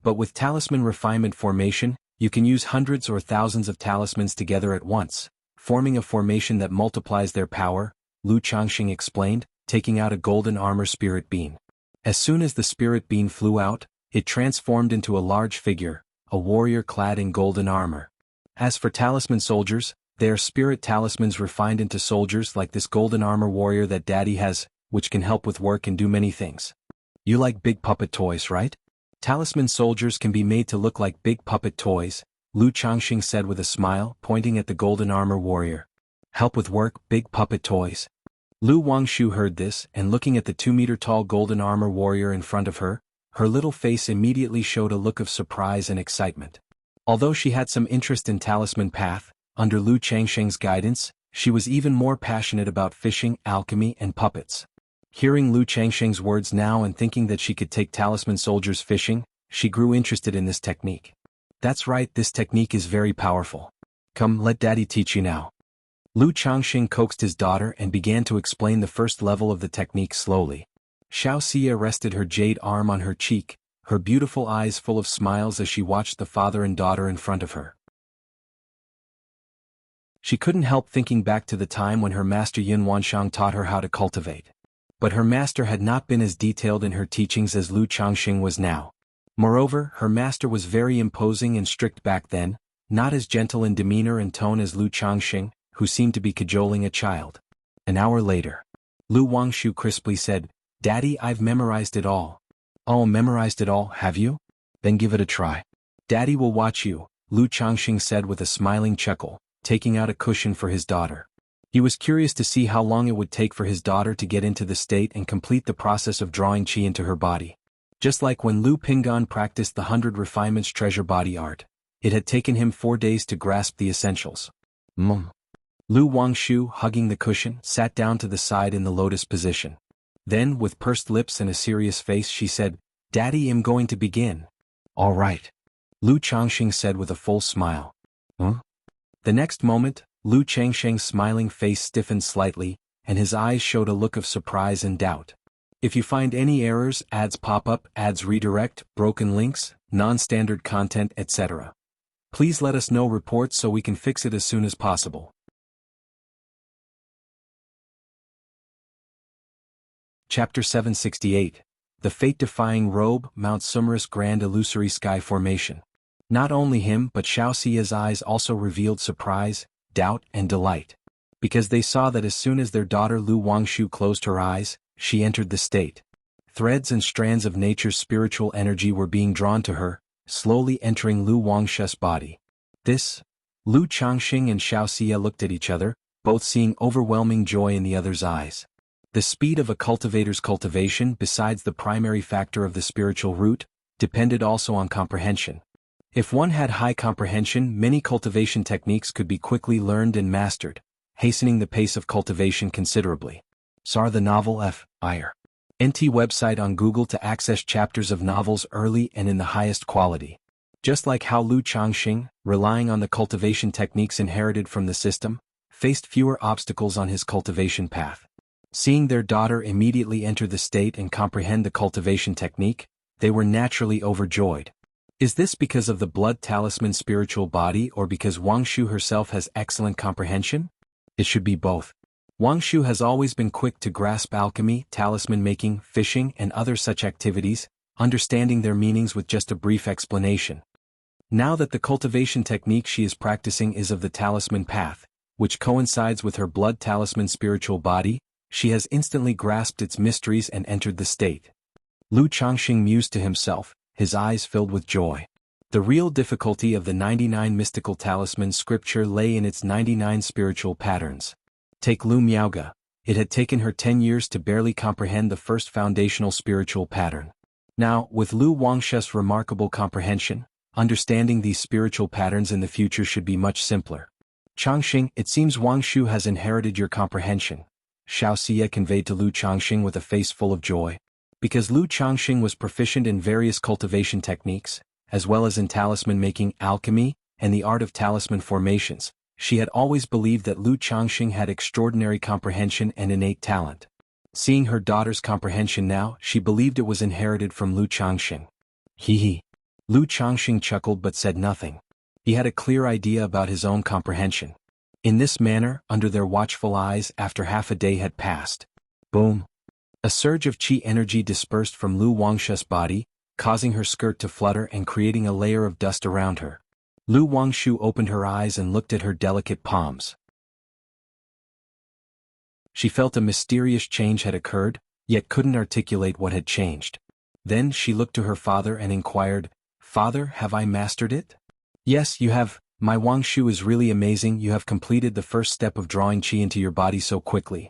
But with talisman refinement formation, you can use hundreds or thousands of talismans together at once, forming a formation that multiplies their power, Lu Changsheng explained, taking out a golden armor spirit bean. As soon as the spirit bean flew out, it transformed into a large figure, a warrior clad in golden armor. As for talisman soldiers, they are spirit talismans refined into soldiers like this golden armor warrior that Daddy has, which can help with work and do many things. You like big puppet toys, right? Talisman soldiers can be made to look like big puppet toys, Lu Changsheng said with a smile, pointing at the golden armor warrior. Help with work, big puppet toys. Lu Wangshu heard this, and looking at the 2-meter-tall golden armor warrior in front of her, her little face immediately showed a look of surprise and excitement. Although she had some interest in talisman path, under Lu Changsheng's guidance, she was even more passionate about fishing, alchemy, and puppets. Hearing Lu Changsheng's words now and thinking that she could take talisman soldiers fishing, she grew interested in this technique. That's right, this technique is very powerful. Come, let Daddy teach you now. Lu Changsheng coaxed his daughter and began to explain the first level of the technique slowly. Xianxia rested her jade arm on her cheek, her beautiful eyes full of smiles as she watched the father and daughter in front of her. She couldn't help thinking back to the time when her master Yin Wanshang taught her how to cultivate. But her master had not been as detailed in her teachings as Lu Changsheng was now. Moreover, her master was very imposing and strict back then, not as gentle in demeanor and tone as Lu Changsheng, who seemed to be cajoling a child. An hour later, Lu Wangshu crisply said, Daddy, I've memorized it all. Oh, memorized it all, have you? Then give it a try. Daddy will watch you, Lu Changsheng said with a smiling chuckle, taking out a cushion for his daughter. He was curious to see how long it would take for his daughter to get into the state and complete the process of drawing qi into her body. Just like when Lu Pingan practiced the 100 refinements treasure body art, it had taken him 4 days to grasp the essentials. Lu Wangshu, hugging the cushion, sat down to the side in the lotus position. Then, with pursed lips and a serious face, she said, Daddy, I'm going to begin. All right. Lu Changsheng said with a full smile. The next moment, Lu Changsheng's smiling face stiffened slightly, and his eyes showed a look of surprise and doubt. If you find any errors, ads pop up, ads redirect, broken links, non-standard content, etc., please let us know reports so we can fix it as soon as possible. Chapter 768. The Fate-Defying Robe, Mount Sumras Grand Illusory Sky Formation. Not only him but Xiaoxia's eyes also revealed surprise, doubt, and delight. Because they saw that as soon as their daughter Lu Wangshu closed her eyes, she entered the state. Threads and strands of nature's spiritual energy were being drawn to her, slowly entering Lu Wangshu's body. Lu Changsheng and Xiaoxia looked at each other, both seeing overwhelming joy in the other's eyes. The speed of a cultivator's cultivation, besides the primary factor of the spiritual root, depended also on comprehension. If one had high comprehension, many cultivation techniques could be quickly learned and mastered, hastening the pace of cultivation considerably. SAR the novel F.I.R. NT website on Google to access chapters of novels early and in the highest quality. Just like how Lu Changxing, relying on the cultivation techniques inherited from the system, faced fewer obstacles on his cultivation path. Seeing their daughter immediately enter the state and comprehend the cultivation technique, they were naturally overjoyed. Is this because of the blood talisman spiritual body or because Wangshu herself has excellent comprehension? It should be both. Wangshu has always been quick to grasp alchemy, talisman making, fishing, and other such activities, understanding their meanings with just a brief explanation. Now that the cultivation technique she is practicing is of the talisman path, which coincides with her blood talisman spiritual body, she has instantly grasped its mysteries and entered the state. Lu Changxing mused to himself, his eyes filled with joy. The real difficulty of the 99 mystical talisman scripture lay in its 99 spiritual patterns. Take Lu Miaoga. It had taken her 10 years to barely comprehend the first foundational spiritual pattern. Now, with Lu Wangshu's remarkable comprehension, understanding these spiritual patterns in the future should be much simpler. Changxing, it seems Wangshu has inherited your comprehension, Xianxia conveyed to Lu Changxing with a face full of joy. Because Lu Changxing was proficient in various cultivation techniques, as well as in talisman making, alchemy, and the art of talisman formations, she had always believed that Lu Changxing had extraordinary comprehension and innate talent. Seeing her daughter's comprehension now, she believed it was inherited from Lu Changxing. Hee. Lu Changxing chuckled but said nothing. He had a clear idea about his own comprehension. In this manner, under their watchful eyes, after half a day had passed. Boom! A surge of qi energy dispersed from Lu Wangshu's body, causing her skirt to flutter and creating a layer of dust around her. Lu Wangshu opened her eyes and looked at her delicate palms. She felt a mysterious change had occurred, yet couldn't articulate what had changed. Then she looked to her father and inquired, "Father, have I mastered it?" "Yes, you have. My Wangshu is really amazing. You have completed the first step of drawing qi into your body so quickly."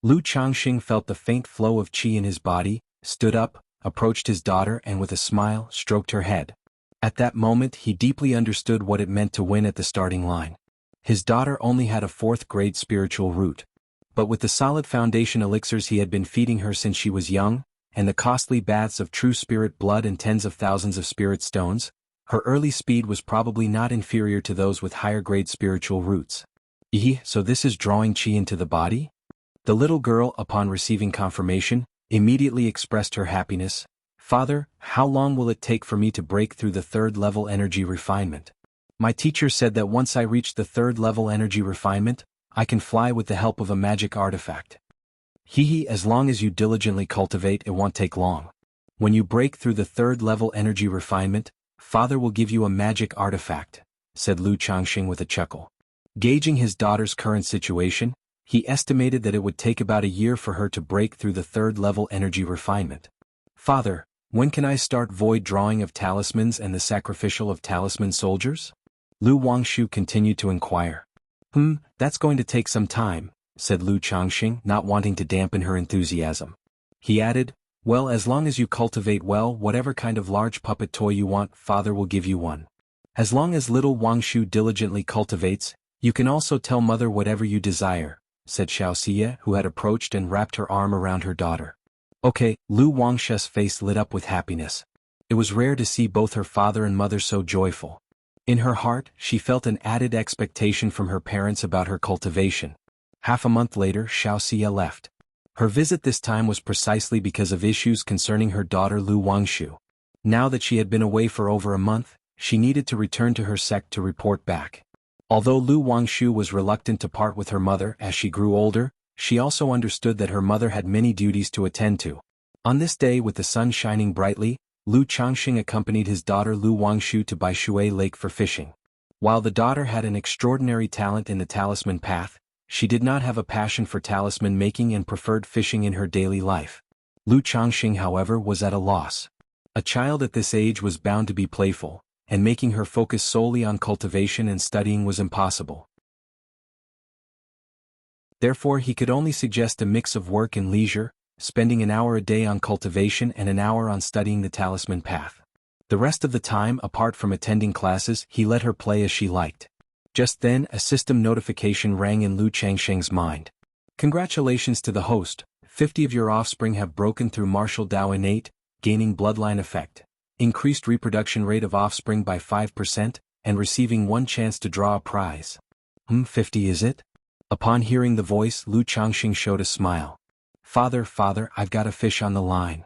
Lu Changxing felt the faint flow of qi in his body, stood up, approached his daughter and with a smile, stroked her head. At that moment he deeply understood what it meant to win at the starting line. His daughter only had a 4th grade spiritual root. But with the solid foundation elixirs he had been feeding her since she was young, and the costly baths of true spirit blood and tens of thousands of spirit stones, her early speed was probably not inferior to those with higher grade spiritual roots. So this is drawing qi into the body? The little girl, upon receiving confirmation, immediately expressed her happiness. "Father, how long will it take for me to break through the 3rd level energy refinement? My teacher said that once I reach the 3rd level energy refinement, I can fly with the help of a magic artifact." As long as you diligently cultivate, it won't take long. When you break through the 3rd level energy refinement, Father will give you a magic artifact, said Lu Changxing with a chuckle. Gauging his daughter's current situation, he estimated that it would take about a year for her to break through the 3rd level energy refinement. "Father, when can I start void drawing of talismans and the sacrificial of talisman soldiers?" Lu Wangshu continued to inquire. That's going to take some time, said Lu Changxing, not wanting to dampen her enthusiasm. He added, "Well, as long as you cultivate well, whatever kind of large puppet toy you want, Father will give you one. As long as little Wangshu diligently cultivates, you can also tell Mother whatever you desire," said Xianxia, who had approached and wrapped her arm around her daughter. Okay, Lu Wangshu's face lit up with happiness. It was rare to see both her father and mother so joyful. In her heart, she felt an added expectation from her parents about her cultivation. Half a month later, Xianxia left. Her visit this time was precisely because of issues concerning her daughter Lu Wangshu. Now that she had been away for over a month, she needed to return to her sect to report back. Although Lu Wangshu was reluctant to part with her mother as she grew older, she also understood that her mother had many duties to attend to. On this day, with the sun shining brightly, Lu Changxing accompanied his daughter Lu Wangshu to Baishui Lake for fishing. While the daughter had an extraordinary talent in the talisman path, she did not have a passion for talisman making and preferred fishing in her daily life. Lu Changxing, however, was at a loss. A child at this age was bound to be playful, and making her focus solely on cultivation and studying was impossible. Therefore he could only suggest a mix of work and leisure, spending an hour a day on cultivation and an hour on studying the talisman path. The rest of the time, apart from attending classes, he let her play as she liked. Just then, a system notification rang in Lu Changsheng's mind. Congratulations to the host, 50 of your offspring have broken through martial Dao innate, gaining bloodline effect. Increased reproduction rate of offspring by 5%, and receiving one chance to draw a prize. 50 is it? Upon hearing the voice, Lu Changxing showed a smile. Father, I've got a fish on the line.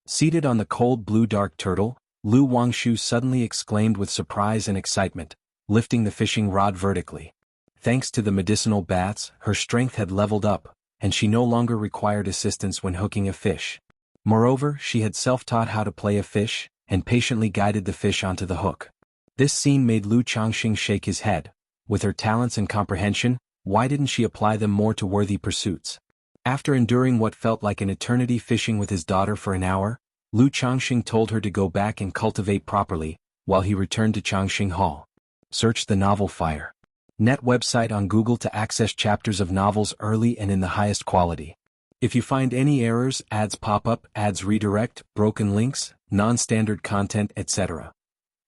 Seated on the cold blue dark turtle, Lu Wangshu suddenly exclaimed with surprise and excitement, lifting the fishing rod vertically. Thanks to the medicinal baths, her strength had leveled up, and she no longer required assistance when hooking a fish. Moreover, she had self-taught how to play a fish, and patiently guided the fish onto the hook. This scene made Lu Changxing shake his head. With her talents and comprehension, why didn't she apply them more to worthy pursuits? After enduring what felt like an eternity fishing with his daughter for an hour, Lu Changxing told her to go back and cultivate properly, while he returned to Changxing Hall. Search the novel Fire. Net website on Google to access chapters of novels early and in the highest quality. If you find any errors, ads pop up, ads redirect, broken links, non-standard content, etc.,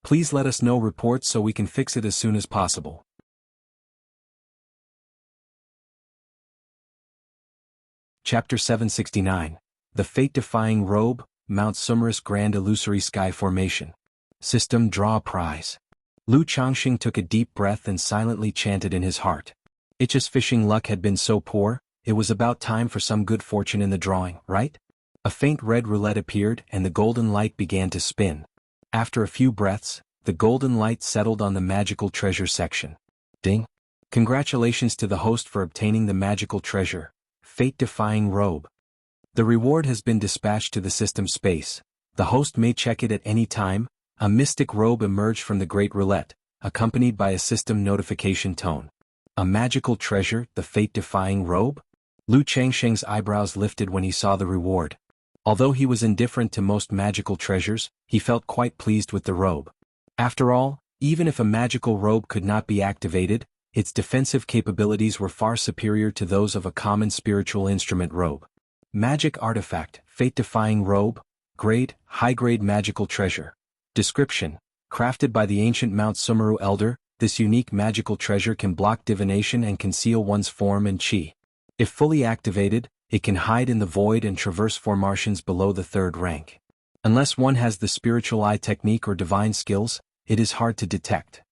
please let us know reports so we can fix it as soon as possible. Chapter 769. The Fate-Defying Robe, Mount Sumerus Grand Illusory Sky Formation. System Draw a Prize. Lu Changxing took a deep breath and silently chanted in his heart. Itch's fishing luck had been so poor, it was about time for some good fortune in the drawing, right? A faint red roulette appeared and the golden light began to spin. After a few breaths, the golden light settled on the magical treasure section. Ding! Congratulations to the host for obtaining the magical treasure, Fate-Defying Robe. The reward has been dispatched to the system space. The host may check it at any time. A mystic robe emerged from the great roulette, accompanied by a system notification tone. A magical treasure, the Fate-Defying Robe? Lu Changsheng's eyebrows lifted when he saw the reward. Although he was indifferent to most magical treasures, he felt quite pleased with the robe. After all, even if a magical robe could not be activated, its defensive capabilities were far superior to those of a common spiritual instrument robe. Magic artifact, Fate-Defying Robe, grade, high-grade magical treasure. Description: crafted by the ancient Mount Sumeru Elder, this unique magical treasure can block divination and conceal one's form and chi. If fully activated, it can hide in the void and traverse formations below the third rank. Unless one has the spiritual eye technique or divine skills, it is hard to detect.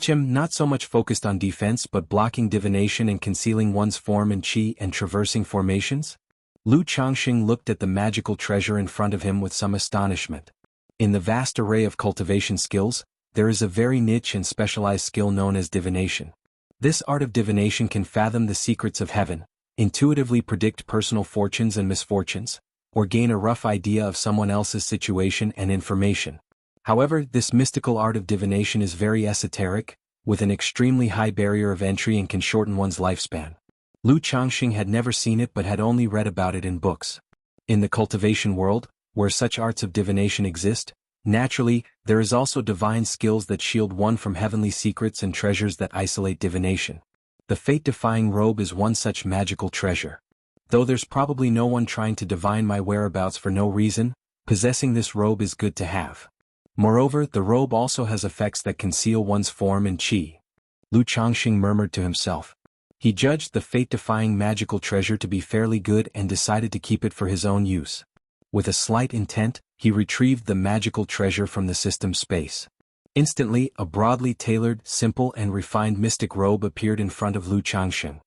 Not so much focused on defense but blocking divination and concealing one's form and chi and traversing formations? Lu Changxing looked at the magical treasure in front of him with some astonishment. In the vast array of cultivation skills, there is a very niche and specialized skill known as divination. This art of divination can fathom the secrets of heaven, intuitively predict personal fortunes and misfortunes, or gain a rough idea of someone else's situation and information. However, this mystical art of divination is very esoteric, with an extremely high barrier of entry and can shorten one's lifespan. Lu Changxing had never seen it but had only read about it in books. In the cultivation world, where such arts of divination exist, naturally, there is also divine skills that shield one from heavenly secrets and treasures that isolate divination. The Fate-Defying Robe is one such magical treasure. Though there's probably no one trying to divine my whereabouts for no reason, possessing this robe is good to have. Moreover, the robe also has effects that conceal one's form and chi. Lu Changxing murmured to himself. He judged the fate-defying magical treasure to be fairly good and decided to keep it for his own use. With a slight intent, he retrieved the magical treasure from the system space. Instantly, a broadly tailored, simple and refined mystic robe appeared in front of Lu Changxing.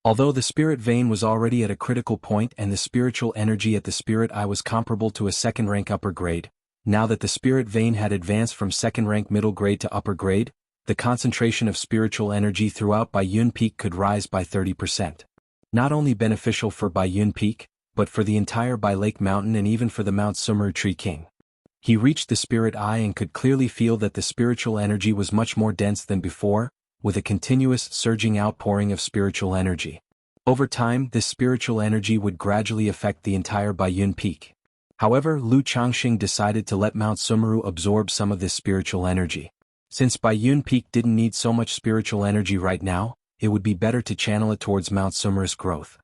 Although the spirit vein was already at a critical point and the spiritual energy at the spirit eye was comparable to a second-rank upper grade, now that the spirit vein had advanced from second-rank middle grade to upper grade, the concentration of spiritual energy throughout Baiyun Peak could rise by 30%. Not only beneficial for Baiyun Peak, but for the entire Bai Lake Mountain and even for the Mount Sumeru Tree King. He reached the spirit eye and could clearly feel that the spiritual energy was much more dense than before, with a continuous surging outpouring of spiritual energy. Over time, this spiritual energy would gradually affect the entire Baiyun Peak. However, Lu Changxing decided to let Mount Sumeru absorb some of this spiritual energy. Since Baiyun Peak didn't need so much spiritual energy right now, it would be better to channel it towards Mount Sumeru's growth.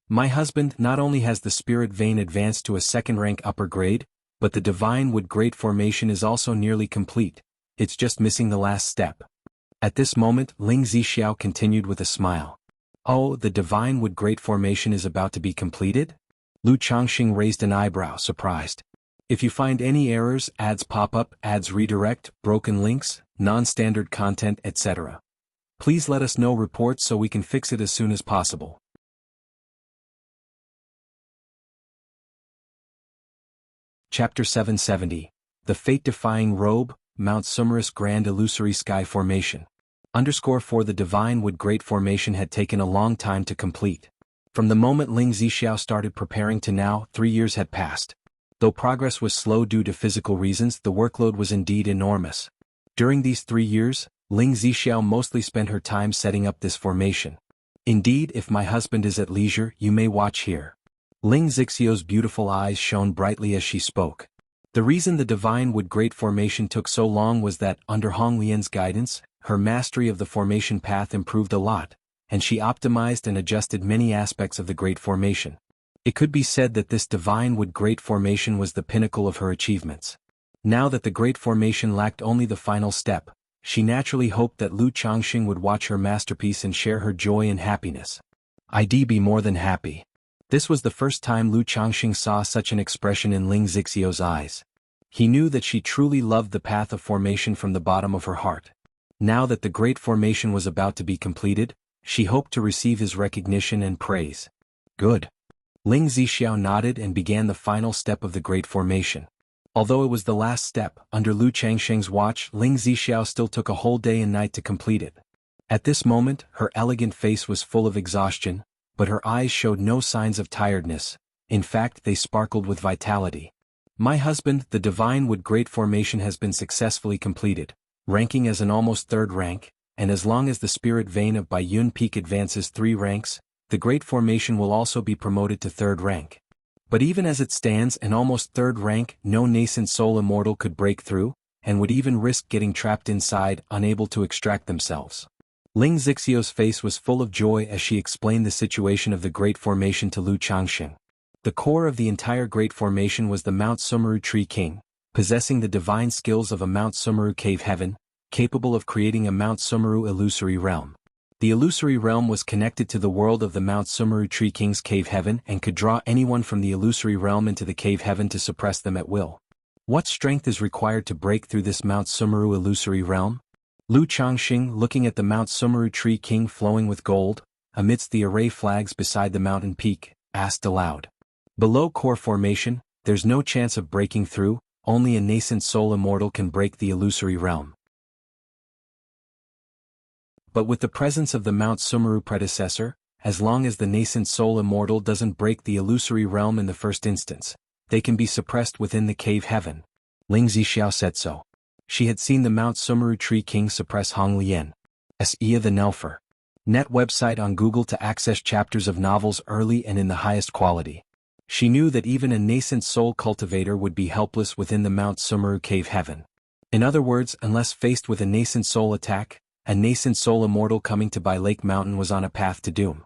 My husband, not only has the spirit vein advanced to a second rank upper grade, but the divine wood grade formation is also nearly complete. It's just missing the last step. At this moment, Ling Zixiao continued with a smile. Oh, the divine wood grade formation is about to be completed? Lu Changxing raised an eyebrow, surprised. If you find any errors, ads pop up, ads redirect, broken links, non-standard content, etc., please let us know reports so we can fix it as soon as possible. Chapter 770. The Fate-Defying Robe, Mount Sumerus Grand Illusory Sky Formation. _4 The divine wood great formation had taken a long time to complete. From the moment Ling Zixiao started preparing to now, 3 years had passed. Though progress was slow due to physical reasons, the workload was indeed enormous. During these 3 years, Ling Zixiao mostly spent her time setting up this formation. Indeed, if my husband is at leisure, you may watch here. Ling Zixiao's beautiful eyes shone brightly as she spoke. The reason the divine wood great formation took so long was that, under Hong Lian's guidance, her mastery of the formation path improved a lot, and she optimized and adjusted many aspects of the great formation. It could be said that this divine wood great formation was the pinnacle of her achievements. Now that the great formation lacked only the final step, she naturally hoped that Lu Changxing would watch her masterpiece and share her joy and happiness. I'd be more than happy. This was the first time Lu Changxing saw such an expression in Ling Zixiao's eyes. He knew that she truly loved the path of formation from the bottom of her heart. Now that the great formation was about to be completed, she hoped to receive his recognition and praise. Good. Ling Zixiao nodded and began the final step of the great formation. Although it was the last step, under Lu Changxing's watch, Ling Zixiao still took a whole day and night to complete it. At this moment, her elegant face was full of exhaustion, but her eyes showed no signs of tiredness. In fact, they sparkled with vitality. My husband, the divine wood great formation has been successfully completed, ranking as an almost third rank, and as long as the spirit vein of Baiyun Peak advances 3 ranks, the great formation will also be promoted to third rank. But even as it stands, an almost third rank, no nascent soul immortal could break through, and would even risk getting trapped inside, unable to extract themselves. Ling Zixiao's face was full of joy as she explained the situation of the great formation to Lu Changxing. The core of the entire great formation was the Mount Sumeru Tree King, possessing the divine skills of a Mount Sumeru Cave Heaven, capable of creating a Mount Sumeru Illusory Realm. The illusory realm was connected to the world of the Mount Sumeru Tree King's Cave Heaven and could draw anyone from the illusory realm into the Cave Heaven to suppress them at will. What strength is required to break through this Mount Sumeru illusory realm? Lu Changxing, looking at the Mount Sumeru Tree King flowing with gold, amidst the array flags beside the mountain peak, asked aloud. Below core formation, there's no chance of breaking through, only a nascent soul immortal can break the illusory realm. But with the presence of the Mount Sumeru predecessor, as long as the nascent soul immortal doesn't break the illusory realm in the first instance, they can be suppressed within the Cave Heaven. Ling Zixiao said so. She had seen the Mount Sumeru Tree King suppress Hong Lian. Xianxia the Nelfer. Net website on Google to access chapters of novels early and in the highest quality. She knew that even a nascent soul cultivator would be helpless within the Mount Sumeru Cave Heaven. In other words, unless faced with a nascent soul attack, a nascent soul immortal coming to Bai Lake Mountain was on a path to doom.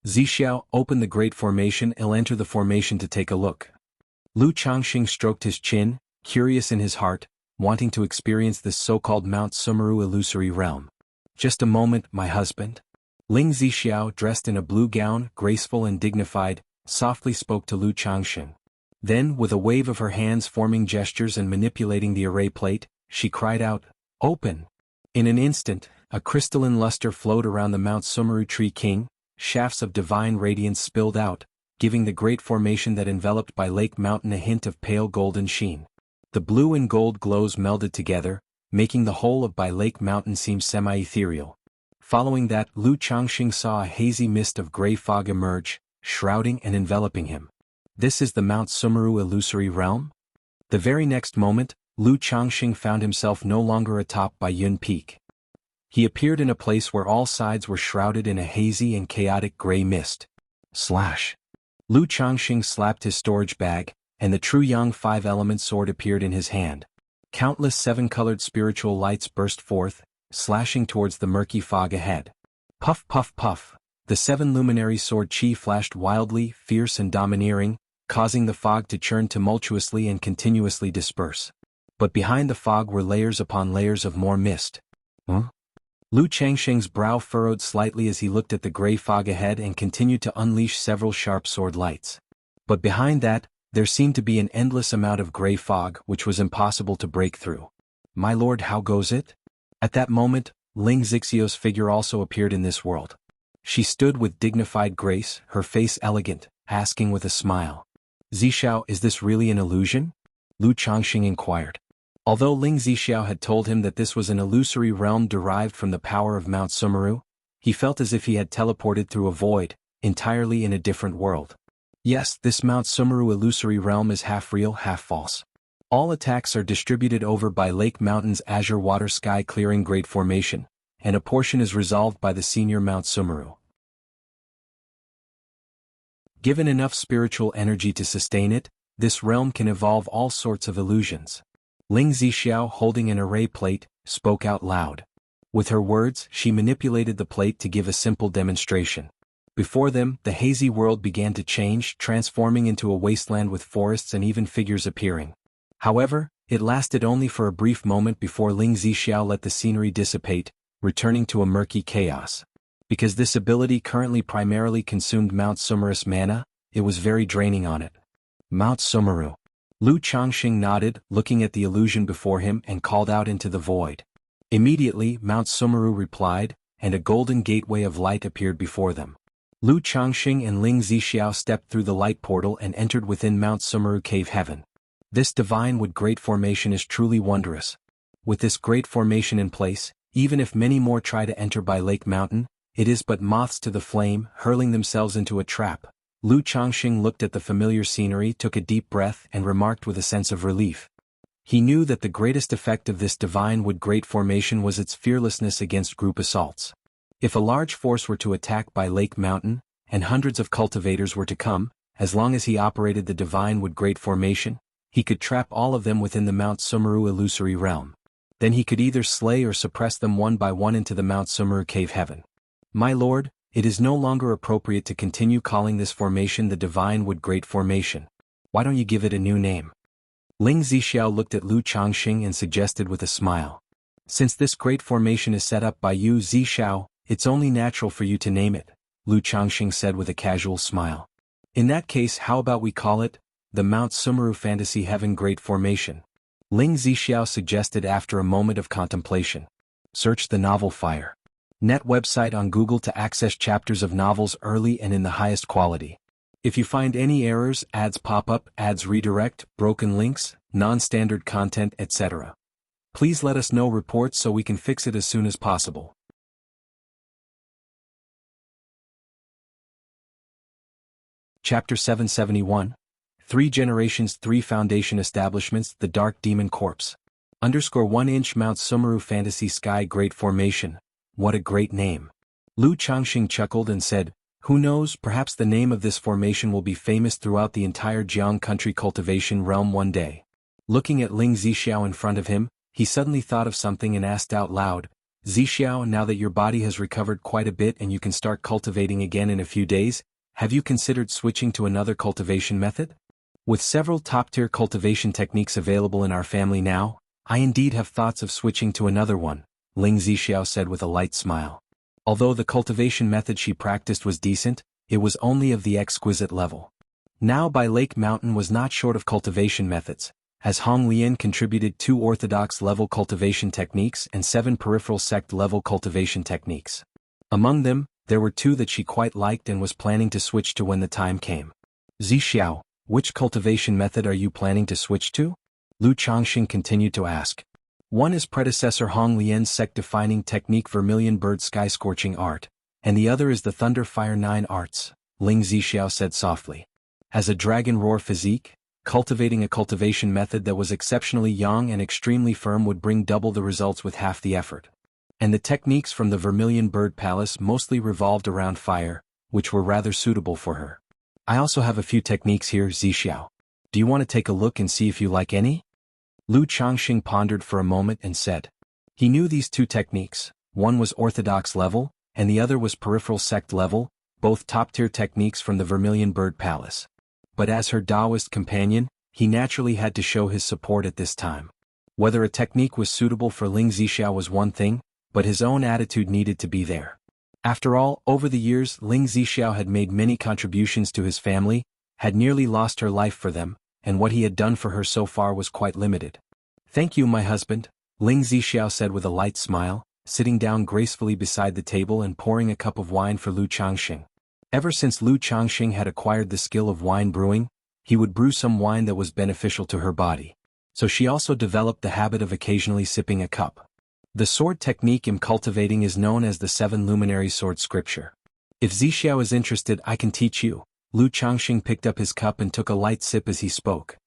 Zixiao, open the great formation. I'll enter the formation to take a look. Lu Changxing stroked his chin, curious in his heart, wanting to experience this so-called Mount Sumeru illusory realm. Just a moment, my husband. Ling Zixiao, dressed in a blue gown, graceful and dignified, softly spoke to Lu Changxing. Then, with a wave of her hands forming gestures and manipulating the array plate, she cried out, "Open!" In an instant, a crystalline luster flowed around the Mount Sumeru Tree King, shafts of divine radiance spilled out, giving the great formation that enveloped Bai Lake Mountain a hint of pale golden sheen. The blue and gold glows melded together, making the whole of Bai Lake Mountain seem semi-ethereal. Following that, Lu Changxing saw a hazy mist of gray fog emerge, shrouding and enveloping him. This is the Mount Sumeru illusory realm? The very next moment, Lu Changxing found himself no longer atop Baiyun Peak. He appeared in a place where all sides were shrouded in a hazy and chaotic gray mist. Lu Changxing slapped his storage bag, and the true Yang 5-element sword appeared in his hand. Countless 7-colored spiritual lights burst forth, slashing towards the murky fog ahead. Puff puff puff, The 7 luminary sword chi flashed wildly, fierce and domineering, causing the fog to churn tumultuously and continuously disperse. But behind the fog were layers upon layers of more mist. Huh? Lu Changxing's brow furrowed slightly as he looked at the gray fog ahead and continued to unleash several sharp sword lights. But behind that, there seemed to be an endless amount of gray fog which was impossible to break through. "My lord, how goes it?" At that moment, Ling Zixio's figure also appeared in this world. She stood with dignified grace, her face elegant, asking with a smile. "Zixiao, is this really an illusion?" Lu Changxing inquired. Although Ling Zixiao had told him that this was an illusory realm derived from the power of Mount Sumeru, he felt as if he had teleported through a void, entirely in a different world. "Yes, this Mount Sumeru illusory realm is half real, half false. All attacks are distributed over by Lake Mountain's azure water sky clearing Great Formation, and a portion is resolved by the senior Mount Sumeru. Given enough spiritual energy to sustain it, this realm can evolve all sorts of illusions." Ling Zixiao, holding an array plate, spoke out loud. With her words, she manipulated the plate to give a simple demonstration. Before them, the hazy world began to change, transforming into a wasteland with forests and even figures appearing. However, it lasted only for a brief moment before Ling Zixiao let the scenery dissipate, returning to a murky chaos. Because this ability currently primarily consumed Mount Sumeru's mana, it was very draining on it. "Mount Sumeru." Lu Changxing nodded, looking at the illusion before him, and called out into the void. Immediately, Mount Sumeru replied, and a golden gateway of light appeared before them. Lu Changxing and Ling Zixiao stepped through the light portal and entered within Mount Sumeru Cave Heaven. This divine wood great formation is truly wondrous. With this great formation in place, even if many more try to enter by Lake Mountain, it is but moths to the flame, hurling themselves into a trap. Lu Changxing looked at the familiar scenery, took a deep breath, and remarked with a sense of relief. He knew that the greatest effect of this divine wood great formation was its fearlessness against group assaults. If a large force were to attack by Lake Mountain, and hundreds of cultivators were to come, as long as he operated the divine wood great formation, he could trap all of them within the Mount Sumeru illusory realm. Then he could either slay or suppress them one by one into the Mount Sumeru Cave Heaven. "My lord, it is no longer appropriate to continue calling this formation the divine wood great formation. Why don't you give it a new name?" Ling Zixiao looked at Lu Changxing and suggested with a smile. "Since this great formation is set up by you, Zixiao, it's only natural for you to name it," Lu Changxing said with a casual smile. "In that case, how about we call it the Mount Sumeru Fantasy Heaven Great Formation?" Ling Zixiao suggested after a moment of contemplation. Search the novel Fire Net website on Google to access chapters of novels early and in the highest quality. If you find any errors, ads pop up, ads redirect, broken links, non-standard content, etc., please let us know reports so we can fix it as soon as possible. Chapter 771. 3 Generations 3 Foundation Establishments The Dark Demon Corpse. _1-inch Mount Sumeru Fantasy Sky Great Formation. What a great name. Lu Changxing chuckled and said, "Who knows, perhaps the name of this formation will be famous throughout the entire Jianghu country cultivation realm one day." Looking at Ling Zixiao in front of him, he suddenly thought of something and asked out loud, "Zixiao, now that your body has recovered quite a bit and you can start cultivating again in a few days, have you considered switching to another cultivation method? With several top-tier cultivation techniques available in our family now, I indeed have thoughts of switching to another one," Ling Zixiao said with a light smile. Although the cultivation method she practiced was decent, it was only of the exquisite level. Now by Lake Mountain was not short of cultivation methods, as Hong Lian contributed 2 orthodox-level cultivation techniques and 7 peripheral sect-level cultivation techniques. Among them, there were 2 that she quite liked and was planning to switch to when the time came. "Zixiao, which cultivation method are you planning to switch to?" Lu Changxing continued to ask. "One is predecessor Hong Lian's sect-defining technique Vermilion Bird Sky Scorching Art, and the other is the Thunder Fire 9 Arts," Ling Zixiao said softly. As a dragon roar physique, cultivating a cultivation method that was exceptionally young and extremely firm would bring double the results with half the effort. And the techniques from the Vermilion Bird Palace mostly revolved around fire, which were rather suitable for her. "I also have a few techniques here, Zixiao. Do you want to take a look and see if you like any?" Lu Changxing pondered for a moment and said. He knew these 2 techniques, one was orthodox level, and the other was peripheral sect level, both top-tier techniques from the Vermilion Bird Palace. But as her Taoist companion, he naturally had to show his support at this time. Whether a technique was suitable for Ling Zixiao was one thing, but his own attitude needed to be there. After all, over the years Ling Zixiao had made many contributions to his family, had nearly lost her life for them, and what he had done for her so far was quite limited. "Thank you, my husband," Ling Zixiao said with a light smile, sitting down gracefully beside the table and pouring a cup of wine for Lu Changxing. Ever since Lu Changxing had acquired the skill of wine brewing, he would brew some wine that was beneficial to her body. So she also developed the habit of occasionally sipping a cup. The sword technique in cultivating is known as the 7 luminary sword scripture. If Zixiao is interested, I can teach you. Lu Changxing picked up his cup and took a light sip as he spoke.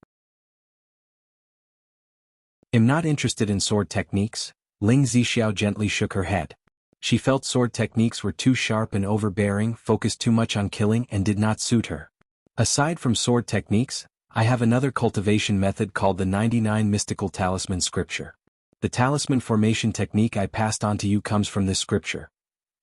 "I'm not interested in sword techniques," Ling Zixiao gently shook her head. She felt sword techniques were too sharp and overbearing, focused too much on killing, and did not suit her. "Aside from sword techniques, I have another cultivation method called the 99 Mystical Talisman Scripture. The talisman formation technique I passed on to you comes from this scripture.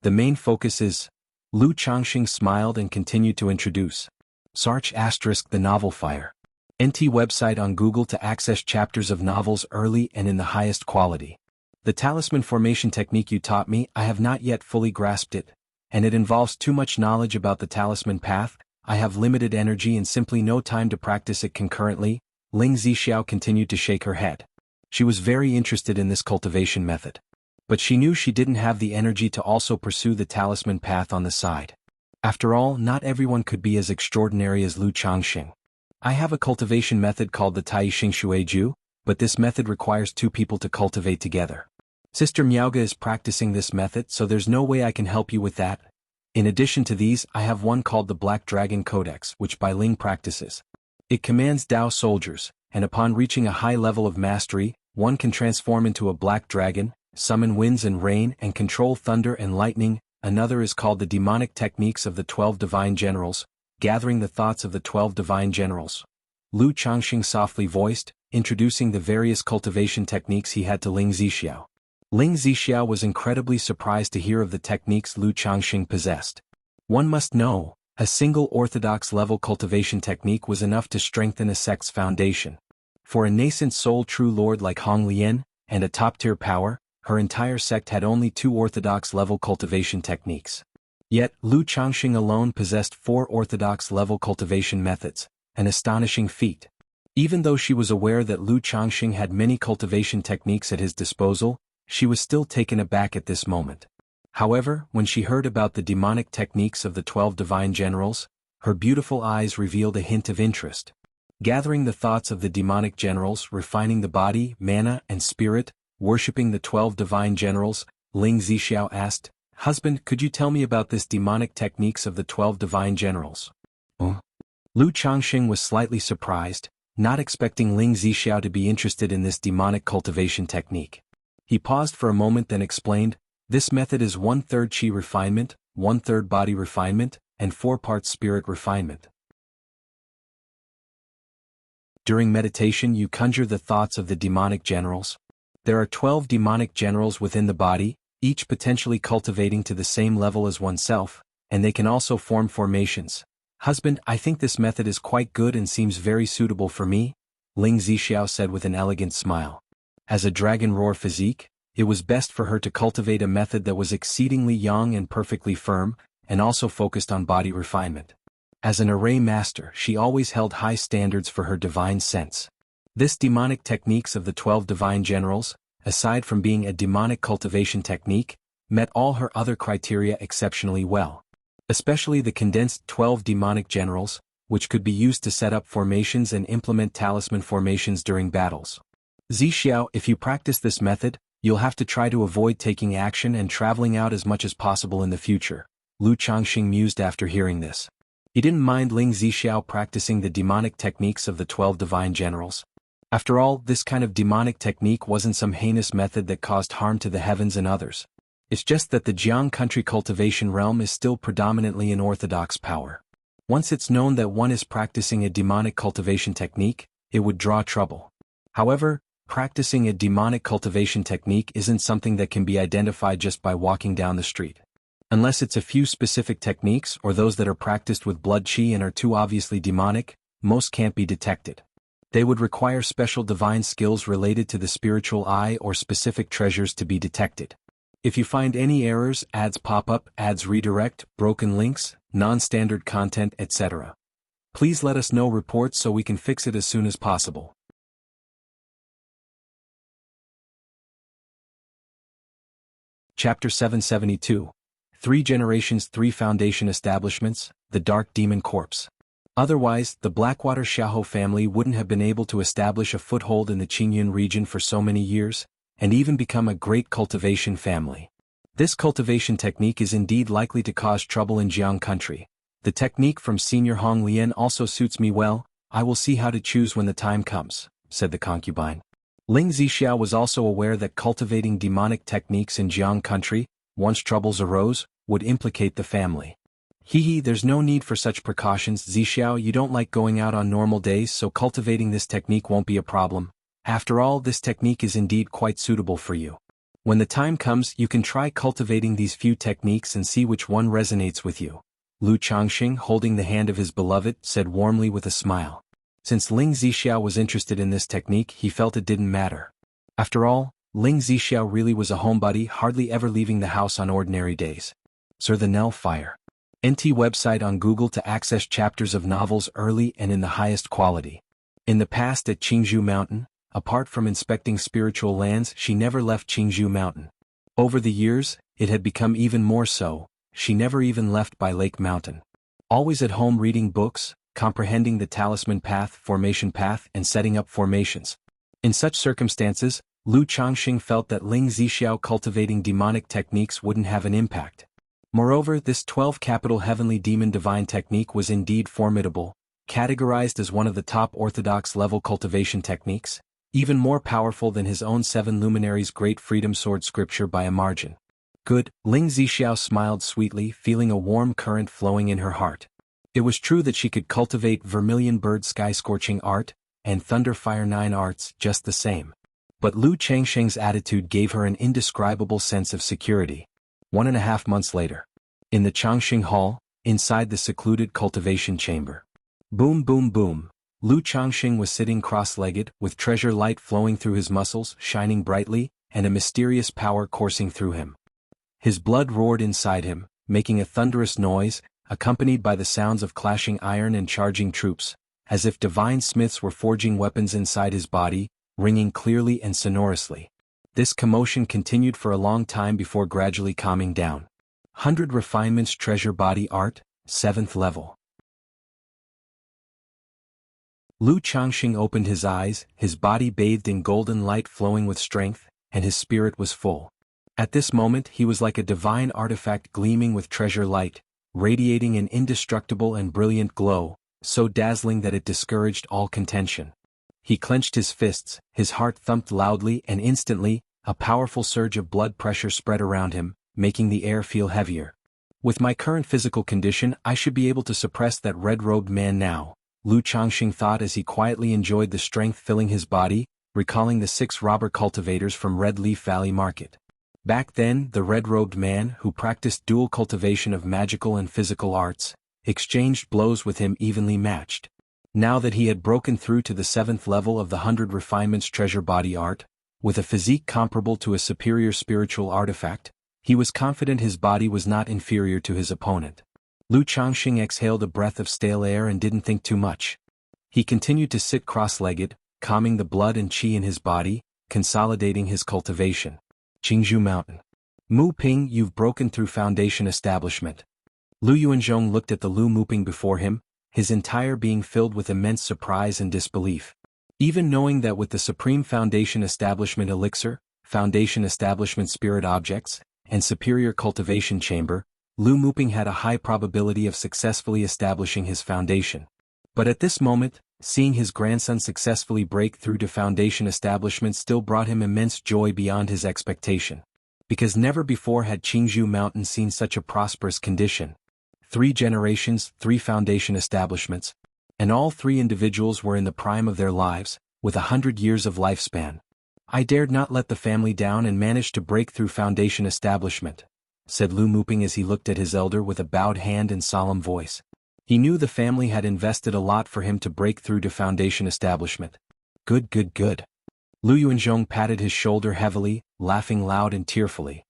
The main focus is..." Lu Changxing smiled and continued to introduce. Search * the novel Fire. NT website on Google to access chapters of novels early and in the highest quality. The talisman formation technique you taught me, I have not yet fully grasped it, and it involves too much knowledge about the talisman path. I have limited energy and simply no time to practice it concurrently. Ling Zixiao continued to shake her head. She was very interested in this cultivation method. But she knew she didn't have the energy to also pursue the talisman path on the side. After all, not everyone could be as extraordinary as Lu Changxing. "I have a cultivation method called the Tai Xing Shui Ju, but this method requires 2 people to cultivate together. Sister Miaoga is practicing this method, so there's no way I can help you with that. In addition to these, I have one called the Black Dragon Codex, which Bai Ling practices. It commands Dao soldiers, and upon reaching a high level of mastery, one can transform into a black dragon, summon winds and rain, and control thunder and lightning. Another is called the Demonic Techniques of the 12 Divine Generals, gathering the thoughts of the 12 Divine Generals." Lu Changxing softly voiced, introducing the various cultivation techniques he had to Ling Zixiao. Ling Zixiao was incredibly surprised to hear of the techniques Lu Changxing possessed. One must know, a single orthodox-level cultivation technique was enough to strengthen a sect's foundation. For a nascent soul true lord like Hong Lian, and a top-tier power, her entire sect had only 2 orthodox-level cultivation techniques. Yet, Lu Changxing alone possessed 4 orthodox-level cultivation methods, an astonishing feat. Even though she was aware that Lu Changxing had many cultivation techniques at his disposal, she was still taken aback at this moment. However, when she heard about the demonic techniques of the 12 Divine Generals, her beautiful eyes revealed a hint of interest. Gathering the thoughts of the demonic generals, refining the body, mana, and spirit, worshipping the 12 Divine Generals, Ling Zixiao asked, "Husband, could you tell me about this demonic techniques of the 12 Divine Generals?" Lu Changxing was slightly surprised, not expecting Ling Zixiao to be interested in this demonic cultivation technique. He paused for a moment then explained, "This method is 1/3 chi refinement, 1/3 body refinement, and 4 parts spirit refinement. During meditation you conjure the thoughts of the demonic generals. There are 12 demonic generals within the body, each potentially cultivating to the same level as oneself, and they can also form formations. Husband, I think this method is quite good and seems very suitable for me," Ling Zixiao said with an elegant smile. As a dragon roar physique, it was best for her to cultivate a method that was exceedingly young and perfectly firm, and also focused on body refinement. As an array master, she always held high standards for her divine sense. This demonic techniques of the 12 Divine Generals, aside from being a demonic cultivation technique, met all her other criteria exceptionally well. Especially the condensed 12 demonic generals, which could be used to set up formations and implement talisman formations during battles. "Zixiao, if you practice this method, you'll have to try to avoid taking action and traveling out as much as possible in the future," Lu Changxing mused after hearing this. He didn't mind Ling Zixiao practicing the demonic techniques of the 12 Divine Generals. After all, this kind of demonic technique wasn't some heinous method that caused harm to the heavens and others. It's just that the Jianghu country cultivation realm is still predominantly an orthodox power. Once it's known that one is practicing a demonic cultivation technique, it would draw trouble. However, practicing a demonic cultivation technique isn't something that can be identified just by walking down the street. Unless it's a few specific techniques or those that are practiced with blood qi and are too obviously demonic, most can't be detected. They would require special divine skills related to the spiritual eye or specific treasures to be detected. If you find any errors, ads pop up, ads redirect, broken links, non-standard content, etc., please let us know reports so we can fix it as soon as possible. Chapter 772. 3 Generations 3 Foundation Establishments, the Dark Demon Corpse. Otherwise, the Blackwater Xiahou family wouldn't have been able to establish a foothold in the Qingyun region for so many years, and even become a great cultivation family. This cultivation technique is indeed likely to cause trouble in Jiang country. The technique from Senior Hong Lian also suits me well. I will see how to choose when the time comes, said the concubine. Ling Zixia was also aware that cultivating demonic techniques in Jiang country, once troubles arose, would implicate the family. There's no need for such precautions, Zixiao. You don't like going out on normal days, so cultivating this technique won't be a problem. After all, this technique is indeed quite suitable for you. When the time comes, you can try cultivating these few techniques and see which one resonates with you. Lu Changxing, holding the hand of his beloved, said warmly with a smile. Since Ling Zixiao was interested in this technique, he felt it didn't matter. After all, Ling Zixiao really was a homebody, hardly ever leaving the house on ordinary days. Sir the Nell Fire. NT website on Google to access chapters of novels early and in the highest quality. In the past at Jianghu Mountain, apart from inspecting spiritual lands, she never left Jianghu Mountain. Over the years, it had become even more so, she never even left by Lake Mountain. Always at home reading books, comprehending the talisman path, formation path, and setting up formations. In such circumstances, Lu Changxing felt that Ling Zixiao cultivating demonic techniques wouldn't have an impact. Moreover, this 12-capital heavenly demon divine technique was indeed formidable, categorized as one of the top orthodox level cultivation techniques, even more powerful than his own 7 luminaries' great freedom sword scripture by a margin. Good, Ling Zixiao smiled sweetly, feeling a warm current flowing in her heart. It was true that she could cultivate Vermilion Bird Sky Scorching Art, and Thunder Fire 9 arts just the same. But Lu Changxing's attitude gave her an indescribable sense of security. 1.5 months later. In the Changxing Hall, inside the secluded cultivation chamber. Boom boom boom. Lu Changxing was sitting cross-legged, with treasure light flowing through his muscles, shining brightly, and a mysterious power coursing through him. His blood roared inside him, making a thunderous noise, accompanied by the sounds of clashing iron and charging troops, as if divine smiths were forging weapons inside his body, ringing clearly and sonorously. This commotion continued for a long time before gradually calming down. 100 Refinements Treasure Body Art, 7th level. Lu Changxing opened his eyes, his body bathed in golden light flowing with strength, and his spirit was full. At this moment he was like a divine artifact gleaming with treasure light, radiating an indestructible and brilliant glow, so dazzling that it discouraged all contention. He clenched his fists, his heart thumped loudly, and instantly, a powerful surge of blood pressure spread around him, making the air feel heavier. With my current physical condition, I should be able to suppress that red-robed man now, Lu Changxing thought as he quietly enjoyed the strength filling his body, recalling the 6 robber cultivators from Red Leaf Valley Market. Back then, the red-robed man, who practiced dual cultivation of magical and physical arts, exchanged blows with him evenly matched. Now that he had broken through to the 7th level of the 100 Refinements Treasure Body Art, with a physique comparable to a superior spiritual artifact, he was confident his body was not inferior to his opponent. Lu Changxing exhaled a breath of stale air and didn't think too much. He continued to sit cross-legged, calming the blood and qi in his body, consolidating his cultivation. Jianghu Mountain. Mu Ping, you've broken through Foundation Establishment. Lu Yuanzhong looked at the Lu Muping before him, his entire being filled with immense surprise and disbelief. Even knowing that with the Supreme Foundation Establishment Elixir, Foundation Establishment Spirit Objects, and Superior Cultivation Chamber, Lu Muping had a high probability of successfully establishing his foundation. But at this moment, seeing his grandson successfully break through to Foundation Establishment still brought him immense joy beyond his expectation. Because never before had Jianghu Mountain seen such a prosperous condition. 3 generations, 3 foundation establishments, and all 3 individuals were in the prime of their lives, with 100 years of lifespan. I dared not let the family down and managed to break through Foundation Establishment, said Lu Muping as he looked at his elder with a bowed hand and solemn voice. He knew the family had invested a lot for him to break through to Foundation establishment. Good, good, good. Lu Yuanzhong patted his shoulder heavily, laughing loud and tearfully.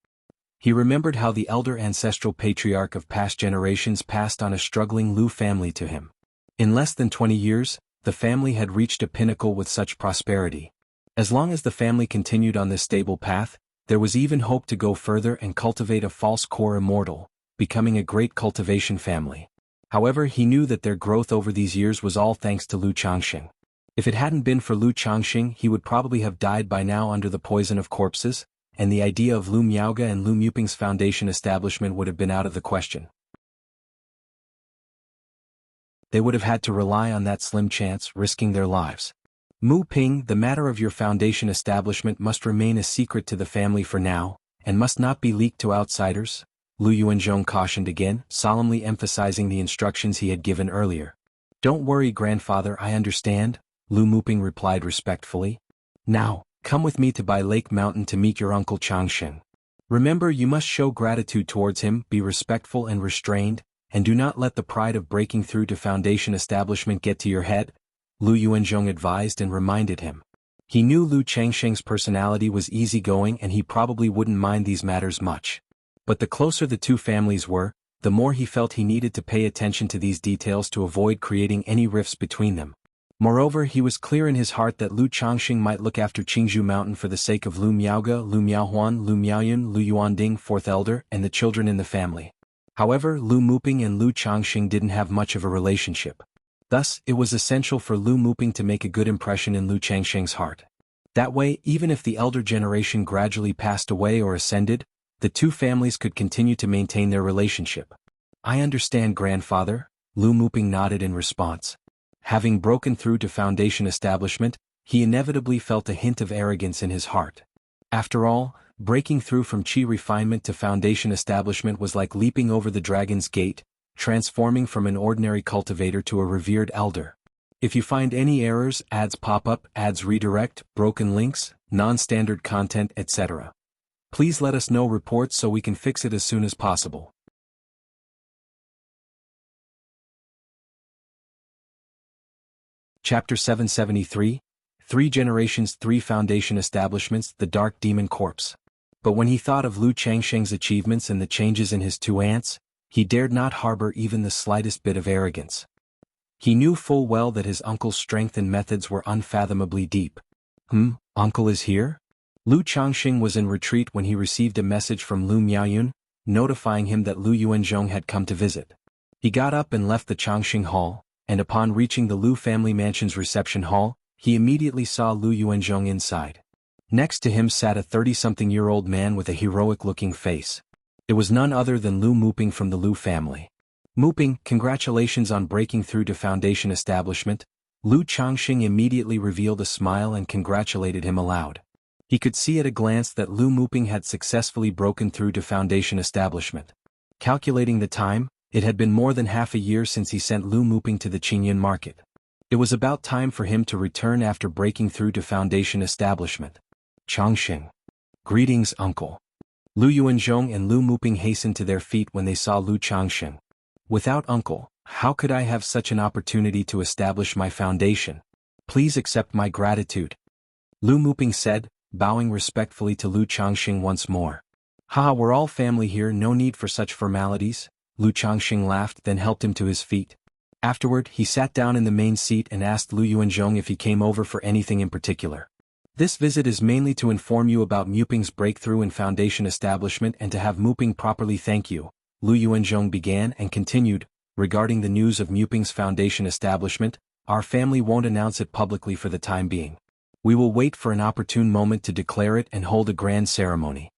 He remembered how the elder ancestral patriarch of past generations passed on a struggling Lu family to him. In less than 20 years, the family had reached a pinnacle with such prosperity. As long as the family continued on this stable path, there was even hope to go further and cultivate a false core immortal, becoming a great cultivation family. However, he knew that their growth over these years was all thanks to Lu Changxing. If it hadn't been for Lu Changxing, he would probably have died by now under the poison of corpses, and the idea of Lu Miaoge and Lu Muping's foundation establishment would have been out of the question. They would have had to rely on that slim chance, risking their lives. Mu Ping, the matter of your foundation establishment must remain a secret to the family for now, and must not be leaked to outsiders, Lu Yuanzhong cautioned again, solemnly emphasizing the instructions he had given earlier. Don't worry, grandfather, I understand, Lu Muping replied respectfully. Now, come with me to Bai Lake Mountain to meet your uncle Changxing. Remember, you must show gratitude towards him, be respectful and restrained, and do not let the pride of breaking through to foundation establishment get to your head, Lu Yuanzhong advised and reminded him. He knew Lu Changxing's personality was easygoing and he probably wouldn't mind these matters much. But the closer the two families were, the more he felt he needed to pay attention to these details to avoid creating any rifts between them. Moreover, he was clear in his heart that Lu Changxing might look after Qingzhou Mountain for the sake of Lu Miaoge, Lu Miaohuan, Lu Miaoyun, Lu Yuanding, fourth elder, and the children in the family. However, Lu Muping and Lu Changxing didn't have much of a relationship. Thus, it was essential for Lu Muping to make a good impression in Lu Changxing's heart. That way, even if the elder generation gradually passed away or ascended, the two families could continue to maintain their relationship. I understand, grandfather, Lu Muping nodded in response. Having broken through to foundation establishment, he inevitably felt a hint of arrogance in his heart. After all, breaking through from Qi refinement to foundation establishment was like leaping over the dragon's gate, transforming from an ordinary cultivator to a revered elder. If you find any errors, ads pop up, ads redirect, broken links, non-standard content, etc., please let us know reports so we can fix it as soon as possible. Chapter 773, 3 Generations 3 Foundation Establishments, The Dark Demon Corpse. But when he thought of Lu Changxing's achievements and the changes in his two aunts, he dared not harbor even the slightest bit of arrogance. He knew full well that his uncle's strength and methods were unfathomably deep. Uncle is here? Lu Changxing was in retreat when he received a message from Lu Miaoyun, notifying him that Lu Yuanzhong had come to visit. He got up and left the Changxing Hall, and upon reaching the Lu family mansion's reception hall, he immediately saw Lu Yuanzhong inside. Next to him sat a 30-something-year-old man with a heroic-looking face. It was none other than Lu Muping from the Lu family. Muping, congratulations on breaking through to foundation establishment. Lu Changxing immediately revealed a smile and congratulated him aloud. He could see at a glance that Lu Muping had successfully broken through to foundation establishment. Calculating the time, it had been more than half a year since he sent Lu Muping to the Qingyan market. It was about time for him to return after breaking through to foundation establishment. Changxing. Greetings, uncle. Lu Yuanzhong and Lu Muping hastened to their feet when they saw Lu Changxing. Without uncle, how could I have such an opportunity to establish my foundation? Please accept my gratitude. Lu Muping said, bowing respectfully to Lu Changxing once more. Ha, we're all family here, no need for such formalities. Lu Changxing laughed, then helped him to his feet. Afterward, he sat down in the main seat and asked Lu Yuanzhong if he came over for anything in particular. This visit is mainly to inform you about Muping's breakthrough in foundation establishment and to have Muping properly thank you, Lu Yuanzhong began and continued, regarding the news of Muping's foundation establishment, our family won't announce it publicly for the time being. We will wait for an opportune moment to declare it and hold a grand ceremony.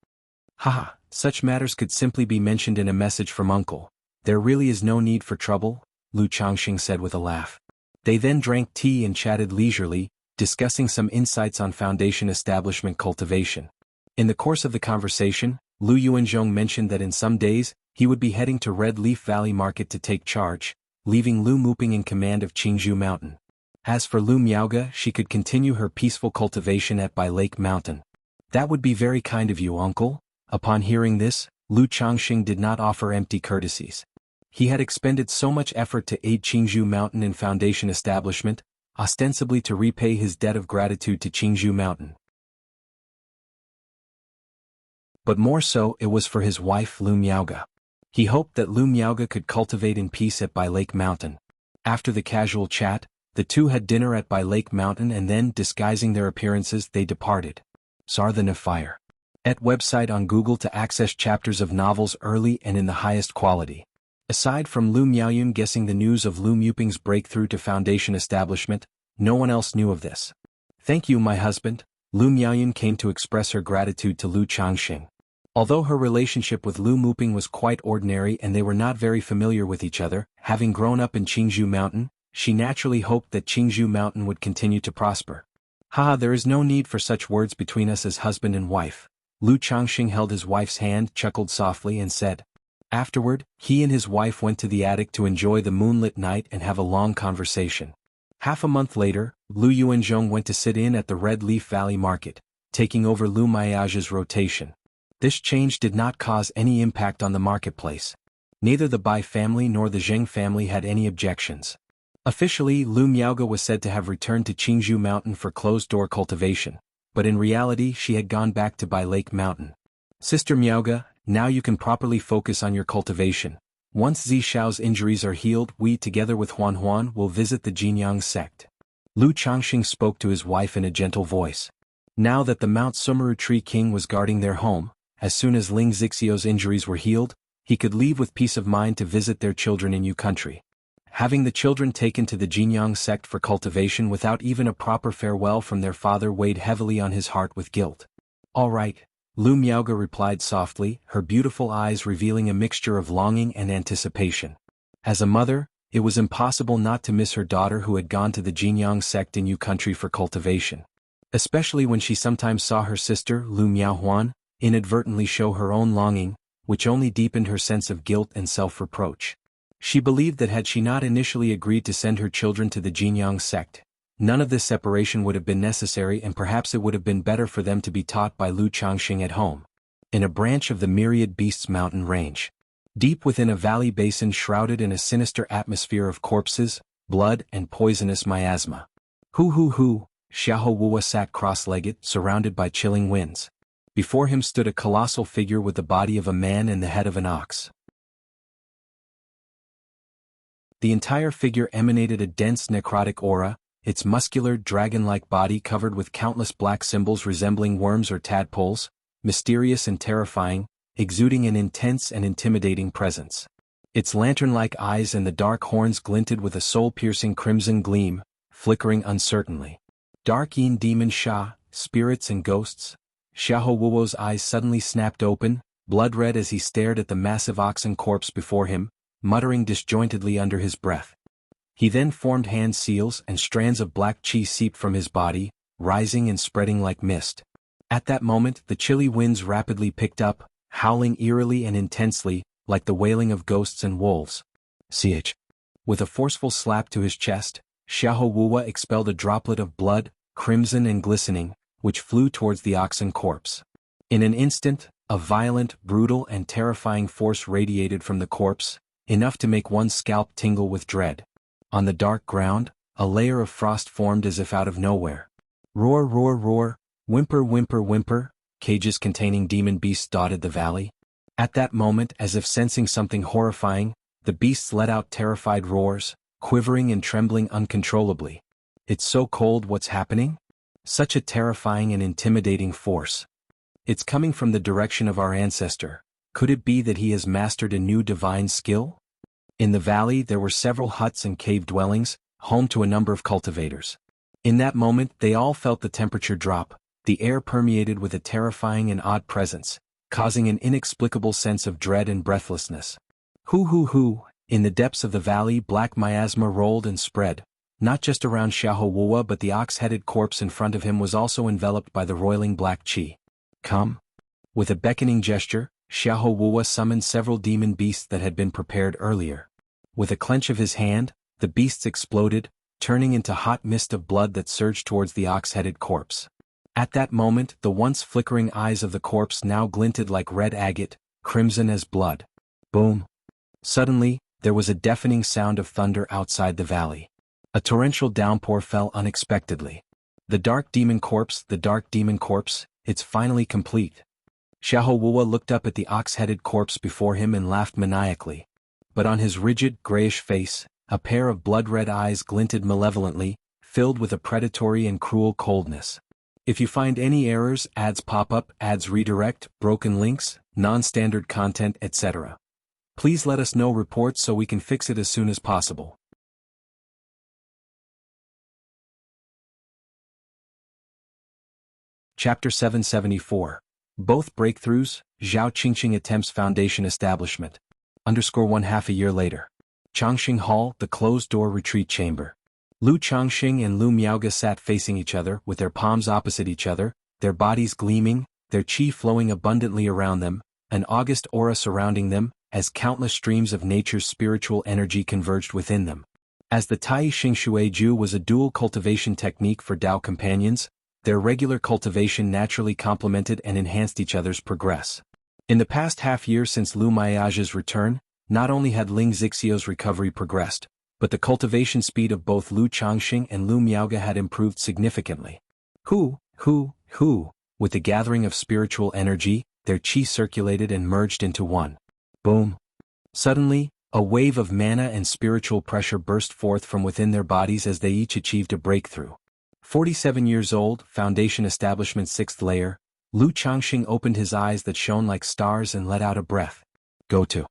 Haha, such matters could simply be mentioned in a message from uncle. There really is no need for trouble, Lu Changxing said with a laugh. They then drank tea and chatted leisurely, discussing some insights on foundation establishment cultivation. In the course of the conversation, Lu Yuanzhong mentioned that in some days, he would be heading to Red Leaf Valley Market to take charge, leaving Lu Muping in command of Qingzhou Mountain. As for Lu Miaoge, she could continue her peaceful cultivation at Bai Lake Mountain. That would be very kind of you, uncle. Upon hearing this, Lu Changxing did not offer empty courtesies. He had expended so much effort to aid Qingzhou Mountain in foundation establishment, ostensibly to repay his debt of gratitude to Qingzhou Mountain. But more so it was for his wife Lu Miaoge. He hoped that Lu Miaoge could cultivate in peace at Bai Lake Mountain. After the casual chat, the two had dinner at Bai Lake Mountain and then, disguising their appearances, they departed. Sar the Fire. Et website on Google to access chapters of novels early and in the highest quality. Aside from Lu Miaoyun guessing the news of Lu Muping's breakthrough to foundation establishment, no one else knew of this. Thank you, my husband. Lu Miaoyun came to express her gratitude to Lu Changxing. Although her relationship with Lu Muping was quite ordinary and they were not very familiar with each other, having grown up in Qingzhou Mountain, she naturally hoped that Qingzhou Mountain would continue to prosper. Haha, there is no need for such words between us as husband and wife. Lu Changxing held his wife's hand, chuckled softly and said. Afterward, he and his wife went to the attic to enjoy the moonlit night and have a long conversation. Half a month later, Lu Yuanzhong went to sit in at the Red Leaf Valley Market, taking over Lu Miaoge's rotation. This change did not cause any impact on the marketplace. Neither the Bai family nor the Zheng family had any objections. Officially, Lu Miaoge was said to have returned to Qingzhou Mountain for closed-door cultivation, but in reality she had gone back to Bai Lake Mountain. Sister Miaoge, now you can properly focus on your cultivation. Once Zishao's injuries are healed, we together with Huan will visit the Jianghu sect. Lu Changxing spoke to his wife in a gentle voice. Now that the Mount Sumeru Tree King was guarding their home, as soon as Ling Zixio's injuries were healed, he could leave with peace of mind to visit their children in Yu country. Having the children taken to the Jianghu sect for cultivation without even a proper farewell from their father weighed heavily on his heart with guilt. All right, Lu Miaoge replied softly, her beautiful eyes revealing a mixture of longing and anticipation. As a mother, it was impossible not to miss her daughter who had gone to the Jianghu sect in Yu country for cultivation. Especially when she sometimes saw her sister, Lu Miaohuan, inadvertently show her own longing, which only deepened her sense of guilt and self-reproach. She believed that had she not initially agreed to send her children to the Jianghu sect, none of this separation would have been necessary and perhaps it would have been better for them to be taught by Lu Changxing at home. In a branch of the Myriad Beasts mountain range. Deep within a valley basin shrouded in a sinister atmosphere of corpses, blood and poisonous miasma. Hu, Xiahou Wuwa sat cross-legged, surrounded by chilling winds. Before him stood a colossal figure with the body of a man and the head of an ox. The entire figure emanated a dense necrotic aura, its muscular dragon-like body covered with countless black symbols resembling worms or tadpoles, mysterious and terrifying, exuding an intense and intimidating presence. Its lantern-like eyes and the dark horns glinted with a soul-piercing crimson gleam, flickering uncertainly. Dark Yin demon Sha, spirits and ghosts. Xiahou Wuo's eyes suddenly snapped open, blood-red as he stared at the massive oxen corpse before him, muttering disjointedly under his breath. He then formed hand seals and strands of black qi seeped from his body, rising and spreading like mist. At that moment the chilly winds rapidly picked up, howling eerily and intensely, like the wailing of ghosts and wolves. Ch. With a forceful slap to his chest, Xiahou Wuwa expelled a droplet of blood, crimson and glistening, which flew towards the oxen corpse. In an instant, a violent, brutal and terrifying force radiated from the corpse, enough to make one's scalp tingle with dread. On the dark ground, a layer of frost formed as if out of nowhere. Roar, roar, roar, whimper, whimper, whimper, cages containing demon beasts dotted the valley. At that moment, as if sensing something horrifying, the beasts let out terrified roars, quivering and trembling uncontrollably. It's so cold, what's happening? Such a terrifying and intimidating force. It's coming from the direction of our ancestor. Could it be that he has mastered a new divine skill? In the valley there were several huts and cave dwellings, home to a number of cultivators. In that moment they all felt the temperature drop, the air permeated with a terrifying and odd presence, causing an inexplicable sense of dread and breathlessness. Hu, in the depths of the valley black miasma rolled and spread, not just around Xiahou Wuwa but the ox-headed corpse in front of him was also enveloped by the roiling black qi. Come. With a beckoning gesture, Xiahou Wuwa summoned several demon beasts that had been prepared earlier. With a clench of his hand, the beasts exploded, turning into hot mist of blood that surged towards the ox-headed corpse. At that moment the once flickering eyes of the corpse now glinted like red agate, crimson as blood. Boom. Suddenly, there was a deafening sound of thunder outside the valley. A torrential downpour fell unexpectedly. The dark demon corpse, it's finally complete. Xiahou Wuwa looked up at the ox-headed corpse before him and laughed maniacally. But on his rigid, grayish face, a pair of blood-red eyes glinted malevolently, filled with a predatory and cruel coldness. If you find any errors, ads pop up, ads redirect, broken links, non-standard content, etc., please let us know reports so we can fix it as soon as possible. Chapter 774. Both breakthroughs, Zhao Qingqing attempts foundation establishment. _1/2 a year later. Changxing Hall, the closed-door retreat chamber. Lu Changxing and Lu Miaoge sat facing each other with their palms opposite each other, their bodies gleaming, their qi flowing abundantly around them, an august aura surrounding them, as countless streams of nature's spiritual energy converged within them. As the Tai Xing Ju was a dual cultivation technique for Dao companions, their regular cultivation naturally complemented and enhanced each other's progress. In the past half-year since Lu Miaoge's return, not only had Ling Zixio's recovery progressed, but the cultivation speed of both Lu Changxing and Lu Miaoge had improved significantly. With the gathering of spiritual energy, their qi circulated and merged into one. Boom. Suddenly, a wave of mana and spiritual pressure burst forth from within their bodies as they each achieved a breakthrough. 47 years old, foundation establishment 6th layer, Lu Changxing opened his eyes that shone like stars and let out a breath. Go to.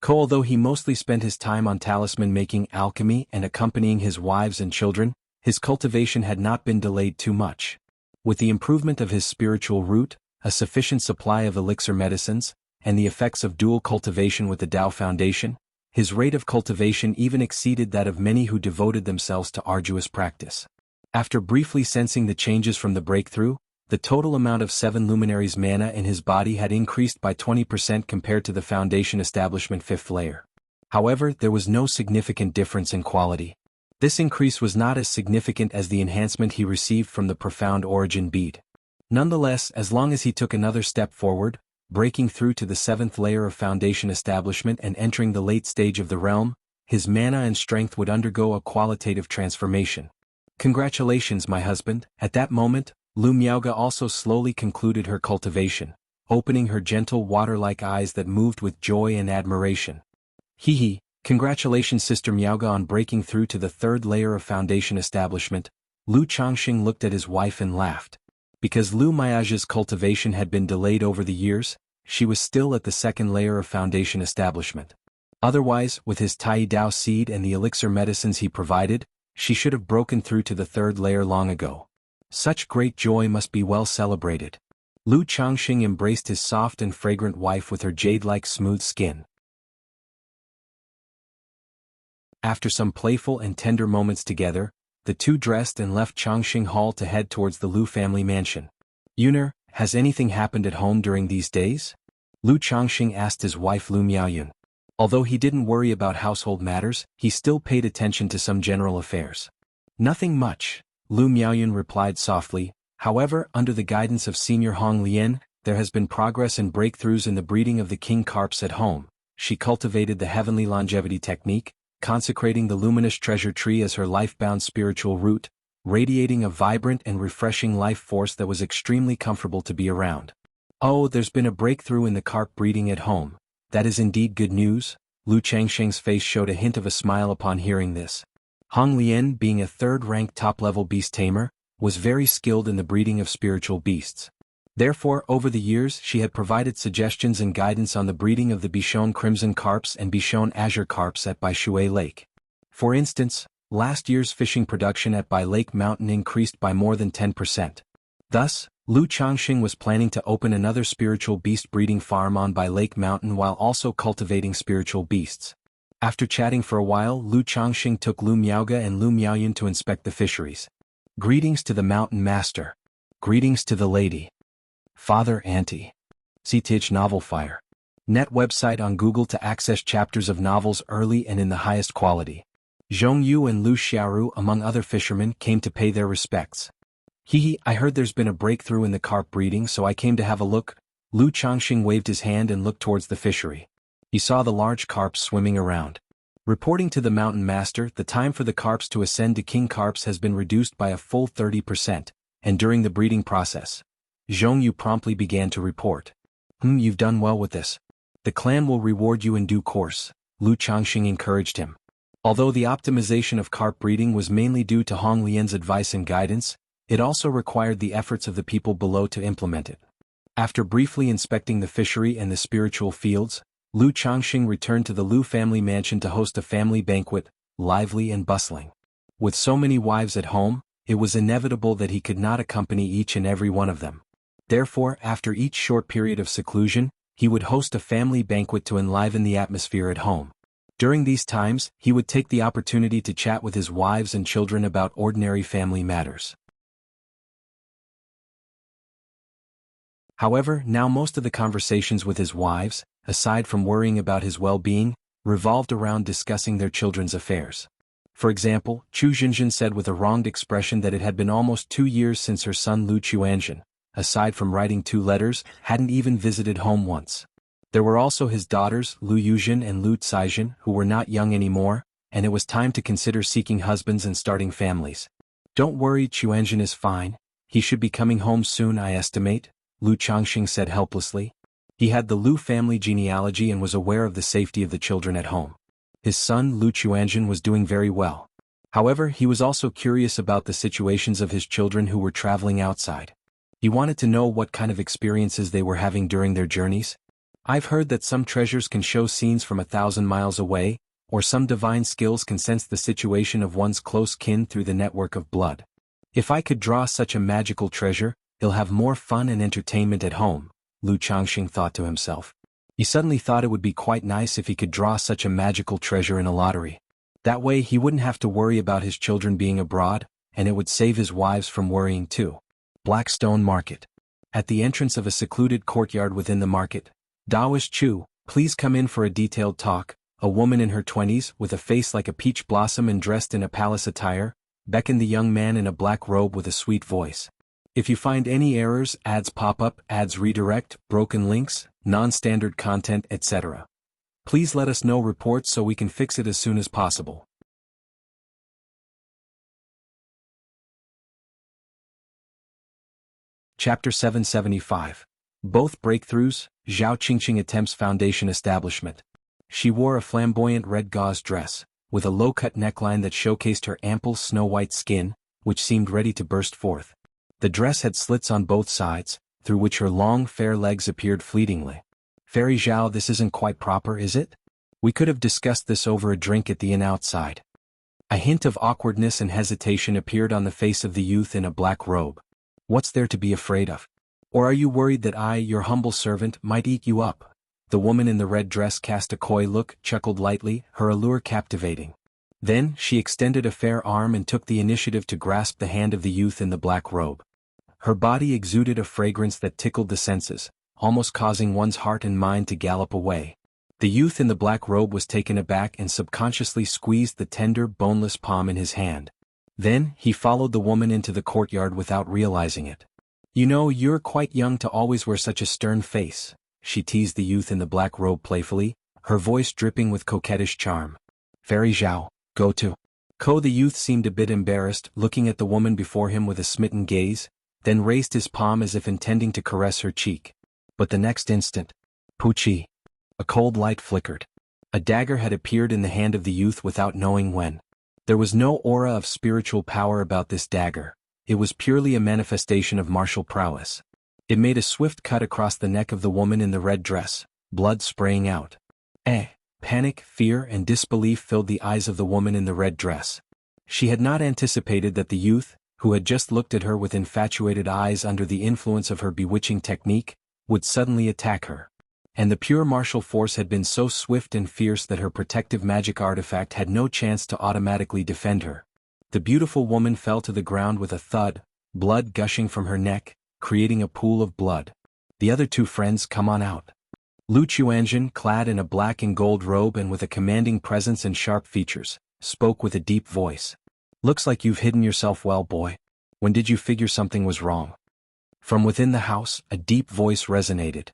Although he mostly spent his time on talisman-making alchemy and accompanying his wives and children, his cultivation had not been delayed too much. With the improvement of his spiritual root, a sufficient supply of elixir medicines, and the effects of dual cultivation with the Dao Foundation, his rate of cultivation even exceeded that of many who devoted themselves to arduous practice. After briefly sensing the changes from the breakthrough, the total amount of 7 luminaries mana in his body had increased by 20% compared to the Foundation Establishment 5th layer. However, there was no significant difference in quality. This increase was not as significant as the enhancement he received from the Profound Origin bead. Nonetheless, as long as he took another step forward, breaking through to the 7th layer of Foundation Establishment and entering the late stage of the realm, his mana and strength would undergo a qualitative transformation. Congratulations, my husband. At that moment, Lu Miaoge also slowly concluded her cultivation, opening her gentle water-like eyes that moved with joy and admiration. Congratulations, Sister Miaoge, on breaking through to the 3rd layer of Foundation Establishment. Lu Changxing looked at his wife and laughed. Because Lu Miaoge's cultivation had been delayed over the years, she was still at the 2nd layer of Foundation Establishment. Otherwise, with his Tai Dao seed and the elixir medicines he provided, she should have broken through to the 3rd layer long ago. Such great joy must be well celebrated. Lu Changxing embraced his soft and fragrant wife with her jade-like smooth skin. After some playful and tender moments together, the two dressed and left Changxing Hall to head towards the Lu family mansion. Yuner, has anything happened at home during these days? Lu Changxing asked his wife Lu Miaoyun. Although he didn't worry about household matters, he still paid attention to some general affairs. Nothing much, Lu Miaoyun replied softly. However, under the guidance of Senior Hong Lian, there has been progress and breakthroughs in the breeding of the king carps at home. She cultivated the heavenly longevity technique, consecrating the luminous treasure tree as her life-bound spiritual root, radiating a vibrant and refreshing life force that was extremely comfortable to be around. Oh, there's been a breakthrough in the carp breeding at home. That is indeed good news. Lu Changxing's face showed a hint of a smile upon hearing this. Hong Lian, being a 3rd-ranked top-level beast tamer, was very skilled in the breeding of spiritual beasts. Therefore, over the years she had provided suggestions and guidance on the breeding of the Bichon Crimson Carps and Bichon Azure Carps at Baishui Lake. For instance, last year's fishing production at Bai Lake Mountain increased by more than 10%. Thus, Lu Changxing was planning to open another spiritual beast breeding farm on Bai Lake Mountain while also cultivating spiritual beasts. After chatting for a while, Lu Changxing took Lu Miaoge and Lu Miaoyun to inspect the fisheries. Greetings to the mountain master. Greetings to the lady. Father, Auntie. CTH Novel Fire. Net website on Google to access chapters of novels early and in the highest quality. Zhong Yu and Lu Xiaoru, among other fishermen, came to pay their respects. I heard there's been a breakthrough in the carp breeding, so I came to have a look. Lu Changxing waved his hand and looked towards the fishery. He saw the large carps swimming around. Reporting to the mountain master, the time for the carps to ascend to king carps has been reduced by a full 30%, and during the breeding process. Jianghu promptly began to report. You've done well with this. The clan will reward you in due course, Lu Changxing encouraged him. Although the optimization of carp breeding was mainly due to Hong Lian's advice and guidance, it also required the efforts of the people below to implement it. After briefly inspecting the fishery and the spiritual fields, Lu Changxing returned to the Lu family mansion to host a family banquet, lively and bustling. With so many wives at home, it was inevitable that he could not accompany each and every one of them. Therefore, after each short period of seclusion, he would host a family banquet to enliven the atmosphere at home. During these times, he would take the opportunity to chat with his wives and children about ordinary family matters. However, now most of the conversations with his wives, aside from worrying about his well-being, revolved around discussing their children's affairs. For example, Chu Jinjin said with a wronged expression that it had been almost 2 years since her son Lu Chuanzhen, aside from writing 2 letters, hadn't even visited home once. There were also his daughters, Lu Yuzhen and Lu Caizhen, who were not young anymore, and it was time to consider seeking husbands and starting families. Don't worry, Chuanzhen is fine. He should be coming home soon, I estimate, Lu Changxing said helplessly. He had the Lu family genealogy and was aware of the safety of the children at home. His son Lu Chuanzhen was doing very well. However, he was also curious about the situations of his children who were traveling outside. He wanted to know what kind of experiences they were having during their journeys. I've heard that some treasures can show scenes from 1,000 miles away, or some divine skills can sense the situation of one's close kin through the network of blood. If I could draw such a magical treasure, he'll have more fun and entertainment at home, Lu Changxing thought to himself. He suddenly thought it would be quite nice if he could draw such a magical treasure in a lottery. That way he wouldn't have to worry about his children being abroad, and it would save his wives from worrying too. Blackstone Market. At the entrance of a secluded courtyard within the market, Daoist Chu, please come in for a detailed talk, a woman in her 20s with a face like a peach blossom and dressed in a palace attire, beckoned the young man in a black robe with a sweet voice. If you find any errors, ads pop up, ads redirect, broken links, non-standard content, etc., please let us know reports so we can fix it as soon as possible. Chapter 775. Both Breakthroughs, Zhao Qingqing attempts foundation establishment. She wore a flamboyant red gauze dress, with a low-cut neckline that showcased her ample snow-white skin, which seemed ready to burst forth. The dress had slits on both sides, through which her long, fair legs appeared fleetingly. Fairy Zhao, this isn't quite proper, is it? We could have discussed this over a drink at the inn outside. A hint of awkwardness and hesitation appeared on the face of the youth in a black robe. What's there to be afraid of? Or are you worried that I, your humble servant, might eat you up? The woman in the red dress cast a coy look, chuckled lightly, her allure captivating. Then, she extended a fair arm and took the initiative to grasp the hand of the youth in the black robe. Her body exuded a fragrance that tickled the senses, almost causing one's heart and mind to gallop away. The youth in the black robe was taken aback and subconsciously squeezed the tender, boneless palm in his hand. Then, he followed the woman into the courtyard without realizing it. You know, you're quite young to always wear such a stern face, she teased the youth in the black robe playfully, her voice dripping with coquettish charm. Fairy Zhao, go to. The youth seemed a bit embarrassed, looking at the woman before him with a smitten gaze, then raised his palm as if intending to caress her cheek. But the next instant, Puchi. A cold light flickered. A dagger had appeared in the hand of the youth without knowing when. There was no aura of spiritual power about this dagger. It was purely a manifestation of martial prowess. It made a swift cut across the neck of the woman in the red dress, blood spraying out. Panic, fear, and disbelief filled the eyes of the woman in the red dress. She had not anticipated that the youth, who had just looked at her with infatuated eyes under the influence of her bewitching technique, would suddenly attack her. And the pure martial force had been so swift and fierce that her protective magic artifact had no chance to automatically defend her. The beautiful woman fell to the ground with a thud, blood gushing from her neck, creating a pool of blood. The other 2 friends, come on out. Lu Chuanzhen, clad in a black and gold robe and with a commanding presence and sharp features, spoke with a deep voice. Looks like you've hidden yourself well, boy. When did you figure something was wrong? From within the house, a deep voice resonated.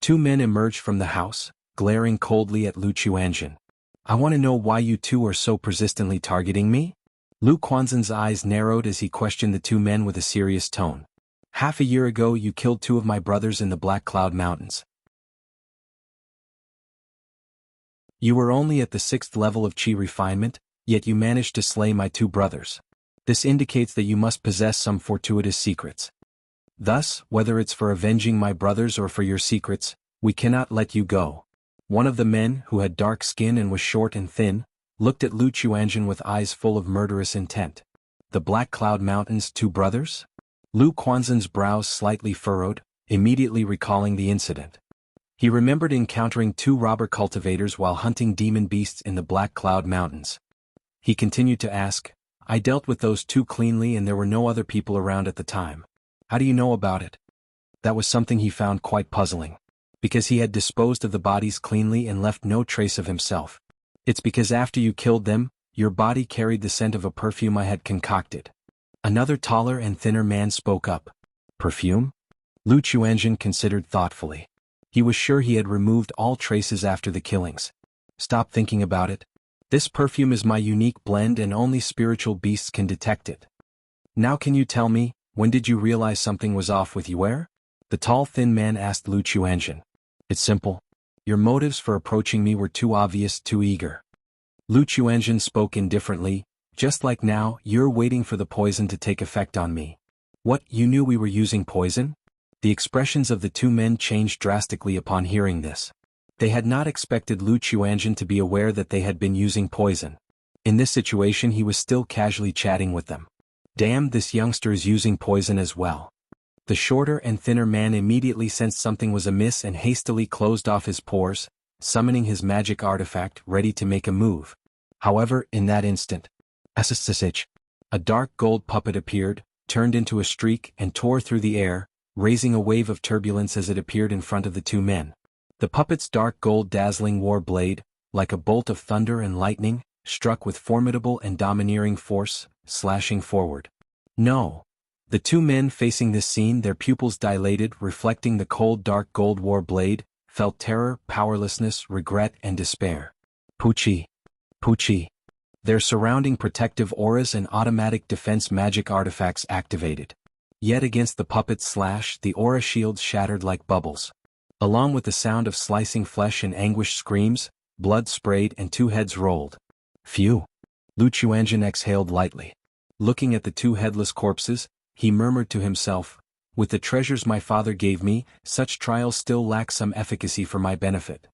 Two men emerged from the house, glaring coldly at Lu Chuanjin. I want to know why you two are so persistently targeting me? Lu Quanzhen's eyes narrowed as he questioned the two men with a serious tone. Half a year ago you killed two of my brothers in the Black Cloud Mountains. You were only at the 6th level of Qi refinement, yet you managed to slay my two brothers. This indicates that you must possess some fortuitous secrets. Thus, whether it's for avenging my brothers or for your secrets, we cannot let you go. One of the men, who had dark skin and was short and thin, looked at Lu Chuanjin with eyes full of murderous intent. The Black Cloud Mountains' two brothers? Lu Quanzhen's brows slightly furrowed, immediately recalling the incident. He remembered encountering two robber cultivators while hunting demon beasts in the Black Cloud Mountains. He continued to ask, I dealt with those two cleanly and there were no other people around at the time. How do you know about it? That was something he found quite puzzling. Because he had disposed of the bodies cleanly and left no trace of himself. It's because after you killed them, your body carried the scent of a perfume I had concocted. Another taller and thinner man spoke up. Perfume? Lu Chuanjin considered thoughtfully. He was sure he had removed all traces after the killings. Stop thinking about it. This perfume is my unique blend and only spiritual beasts can detect it. Now can you tell me, when did you realize something was off with you? The tall thin man asked Lu Chuanjin. It's simple. Your motives for approaching me were too obvious, too eager. Lu Chuanjin spoke indifferently, just like now, you're waiting for the poison to take effect on me. What, you knew we were using poison? The expressions of the two men changed drastically upon hearing this. They had not expected Lu Chuanjin to be aware that they had been using poison. In this situation he was still casually chatting with them. Damn, this youngster is using poison as well. The shorter and thinner man immediately sensed something was amiss and hastily closed off his pores, summoning his magic artifact ready to make a move. However, in that instant, a dark gold puppet appeared, turned into a streak and tore through the air, raising a wave of turbulence as it appeared in front of the two men. The puppet's dark gold dazzling war blade, like a bolt of thunder and lightning, struck with formidable and domineering force, slashing forward. No. The two men facing this scene, their pupils dilated, reflecting the cold dark gold war blade, felt terror, powerlessness, regret and despair. Puchi. Puchi. Their surrounding protective auras and automatic defense magic artifacts activated. Yet against the puppet's slash, the aura shields shattered like bubbles. Along with the sound of slicing flesh and anguished screams, blood sprayed and two heads rolled. Phew. Lu Chuanjin exhaled lightly. Looking at the two headless corpses, he murmured to himself, with the treasures my father gave me, such trials still lack some efficacy for my benefit.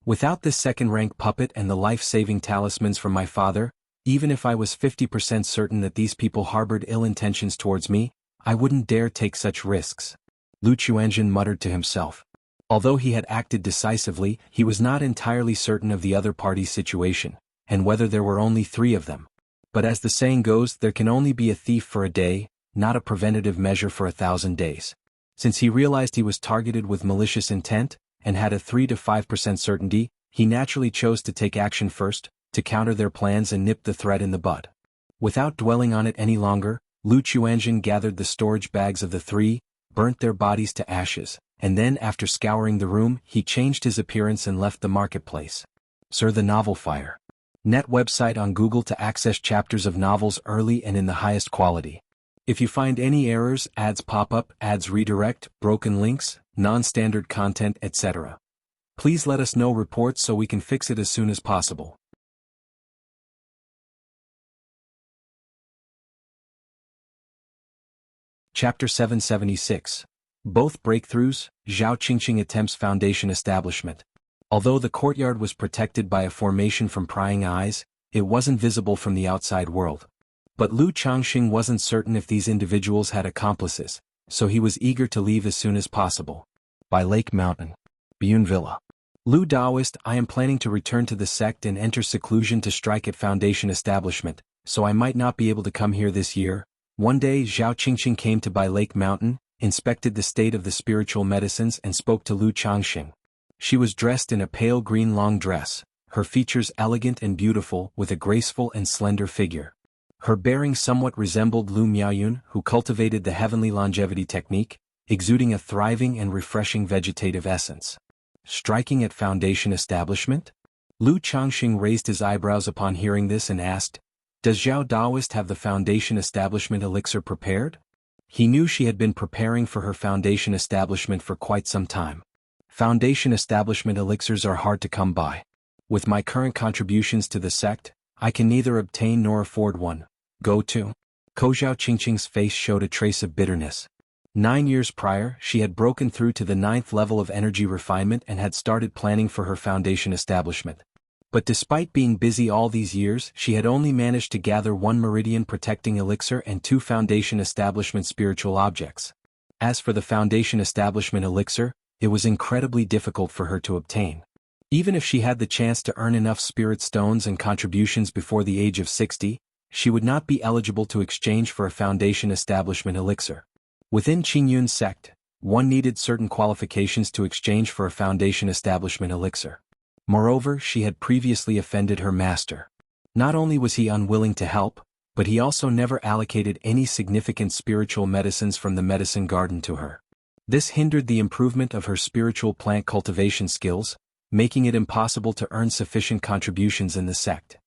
Without this second-rank puppet and the life-saving talismans from my father, even if I was 50% certain that these people harbored ill intentions towards me, I wouldn't dare take such risks. Lu Chuanjin muttered to himself. Although he had acted decisively, he was not entirely certain of the other party's situation, and whether there were only 3 of them. But as the saying goes, there can only be a thief for a day, not a preventative measure for 1,000 days. Since he realized he was targeted with malicious intent, and had a 3 to 5% certainty, he naturally chose to take action first, to counter their plans and nip the threat in the bud. Without dwelling on it any longer, Lu Chuanjin gathered the storage bags of the 3, burnt their bodies to ashes, and then after scouring the room, he changed his appearance and left the marketplace. Sir, the novel fire. Net website on Google to access chapters of novels early and in the highest quality. If you find any errors, ads pop up, ads redirect, broken links, non-standard content, etc., please let us know reports so we can fix it as soon as possible. Chapter 776. Both breakthroughs, Zhao Qingqing attempts foundation establishment. Although the courtyard was protected by a formation from prying eyes, it wasn't visible from the outside world. But Lu Changxing wasn't certain if these individuals had accomplices, so he was eager to leave as soon as possible. By Lake Mountain. Biyun Villa. Lu Daoist, I am planning to return to the sect and enter seclusion to strike at foundation establishment, so I might not be able to come here this year. One day Zhao Qingqing came to Bai Lake Mountain, inspected the state of the spiritual medicines and spoke to Lu Changxing. She was dressed in a pale green long dress, her features elegant and beautiful with a graceful and slender figure. Her bearing somewhat resembled Lu Miaoyun, who cultivated the heavenly longevity technique, exuding a thriving and refreshing vegetative essence. Striking at foundation establishment? Lu Changxing raised his eyebrows upon hearing this and asked, "Does Zhao Daoist have the foundation establishment elixir prepared?" He knew she had been preparing for her foundation establishment for quite some time. Foundation establishment elixirs are hard to come by. With my current contributions to the sect, I can neither obtain nor afford one. Go to. Zhao Qingqing's face showed a trace of bitterness. 9 years prior, she had broken through to the 9th level of energy refinement and had started planning for her foundation establishment. But despite being busy all these years, she had only managed to gather 1 meridian protecting elixir and 2 foundation establishment spiritual objects. As for the foundation establishment elixir, it was incredibly difficult for her to obtain. Even if she had the chance to earn enough spirit stones and contributions before the age of 60, she would not be eligible to exchange for a foundation establishment elixir. Within Qingyun's sect, one needed certain qualifications to exchange for a foundation establishment elixir. Moreover, she had previously offended her master. Not only was he unwilling to help, but he also never allocated any significant spiritual medicines from the medicine garden to her. This hindered the improvement of her spiritual plant cultivation skills, making it impossible to earn sufficient contributions in the sect.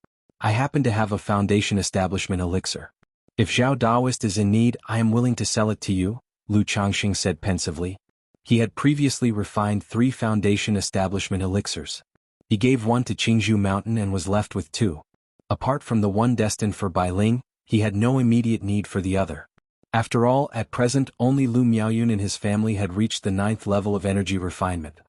I happen to have a foundation establishment elixir. If Zhao Daoist is in need, I am willing to sell it to you, Lu Changxing said pensively. He had previously refined 3 foundation establishment elixirs. He gave 1 to Qingzhou Mountain and was left with 2. Apart from the 1 destined for Bailing, he had no immediate need for the other. After all, at present only Lu Miaoyun and his family had reached the 9th level of energy refinement.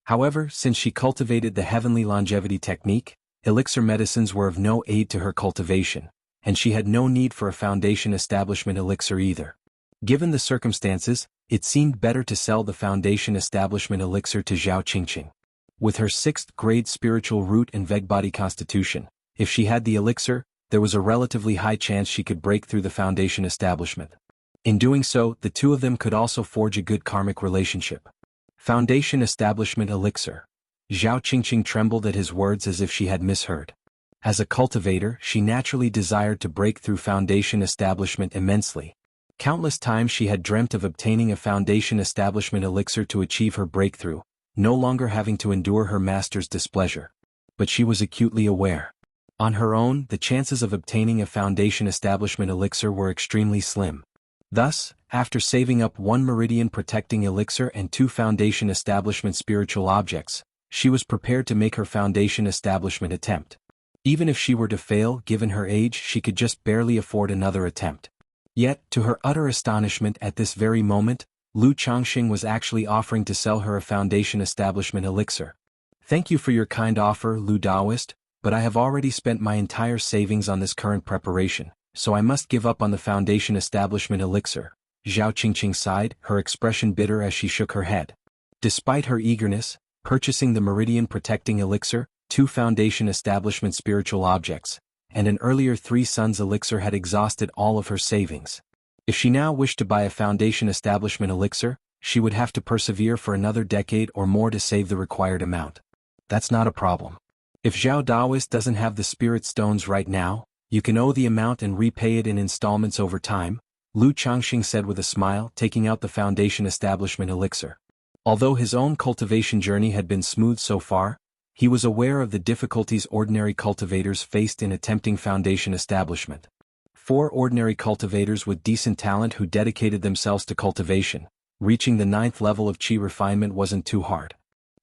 However, since she cultivated the heavenly longevity technique, elixir medicines were of no aid to her cultivation, and she had no need for a foundation establishment elixir either. Given the circumstances, it seemed better to sell the foundation establishment elixir to Zhao Qingqing. With her 6th grade spiritual root and vegbody constitution, if she had the elixir, there was a relatively high chance she could break through the foundation establishment. In doing so, the 2 of them could also forge a good karmic relationship. Foundation establishment elixir. Zhao Qingqing trembled at his words as if she had misheard. As a cultivator, she naturally desired to break through foundation establishment immensely. Countless times she had dreamt of obtaining a foundation establishment elixir to achieve her breakthrough, no longer having to endure her master's displeasure. But she was acutely aware. On her own, the chances of obtaining a foundation establishment elixir were extremely slim. Thus, after saving up 1 meridian protecting elixir and 2 foundation establishment spiritual objects, she was prepared to make her foundation establishment attempt. Even if she were to fail, given her age, she could just barely afford another attempt. Yet, to her utter astonishment at this very moment, Lu Changxing was actually offering to sell her a foundation establishment elixir. "Thank you for your kind offer, Lu Daoist, but I have already spent my entire savings on this current preparation, so I must give up on the foundation establishment elixir." Zhao Qingqing sighed, her expression bitter as she shook her head. Despite her eagerness, purchasing the meridian protecting elixir, 2 foundation establishment spiritual objects, and an earlier 3 suns elixir had exhausted all of her savings. If she now wished to buy a foundation establishment elixir, she would have to persevere for another decade or more to save the required amount. That's not a problem. If Zhao Daoist doesn't have the spirit stones right now, you can owe the amount and repay it in installments over time, Lu Changxing said with a smile, taking out the foundation establishment elixir. Although his own cultivation journey had been smooth so far, he was aware of the difficulties ordinary cultivators faced in attempting foundation establishment. 4 ordinary cultivators with decent talent who dedicated themselves to cultivation, reaching the 9th level of qi refinement wasn't too hard.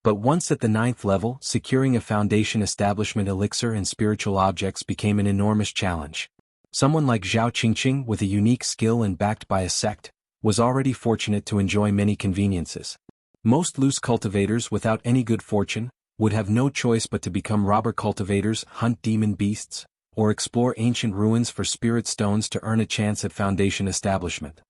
But once at the 9th level, securing a foundation establishment elixir and spiritual objects became an enormous challenge. Someone like Zhao Qingqing, with a unique skill and backed by a sect, was already fortunate to enjoy many conveniences. Most loose cultivators without any good fortune would have no choice but to become robber cultivators, hunt demon beasts, or explore ancient ruins for spirit stones to earn a chance at foundation establishment.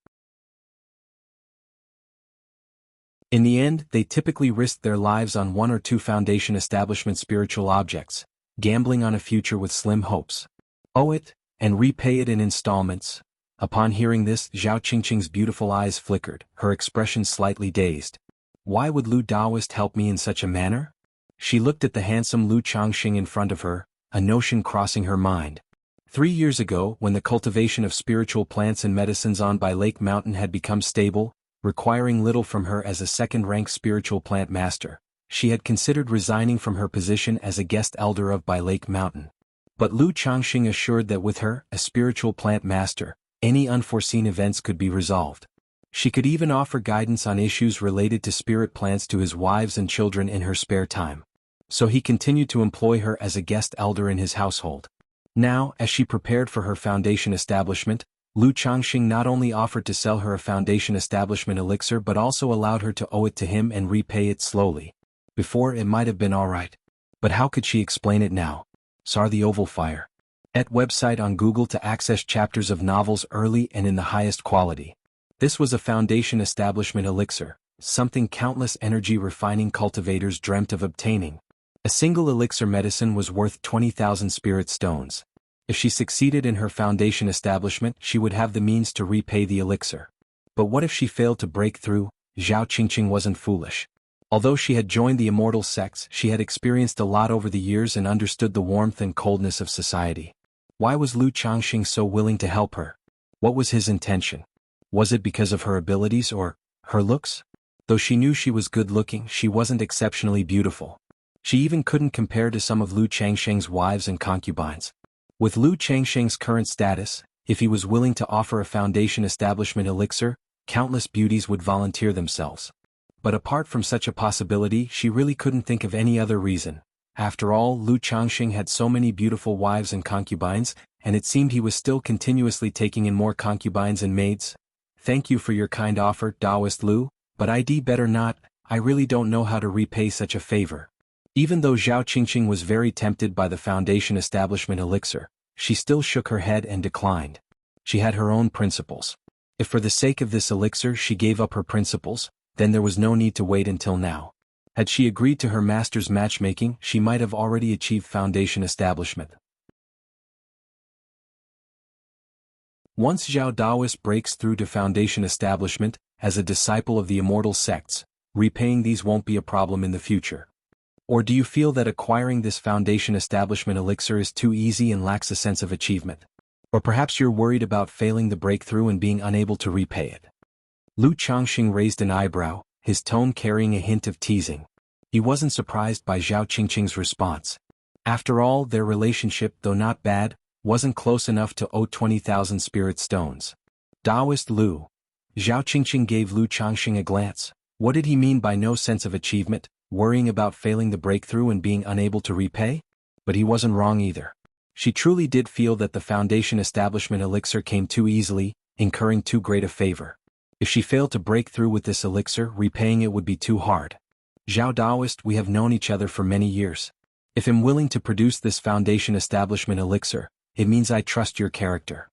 In the end, they typically risked their lives on 1 or 2 foundation establishment spiritual objects, gambling on a future with slim hopes. Owe it, and repay it in installments. Upon hearing this, Zhao Qingqing's beautiful eyes flickered, her expression slightly dazed. Why would Lu Daoist help me in such a manner? She looked at the handsome Lu Changxing in front of her, a notion crossing her mind. 3 years ago, when the cultivation of spiritual plants and medicines on by Lake Mountain had become stable, requiring little from her as a second-rank spiritual plant master, she had considered resigning from her position as a guest elder of by Lake Mountain. But Lu Changxing assured that with her, a spiritual plant master, any unforeseen events could be resolved. She could even offer guidance on issues related to spirit plants to his wives and children in her spare time. So he continued to employ her as a guest elder in his household. Now, as she prepared for her foundation establishment, Lu Changxing not only offered to sell her a foundation establishment elixir but also allowed her to owe it to him and repay it slowly. Before, it might have been alright. But how could she explain it now? Sar the Oval Fire. At website on Google to access chapters of novels early and in the highest quality. This was a foundation establishment elixir, something countless energy refining cultivators dreamt of obtaining. A single elixir medicine was worth 20,000 spirit stones. If she succeeded in her foundation establishment, she would have the means to repay the elixir. But what if she failed to break through? Zhao Qingqing wasn't foolish. Although she had joined the Immortal sects, she had experienced a lot over the years and understood the warmth and coldness of society. Why was Lu Changxing so willing to help her? What was his intention? Was it because of her abilities or her looks? Though she knew she was good-looking, she wasn't exceptionally beautiful. She even couldn't compare to some of Lu Changxing's wives and concubines. With Lu Changxing's current status, if he was willing to offer a foundation establishment elixir, countless beauties would volunteer themselves. But apart from such a possibility, she really couldn't think of any other reason. After all, Lu Changxing had so many beautiful wives and concubines, and it seemed he was still continuously taking in more concubines and maids. Thank you for your kind offer, Taoist Lu, but I'd better not. I really don't know how to repay such a favor. Even though Zhao Qingqing was very tempted by the foundation establishment elixir, she still shook her head and declined. She had her own principles. If for the sake of this elixir she gave up her principles, then there was no need to wait until now. Had she agreed to her master's matchmaking, she might have already achieved foundation establishment. Once Zhao Daoist breaks through to foundation establishment, as a disciple of the Immortal sects, repaying these won't be a problem in the future. Or do you feel that acquiring this foundation establishment elixir is too easy and lacks a sense of achievement? Or perhaps you're worried about failing the breakthrough and being unable to repay it. Lu Changxing raised an eyebrow, his tone carrying a hint of teasing. He wasn't surprised by Zhao Qingqing's response. After all, their relationship, though not bad, wasn't close enough to owe 20,000 spirit stones. Taoist Lu. Zhao Qingqing gave Lu Changxing a glance. What did he mean by no sense of achievement, worrying about failing the breakthrough and being unable to repay? But he wasn't wrong either. She truly did feel that the foundation establishment elixir came too easily, incurring too great a favor. If she failed to break through with this elixir, repaying it would be too hard. Zhao Daoist, we have known each other for many years. If I'm willing to produce this foundation establishment elixir, it means I trust your character.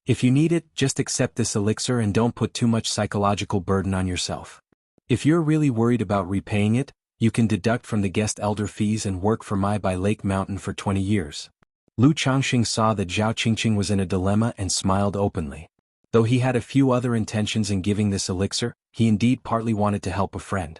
If you need it, just accept this elixir and don't put too much psychological burden on yourself. If you're really worried about repaying it, you can deduct from the guest elder fees and work for my by Lake Mountain for 20 years. Lu Changxing saw that Zhao Qingqing was in a dilemma and smiled openly. Though he had a few other intentions in giving this elixir, he indeed partly wanted to help a friend.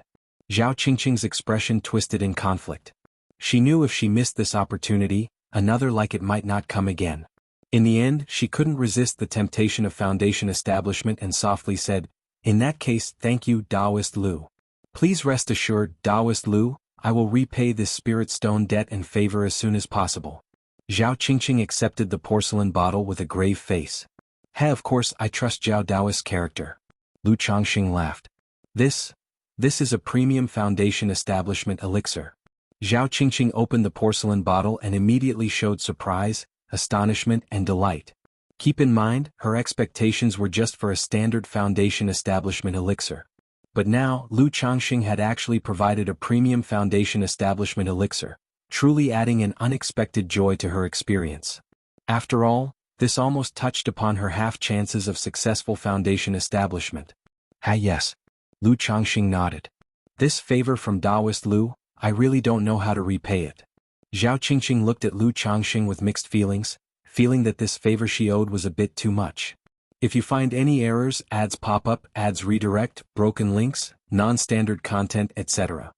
Zhao Qingqing's expression twisted in conflict. She knew if she missed this opportunity, another like it might not come again. In the end, she couldn't resist the temptation of foundation establishment and softly said, "In that case, thank you, Taoist Lu. Please rest assured, Taoist Lu, I will repay this spirit stone debt and favor as soon as possible." Zhao Qingqing accepted the porcelain bottle with a grave face. Of course I trust Zhao Daoist's character." Lu Changxing laughed. This is a premium foundation establishment elixir. Zhao Qingqing opened the porcelain bottle and immediately showed surprise, astonishment and delight. Keep in mind, her expectations were just for a standard foundation establishment elixir. But now, Lu Changxing had actually provided a premium foundation establishment elixir, truly adding an unexpected joy to her experience. After all, this almost touched upon her half-chances of successful foundation establishment. Yes. Lu Changxing nodded. This favor from Taoist Lu, I really don't know how to repay it. Zhao Qingqing looked at Lu Changxing with mixed feelings, feeling that this favor she owed was a bit too much. If you find any errors, ads pop up, ads redirect, broken links, non-standard content, etc.,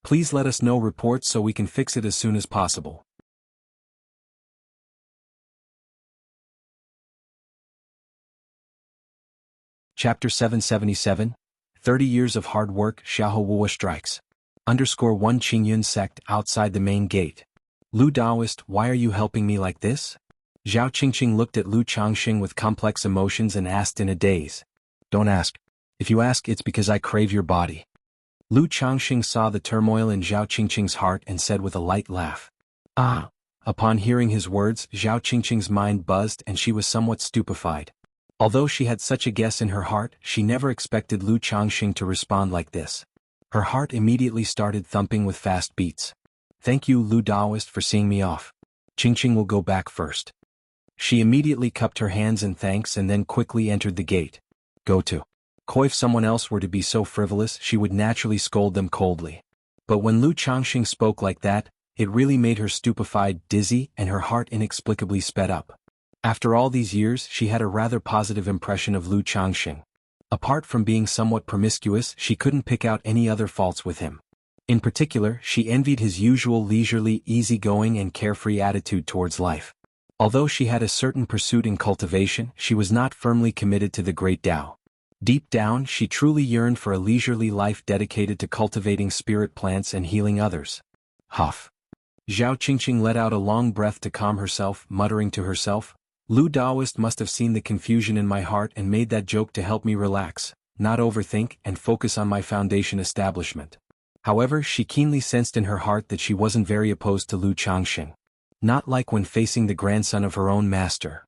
please let us know reports so we can fix it as soon as possible. Chapter 777, 30 Years of Hard Work. Xiahou strikes. _1 Qingyun sect outside the main gate. Lu Daoist, why are you helping me like this? Zhao Qingqing looked at Lu Changxing with complex emotions and asked in a daze. Don't ask. If you ask, it's because I crave your body. Lu Changxing saw the turmoil in Zhao Qingqing's heart and said with a light laugh. Ah. Upon hearing his words, Zhao Qingqing's mind buzzed and she was somewhat stupefied. Although she had such a guess in her heart, she never expected Lu Changxing to respond like this. Her heart immediately started thumping with fast beats. Thank you, Lu Daoist, for seeing me off. Qingqing will go back first. She immediately cupped her hands in thanks and then quickly entered the gate. Go to. If someone else were to be so frivolous, she would naturally scold them coldly. But when Lu Changxing spoke like that, it really made her stupefied, dizzy, and her heart inexplicably sped up. After all these years, she had a rather positive impression of Lu Changxing. Apart from being somewhat promiscuous, she couldn't pick out any other faults with him. In particular, she envied his usual leisurely, easygoing and carefree attitude towards life. Although she had a certain pursuit in cultivation, she was not firmly committed to the Great Tao. Deep down, she truly yearned for a leisurely life dedicated to cultivating spirit plants and healing others. Huff. Zhao Qingqing let out a long breath to calm herself, muttering to herself, Lu Daoist must have seen the confusion in my heart and made that joke to help me relax, not overthink, and focus on my foundation establishment. However, she keenly sensed in her heart that she wasn't very opposed to Lu Changxing. Not like when facing the grandson of her own master.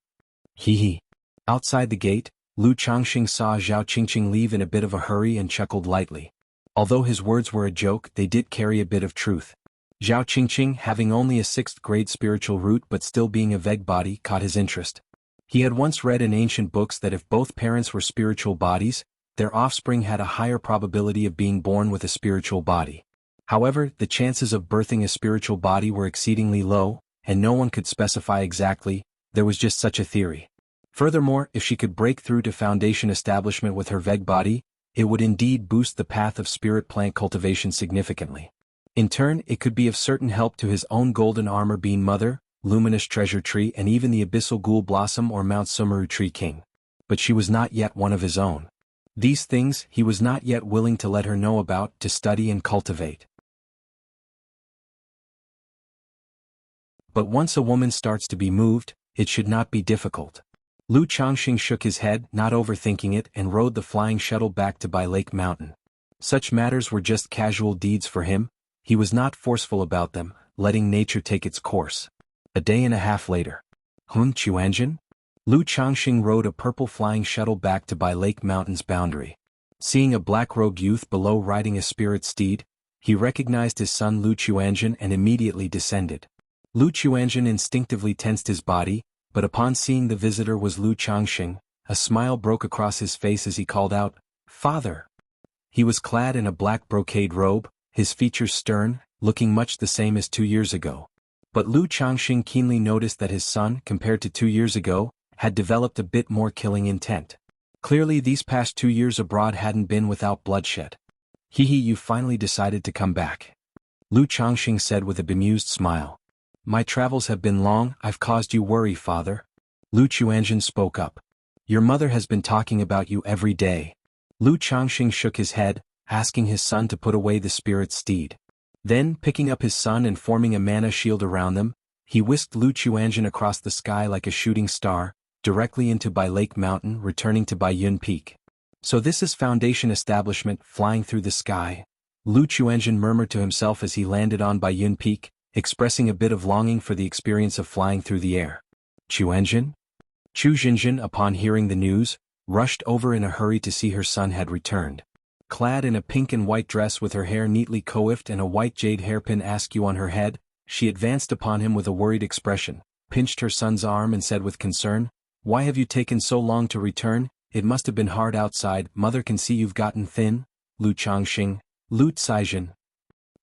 Hee. Outside the gate, Lu Changxing saw Zhao Qingqing leave in a bit of a hurry and chuckled lightly. Although his words were a joke, they did carry a bit of truth. Zhao Qingqing, having only a 6th grade spiritual root but still being a veg body, caught his interest. He had once read in ancient books that if both parents were spiritual bodies, their offspring had a higher probability of being born with a spiritual body. However, the chances of birthing a spiritual body were exceedingly low, and no one could specify exactly, there was just such a theory. Furthermore, if she could break through to foundation establishment with her veg body, it would indeed boost the path of spirit plant cultivation significantly. In turn, it could be of certain help to his own golden armor bean mother, luminous treasure tree, and even the abyssal ghoul blossom or Mount Sumeru tree king. But she was not yet one of his own. These things he was not yet willing to let her know about, to study and cultivate. But once a woman starts to be moved, it should not be difficult. Lu Changxing shook his head, not overthinking it, and rode the flying shuttle back to Bai Lake Mountain. Such matters were just casual deeds for him. He was not forceful about them, letting nature take its course. A day and a half later. Chuanjin? Lu Changxing rode a purple flying shuttle back to Bai Lake Mountain's boundary. Seeing a black-robed youth below riding a spirit steed, he recognized his son Lu Chuanjin and immediately descended. Lu Chuanjin instinctively tensed his body, but upon seeing the visitor was Lu Changxing, a smile broke across his face as he called out, "Father!" He was clad in a black brocade robe, his features stern, looking much the same as 2 years ago. But Lu Changxing keenly noticed that his son, compared to 2 years ago, had developed a bit more killing intent. Clearly these past 2 years abroad hadn't been without bloodshed. You finally decided to come back. Lu Changxing said with a bemused smile. My travels have been long, I've caused you worry, father. Lu Chuanjin spoke up. Your mother has been talking about you every day. Lu Changxing shook his head, asking his son to put away the spirit steed. Then, picking up his son and forming a mana shield around them, he whisked Lu Chuanjin across the sky like a shooting star, directly into Bai Lake Mountain, returning to Bai Yun Peak. So this is foundation establishment, flying through the sky. Lu Chuanjin murmured to himself as he landed on Bai Yun Peak, expressing a bit of longing for the experience of flying through the air. Chuanjin? Chu Jinjin, upon hearing the news, rushed over in a hurry to see her son had returned. Clad in a pink and white dress with her hair neatly coiffed and a white jade hairpin askew on her head, she advanced upon him with a worried expression, pinched her son's arm and said with concern, "Why have you taken so long to return? It must have been hard outside. Mother can see you've gotten thin." Lu Changxing, Lu Caijin.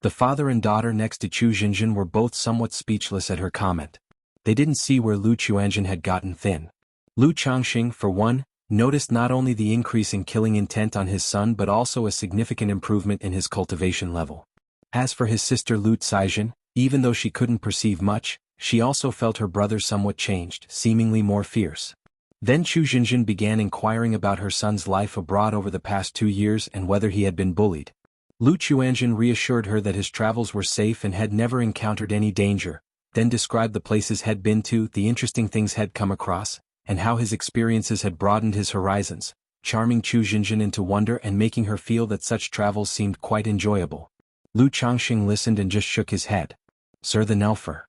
The father and daughter next to Chu Jinjin were both somewhat speechless at her comment. They didn't see where Lu Chuanjin had gotten thin. Lu Changxing, for one, noticed not only the increase in killing intent on his son but also a significant improvement in his cultivation level. As for his sister Lu Caijin, even though she couldn't perceive much, she also felt her brother somewhat changed, seemingly more fierce. Then Chu Jinjin began inquiring about her son's life abroad over the past 2 years and whether he had been bullied. Lu Chuanjin reassured her that his travels were safe and had never encountered any danger, then described the places he'd been to, the interesting things he'd come across, and how his experiences had broadened his horizons, charming Chu Jinjin into wonder and making her feel that such travels seemed quite enjoyable. Lu Changxing listened and just shook his head. Sir the Nelfer.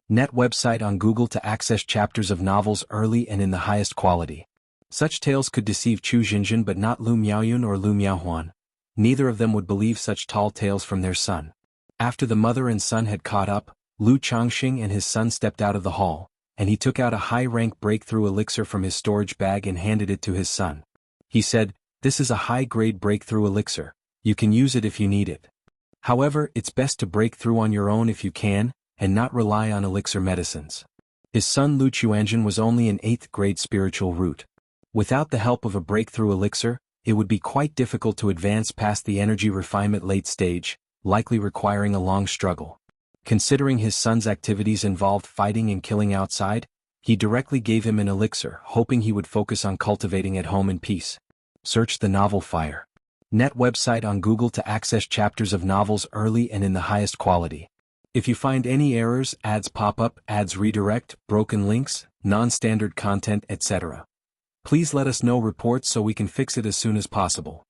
Net website on Google to access chapters of novels early and in the highest quality. Such tales could deceive Chu Jinjin but not Lu Miaoyun or Lu Miaohuan. Neither of them would believe such tall tales from their son. After the mother and son had caught up, Lu Changxing and his son stepped out of the hall, and he took out a high-rank breakthrough elixir from his storage bag and handed it to his son. He said, "This is a high-grade breakthrough elixir. You can use it if you need it. However, it's best to break through on your own if you can, and not rely on elixir medicines." His son Lu Chuanjin was only an 8th grade spiritual root. Without the help of a breakthrough elixir, it would be quite difficult to advance past the energy refinement late stage, likely requiring a long struggle. Considering his son's activities involved fighting and killing outside, he directly gave him an elixir, hoping he would focus on cultivating at home in peace. Search the novel Fire. Net website on Google to access chapters of novels early and in the highest quality. If you find any errors, ads pop up, ads redirect, broken links, non-standard content, etc., please let us know reports so we can fix it as soon as possible.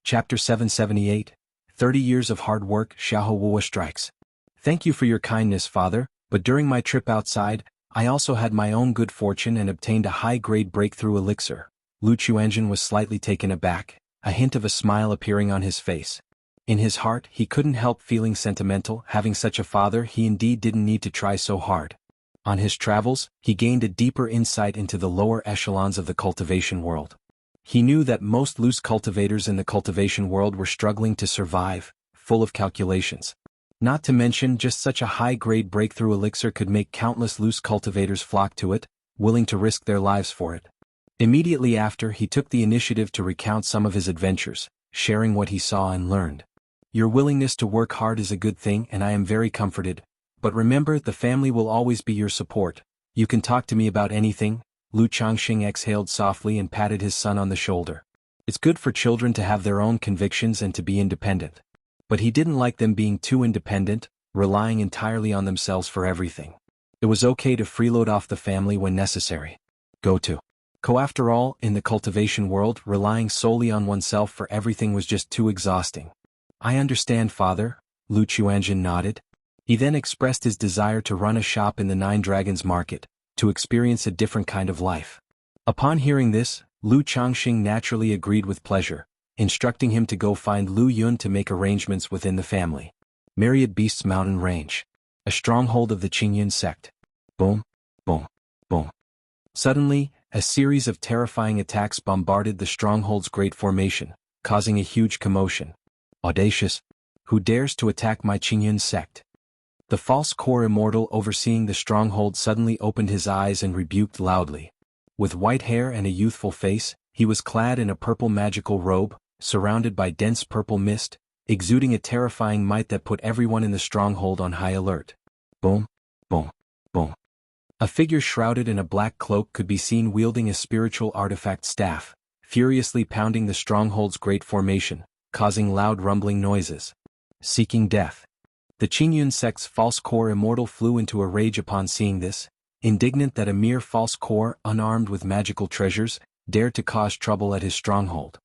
Chapter 778, 30 Years of Hard Work, Xiahou Wuwa Strikes. Thank you for your kindness, Father, but during my trip outside, I also had my own good fortune and obtained a high-grade breakthrough elixir. Lu Chuanjin was slightly taken aback, a hint of a smile appearing on his face. In his heart, he couldn't help feeling sentimental. Having such a father, he indeed didn't need to try so hard. On his travels, he gained a deeper insight into the lower echelons of the cultivation world. He knew that most loose cultivators in the cultivation world were struggling to survive, full of calculations. Not to mention, just such a high-grade breakthrough elixir could make countless loose cultivators flock to it, willing to risk their lives for it. Immediately after, he took the initiative to recount some of his adventures, sharing what he saw and learned. Your willingness to work hard is a good thing and I am very comforted, but remember, the family will always be your support. You can talk to me about anything. Lu Changxing exhaled softly and patted his son on the shoulder. It's good for children to have their own convictions and to be independent. But he didn't like them being too independent, relying entirely on themselves for everything. It was okay to freeload off the family when necessary. After all, in the cultivation world, relying solely on oneself for everything was just too exhausting. I understand, Father, Lu Chuanjin nodded. He then expressed his desire to run a shop in the Nine Dragons Market, to experience a different kind of life. Upon hearing this, Lu Changxing naturally agreed with pleasure, instructing him to go find Lu Yun to make arrangements within the family. Myriad Beasts Mountain Range. A stronghold of the Qingyun sect. Boom, boom, boom. Suddenly, a series of terrifying attacks bombarded the stronghold's great formation, causing a huge commotion. Audacious! Who dares to attack my Qingyun sect? The false core Immortal overseeing the stronghold suddenly opened his eyes and rebuked loudly. With white hair and a youthful face, he was clad in a purple magical robe, surrounded by dense purple mist, exuding a terrifying might that put everyone in the stronghold on high alert. Boom, boom, boom. A figure shrouded in a black cloak could be seen wielding a spiritual artifact staff, furiously pounding the stronghold's great formation, causing loud rumbling noises. Seeking death. The Qingyun sect's false core Immortal flew into a rage upon seeing this, indignant that a mere false core, unarmed with magical treasures, dared to cause trouble at his stronghold.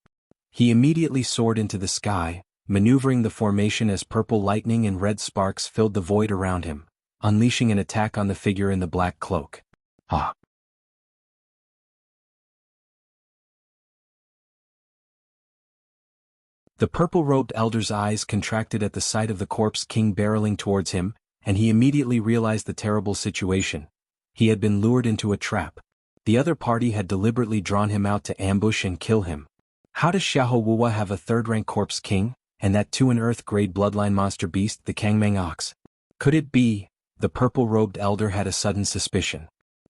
He immediately soared into the sky, maneuvering the formation as purple lightning and red sparks filled the void around him, unleashing an attack on the figure in the black cloak. Ah! The purple-robed elder's eyes contracted at the sight of the corpse king barreling towards him, and he immediately realized the terrible situation. He had been lured into a trap. The other party had deliberately drawn him out to ambush and kill him. How does Xiahou Wuwa have a third-rank corpse king, and that too an earth-grade bloodline monster beast, the Kangmeng ox? Could it be? The purple-robed elder had a sudden suspicion.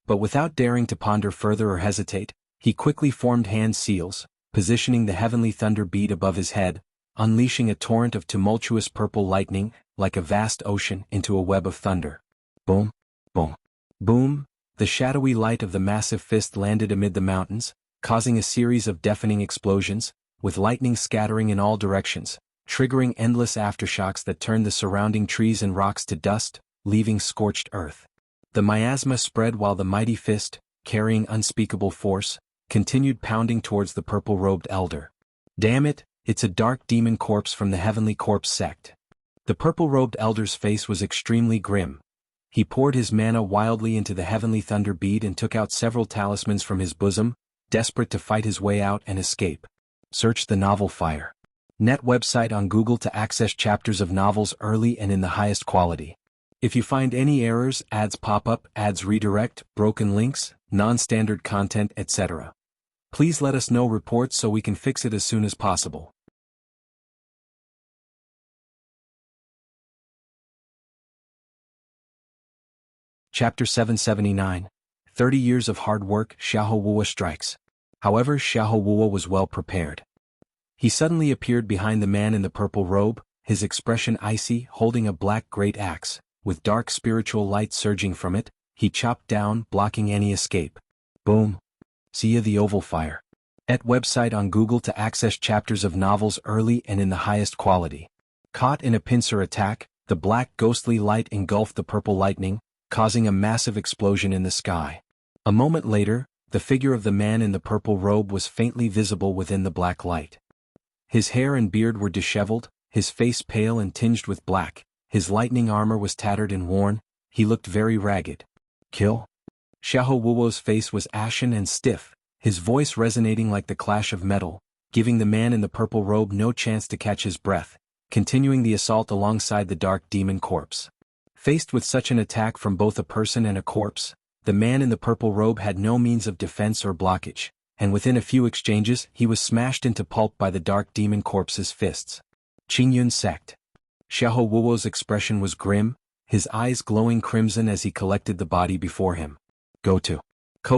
But without daring to ponder further or hesitate, he quickly formed hand seals, positioning the heavenly thunder bead above his head, unleashing a torrent of tumultuous purple lightning, like a vast ocean, into a web of thunder. Boom, boom, boom, the shadowy light of the massive fist landed amid the mountains, causing a series of deafening explosions, with lightning scattering in all directions, triggering endless aftershocks that turned the surrounding trees and rocks to dust, leaving scorched earth. The miasma spread while the mighty fist, carrying unspeakable force, continued pounding towards the purple-robed elder. Damn it, it's a dark demon corpse from the Heavenly Corpse sect. The purple-robed elder's face was extremely grim. He poured his mana wildly into the heavenly thunder bead and took out several talismans from his bosom, desperate to fight his way out and escape. Search the novel Fire. Net website on Google to access chapters of novels early and in the highest quality. If you find any errors, ads pop up, ads redirect, broken links, non-standard content, etc., please let us know reports so we can fix it as soon as possible. Chapter 779. 30 Years of Hard Work, Xiahou Wuo Strikes. However, Xiahou Wuo was well prepared. He suddenly appeared behind the man in the purple robe, his expression icy, holding a black great axe. With dark spiritual light surging from it, he chopped down, blocking any escape. Boom. See the oval fire. Et website on Google to access chapters of novels early and in the highest quality. Caught in a pincer attack, the black ghostly light engulfed the purple lightning, causing a massive explosion in the sky. A moment later, the figure of the man in the purple robe was faintly visible within the black light. His hair and beard were disheveled, his face pale and tinged with black, his lightning armor was tattered and worn, he looked very ragged. Kill? Xiahou Wuo's face was ashen and stiff, his voice resonating like the clash of metal, giving the man in the purple robe no chance to catch his breath, continuing the assault alongside the dark demon corpse. Faced with such an attack from both a person and a corpse, the man in the purple robe had no means of defense or blockage, and within a few exchanges he was smashed into pulp by the dark demon corpse's fists. Qingyun sect. Xiahou Wuo's expression was grim, his eyes glowing crimson as he collected the body before him. Go to.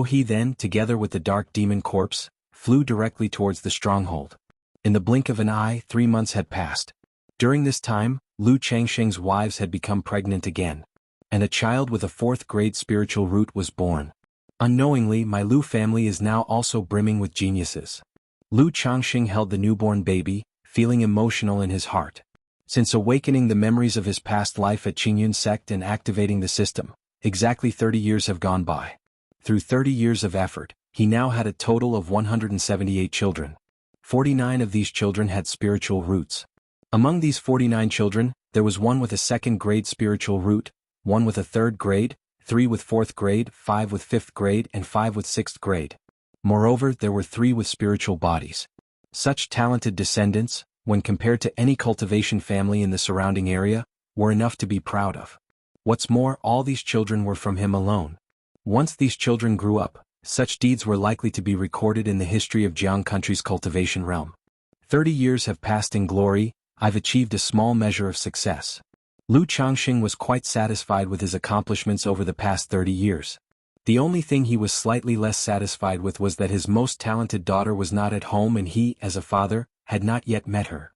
He then, together with the dark demon corpse, flew directly towards the stronghold. In the blink of an eye, 3 months had passed. During this time, Lu Changsheng's wives had become pregnant again. And a child with a 4th-grade spiritual root was born. Unknowingly, my Lu family is now also brimming with geniuses. Lu Changsheng held the newborn baby, feeling emotional in his heart. Since awakening the memories of his past life at Qingyun sect and activating the system, exactly 30 years have gone by. Through 30 years of effort, he now had a total of 178 children. 49 of these children had spiritual roots. Among these 49 children, there was one with a 2nd-grade spiritual root, one with a 3rd grade, 3 with 4th grade, 5 with 5th grade, and 5 with 6th grade. Moreover, there were 3 with spiritual bodies. Such talented descendants, when compared to any cultivation family in the surrounding area, were enough to be proud of. What's more, all these children were from him alone. Once these children grew up, such deeds were likely to be recorded in the history of Jianghu country's cultivation realm. 30 years have passed in glory, I've achieved a small measure of success. Lu Changsheng was quite satisfied with his accomplishments over the past 30 years. The only thing he was slightly less satisfied with was that his most talented daughter was not at home and he, as a father, had not yet met her.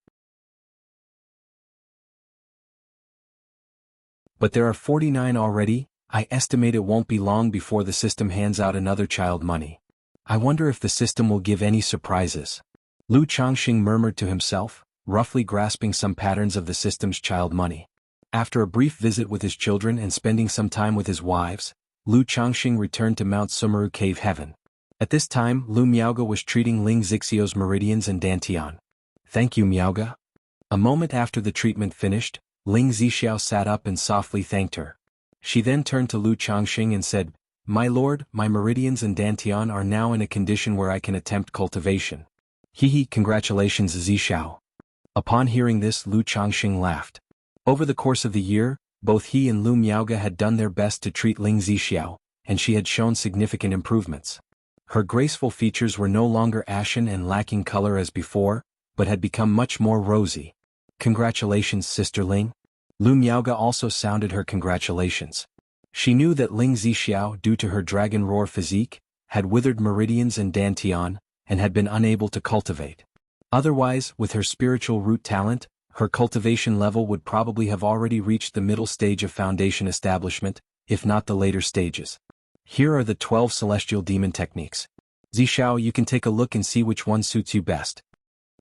But there are 49 already. I estimate it won't be long before the system hands out another child money. I wonder if the system will give any surprises. Lu Changsheng murmured to himself, roughly grasping some patterns of the system's child money. After a brief visit with his children and spending some time with his wives, Lu Changsheng returned to Mount Sumeru Cave Heaven. At this time, Lu Miaoga was treating Ling Zixio's meridians and dantian. Thank you, Miaoga. A moment after the treatment finished, Ling Zixiao sat up and softly thanked her. She then turned to Lu Changsheng and said, My lord, my meridians and dantian are now in a condition where I can attempt cultivation. Congratulations Zixiao. Upon hearing this, Lu Changsheng laughed. Over the course of the year, both he and Lu Miaoga had done their best to treat Ling Zixiao, and she had shown significant improvements. Her graceful features were no longer ashen and lacking color as before, but had become much more rosy. Congratulations, Sister Ling. Lu Miaoga also sounded her congratulations. She knew that Ling Zixiao, due to her dragon roar physique, had withered meridians and dantian, and had been unable to cultivate. Otherwise, with her spiritual root talent, her cultivation level would probably have already reached the middle stage of foundation establishment, if not the later stages. Here are the 12 celestial demon techniques. Zishao, you can take a look and see which one suits you best.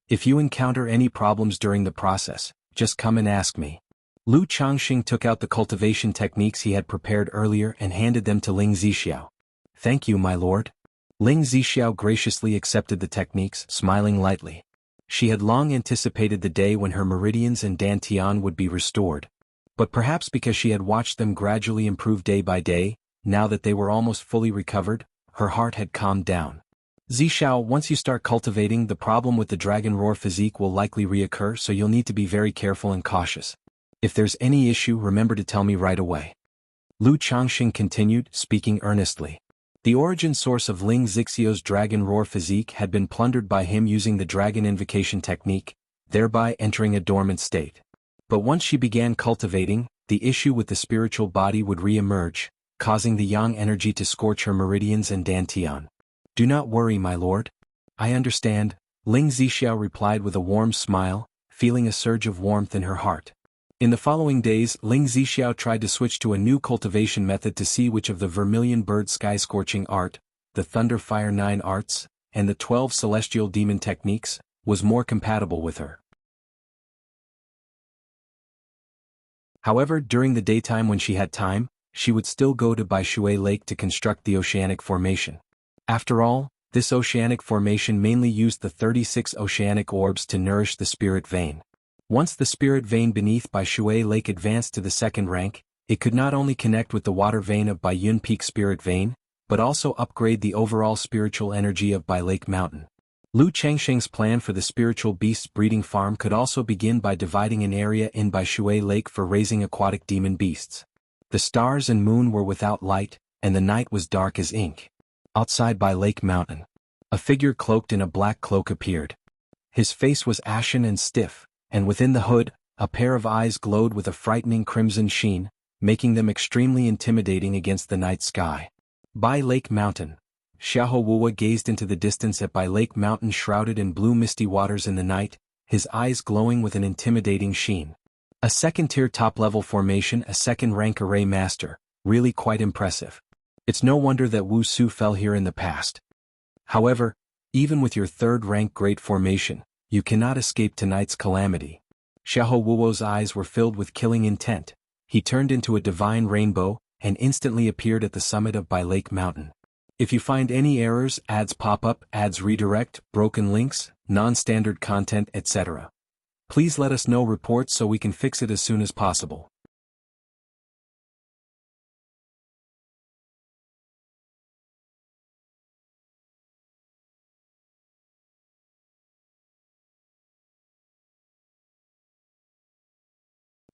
If you encounter any problems during the process, just come and ask me. Lu Changxing took out the cultivation techniques he had prepared earlier and handed them to Ling Zixiao. Thank you, my lord. Ling Zixiao graciously accepted the techniques, smiling lightly. She had long anticipated the day when her meridians and dantian would be restored. But perhaps because she had watched them gradually improve day by day, now that they were almost fully recovered, her heart had calmed down. Zixiao, once you start cultivating, the problem with the dragon roar physique will likely reoccur, so you'll need to be very careful and cautious. If there's any issue, remember to tell me right away. Lu Changxing continued, speaking earnestly. The origin source of Ling Zixiao's dragon roar physique had been plundered by him using the dragon invocation technique, thereby entering a dormant state. But once she began cultivating, the issue with the spiritual body would re-emerge, causing the yang energy to scorch her meridians and dantian. Do not worry, my lord. I understand, Ling Zixiao replied with a warm smile, feeling a surge of warmth in her heart. In the following days, Ling Zixiao tried to switch to a new cultivation method to see which of the Vermilion Bird Sky Scorching Art, the Thunder Fire 9 Arts, and the 12 Celestial Demon Techniques, was more compatible with her. However, during the daytime when she had time, she would still go to Baishui Lake to construct the oceanic formation. After all, this oceanic formation mainly used the 36 oceanic orbs to nourish the spirit vein. Once the spirit vein beneath Baishui Lake advanced to the second rank, it could not only connect with the water vein of Baiyun Peak Spirit Vein, but also upgrade the overall spiritual energy of Bai Lake Mountain. Lu Changxing's plan for the spiritual beasts breeding farm could also begin by dividing an area in Baishui Lake for raising aquatic demon beasts. The stars and moon were without light, and the night was dark as ink. Outside Bai Lake Mountain, a figure cloaked in a black cloak appeared. His face was ashen and stiff, and within the hood, a pair of eyes glowed with a frightening crimson sheen, making them extremely intimidating against the night sky. Bai Lake Mountain. Xiahou Wuwa gazed into the distance at Bai Lake Mountain shrouded in blue misty waters in the night, his eyes glowing with an intimidating sheen. A second-tier top-level formation, a second-rank array master, really quite impressive. It's no wonder that Wu Su fell here in the past. However, even with your third-rank great formation, you cannot escape tonight's calamity. Xiahou Wuo's eyes were filled with killing intent. He turned into a divine rainbow, and instantly appeared at the summit of Bai Lake Mountain. If you find any errors, ads pop up, ads redirect, broken links, non-standard content, etc., please let us know reports so we can fix it as soon as possible.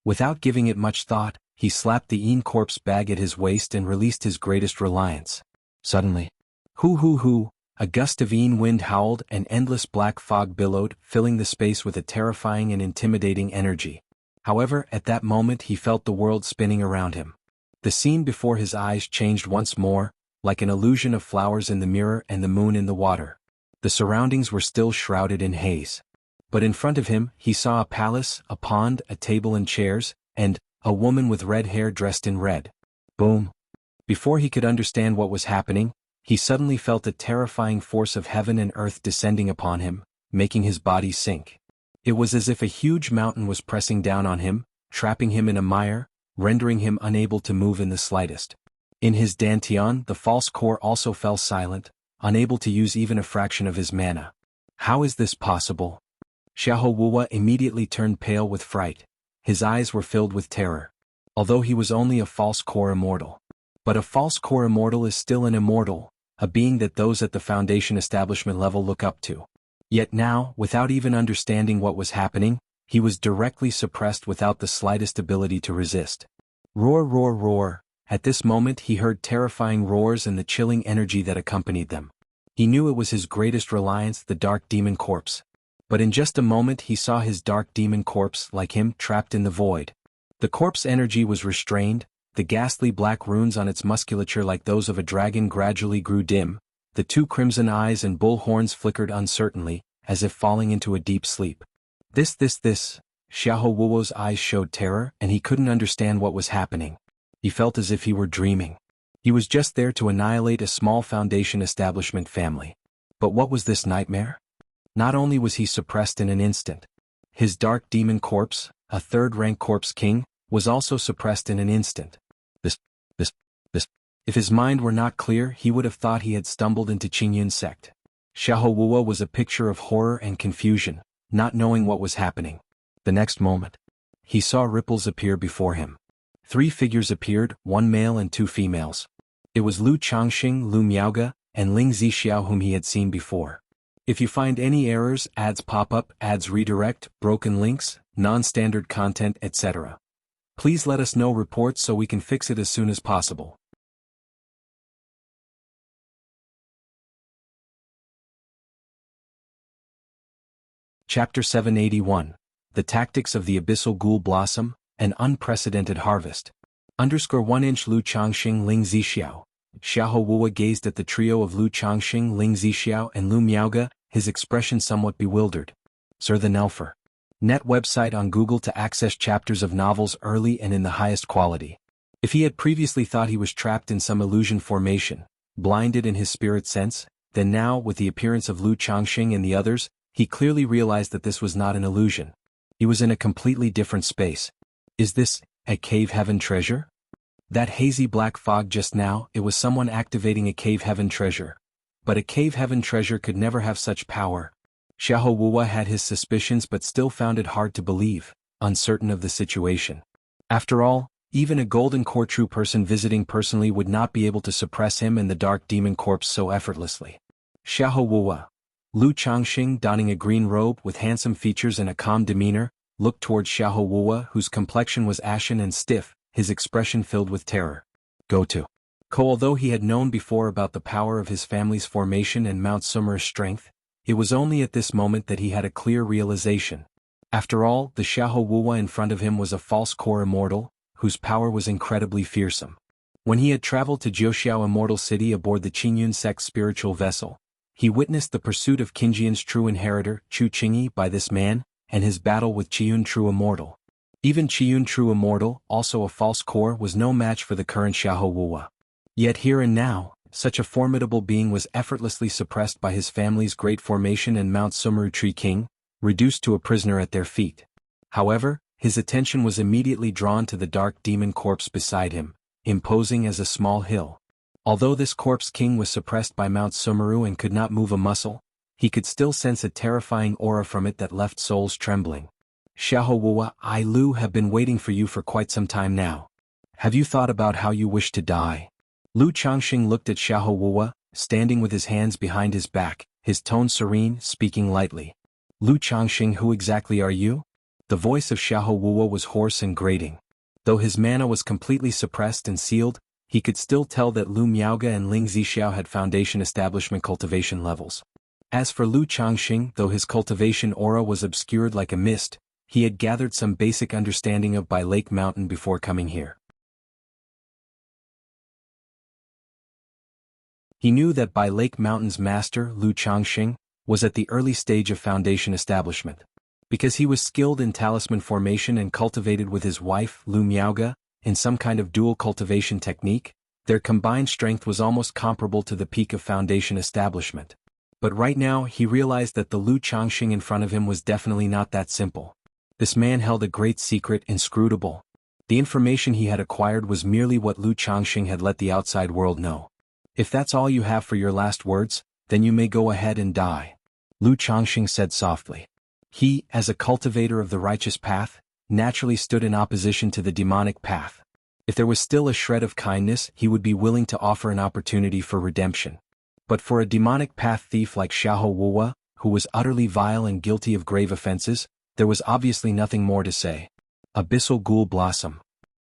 Without giving it much thought, he slapped the Yin corpse bag at his waist and released his greatest reliance. Suddenly, hoo, a gust of Yin wind howled and endless black fog billowed, filling the space with a terrifying and intimidating energy. However, at that moment he felt the world spinning around him. The scene before his eyes changed once more, like an illusion of flowers in the mirror and the moon in the water. The surroundings were still shrouded in haze. But in front of him, he saw a palace, a pond, a table and chairs, and a woman with red hair dressed in red. Boom. Before he could understand what was happening, he suddenly felt a terrifying force of heaven and earth descending upon him, making his body sink. It was as if a huge mountain was pressing down on him, trapping him in a mire, rendering him unable to move in the slightest. In his dantian, the false core also fell silent, unable to use even a fraction of his mana. How is this possible? Xiahou Wuwa immediately turned pale with fright. His eyes were filled with terror. Although he was only a false core immortal. But a false core immortal is still an immortal, a being that those at the foundation establishment level look up to. Yet now, without even understanding what was happening, he was directly suppressed without the slightest ability to resist. Roar, roar, roar. At this moment he heard terrifying roars and the chilling energy that accompanied them. He knew it was his greatest reliance, the dark demon corpse. But in just a moment he saw his dark demon corpse, like him, trapped in the void. The corpse energy was restrained, the ghastly black runes on its musculature like those of a dragon gradually grew dim, the two crimson eyes and bull horns flickered uncertainly, as if falling into a deep sleep. This. Xiahou Wuo's eyes showed terror and he couldn't understand what was happening. He felt as if he were dreaming. He was just there to annihilate a small Foundation establishment family. But what was this nightmare? Not only was he suppressed in an instant. His dark demon corpse, a third-rank corpse king, was also suppressed in an instant. This. If his mind were not clear, he would have thought he had stumbled into Qingyun's sect. Xiahou Wuo was a picture of horror and confusion, not knowing what was happening. The next moment, he saw ripples appear before him. 3 figures appeared, 1 male and 2 females. It was Lu Changxing, Lu Miaoge, and Ling Zixiao whom he had seen before. If you find any errors, ads pop up, ads redirect, broken links, non-standard content, etc., please let us know reports so we can fix it as soon as possible. Chapter 781. The Tactics of the Abyssal Ghoul Blossom, an Unprecedented Harvest. _1-inch Lu Changxing Ling Zixiao. Xiahou Wuo gazed at the trio of Lu Changxing, Ling Zixiao, and Lu Miaoge, his expression somewhat bewildered. Sir the Nelfer. Net website on Google to access chapters of novels early and in the highest quality. If he had previously thought he was trapped in some illusion formation, blinded in his spirit sense, then now, with the appearance of Lu Changxing and the others, he clearly realized that this was not an illusion. He was in a completely different space. Is this a cave heaven treasure? That hazy black fog just now, it was someone activating a cave heaven treasure. But a cave heaven treasure could never have such power. Xiahou Wuo had his suspicions but still found it hard to believe, uncertain of the situation. After all, even a golden core true person visiting personally would not be able to suppress him and the dark demon corpse so effortlessly. Xiahou Wuo. Lu Changxing, donning a green robe with handsome features and a calm demeanor, looked towards Xiahou Wuo, whose complexion was ashen and stiff, his expression filled with terror. Go to. Although he had known before about the power of his family's formation and Mount Sumer's strength, it was only at this moment that he had a clear realization. After all, the Xiahou Wuo in front of him was a false core immortal, whose power was incredibly fearsome. When he had traveled to Jiuxiao Immortal City aboard the Qingyun sect's spiritual vessel, he witnessed the pursuit of Qingyun's true inheritor, Chu Qingyi, by this man, and his battle with Qiyun True Immortal. Even Qiyun True Immortal, also a false core, was no match for the current Xiahou Wuo. Yet here and now, such a formidable being was effortlessly suppressed by his family's great formation and Mount Sumeru Tree King, reduced to a prisoner at their feet. However, his attention was immediately drawn to the dark demon corpse beside him, imposing as a small hill. Although this corpse king was suppressed by Mount Sumeru and could not move a muscle, he could still sense a terrifying aura from it that left souls trembling. Xiahou Wuo, I Lu have been waiting for you for quite some time now. Have you thought about how you wish to die? Lu Changxing looked at Xiahou Wuo, standing with his hands behind his back, his tone serene, speaking lightly. Lu Changxing, who exactly are you? The voice of Xiahou Wuo was hoarse and grating. Though his mana was completely suppressed and sealed, he could still tell that Lu Miaoge and Ling Zixiao had Foundation establishment cultivation levels. As for Lu Changxing, though his cultivation aura was obscured like a mist, he had gathered some basic understanding of by Lake Mountain before coming here. He knew that by Lake Mountain's master, Lu Changxing, was at the early stage of Foundation establishment. Because he was skilled in talisman formation and cultivated with his wife, Lu Miaoge, in some kind of dual cultivation technique, their combined strength was almost comparable to the peak of Foundation establishment. But right now he realized that the Lu Changxing in front of him was definitely not that simple. This man held a great secret, inscrutable. The information he had acquired was merely what Lu Changxing had let the outside world know. If that's all you have for your last words, then you may go ahead and die. Lu Changxing said softly. He, as a cultivator of the righteous path, naturally stood in opposition to the demonic path. If there was still a shred of kindness, he would be willing to offer an opportunity for redemption. But for a demonic path thief like Xiahou Wuo, who was utterly vile and guilty of grave offenses, there was obviously nothing more to say. Abyssal Ghoul Blossom.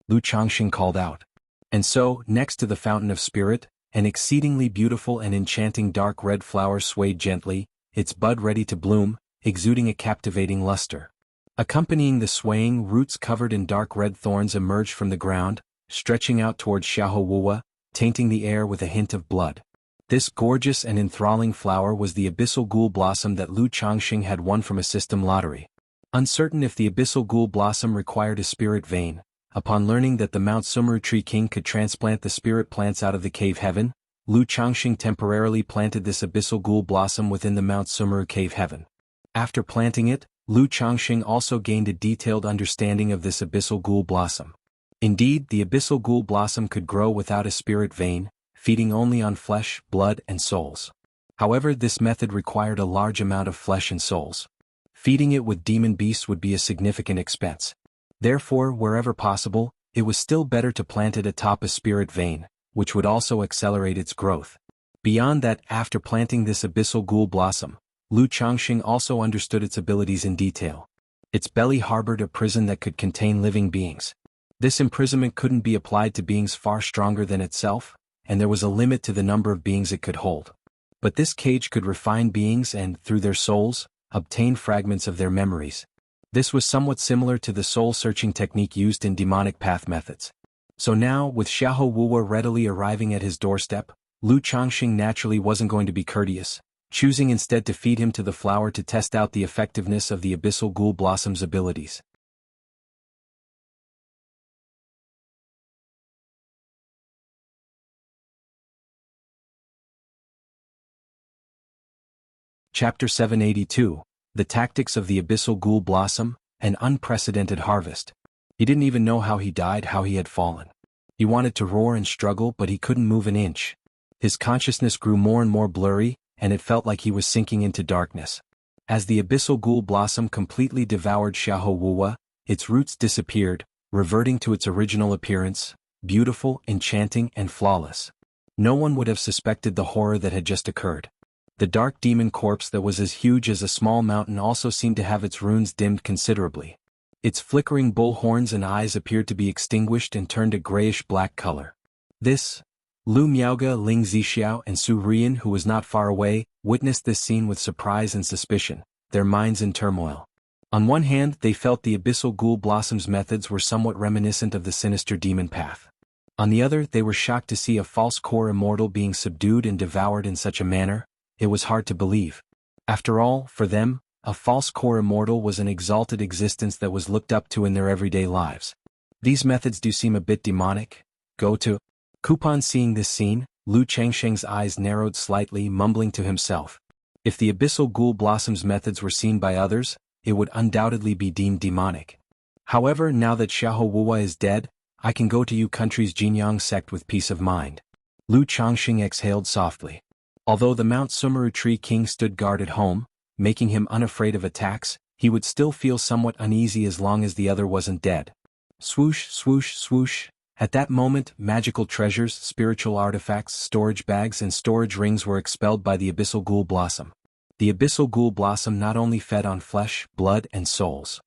Lu Changxing called out. And so, next to the Fountain of Spirit, an exceedingly beautiful and enchanting dark red flower swayed gently, its bud ready to bloom, exuding a captivating luster. Accompanying the swaying, roots covered in dark red thorns emerged from the ground, stretching out towards Xiahou Wuo, tainting the air with a hint of blood. This gorgeous and enthralling flower was the abyssal ghoul blossom that Lu Changxing had won from a system lottery. Uncertain if the abyssal ghoul blossom required a spirit vein, upon learning that the Mount Sumeru Tree King could transplant the spirit plants out of the cave heaven, Lu Changxing temporarily planted this abyssal ghoul blossom within the Mount Sumeru cave heaven. After planting it, Lu Changxing also gained a detailed understanding of this abyssal ghoul blossom. Indeed, the abyssal ghoul blossom could grow without a spirit vein, feeding only on flesh, blood, and souls. However, this method required a large amount of flesh and souls. Feeding it with demon beasts would be a significant expense. Therefore, wherever possible, it was still better to plant it atop a spirit vein, which would also accelerate its growth. Beyond that, after planting this abyssal ghoul blossom, Lu Changxing also understood its abilities in detail. Its belly harbored a prison that could contain living beings. This imprisonment couldn't be applied to beings far stronger than itself, and there was a limit to the number of beings it could hold. But this cage could refine beings and, through their souls, obtain fragments of their memories. This was somewhat similar to the soul-searching technique used in demonic path methods. So now, with Xiahou Wuwa readily arriving at his doorstep, Lu Changxing naturally wasn't going to be courteous, choosing instead to feed him to the flower to test out the effectiveness of the abyssal ghoul blossom's abilities. Chapter 782, The Tactics of the Abyssal Ghoul Blossom, An Unprecedented Harvest. He didn't even know how he died, how he had fallen. He wanted to roar and struggle, but he couldn't move an inch. His consciousness grew more and more blurry, and it felt like he was sinking into darkness. As the Abyssal Ghoul Blossom completely devoured Xiahou Wuwa, its roots disappeared, reverting to its original appearance, beautiful, enchanting, and flawless. No one would have suspected the horror that had just occurred. The dark demon corpse that was as huge as a small mountain also seemed to have its runes dimmed considerably. Its flickering bull horns and eyes appeared to be extinguished and turned a grayish-black color. Lu Miaoge, Ling Zixiao, and Su Rian, who was not far away, witnessed this scene with surprise and suspicion, their minds in turmoil. On one hand, they felt the abyssal ghoul blossom's methods were somewhat reminiscent of the sinister demon path. On the other, they were shocked to see a false core immortal being subdued and devoured in such a manner. It was hard to believe. After all, for them, a false core immortal was an exalted existence that was looked up to in their everyday lives. These methods do seem a bit demonic. Upon seeing this scene, Lu Changxing's eyes narrowed slightly, mumbling to himself. If the abyssal ghoul blossom's methods were seen by others, it would undoubtedly be deemed demonic. However, now that Xiahou Wuwa is dead, I can go to Yu country's Jianghu sect with peace of mind. Lu Changxing exhaled softly. Although the Mount Sumeru Tree King stood guard at home, making him unafraid of attacks, he would still feel somewhat uneasy as long as the other wasn't dead. Swoosh, swoosh, swoosh. At that moment, magical treasures, spiritual artifacts, storage bags, and storage rings were expelled by the abyssal ghoul blossom. The abyssal ghoul blossom not only fed on flesh, blood, and souls.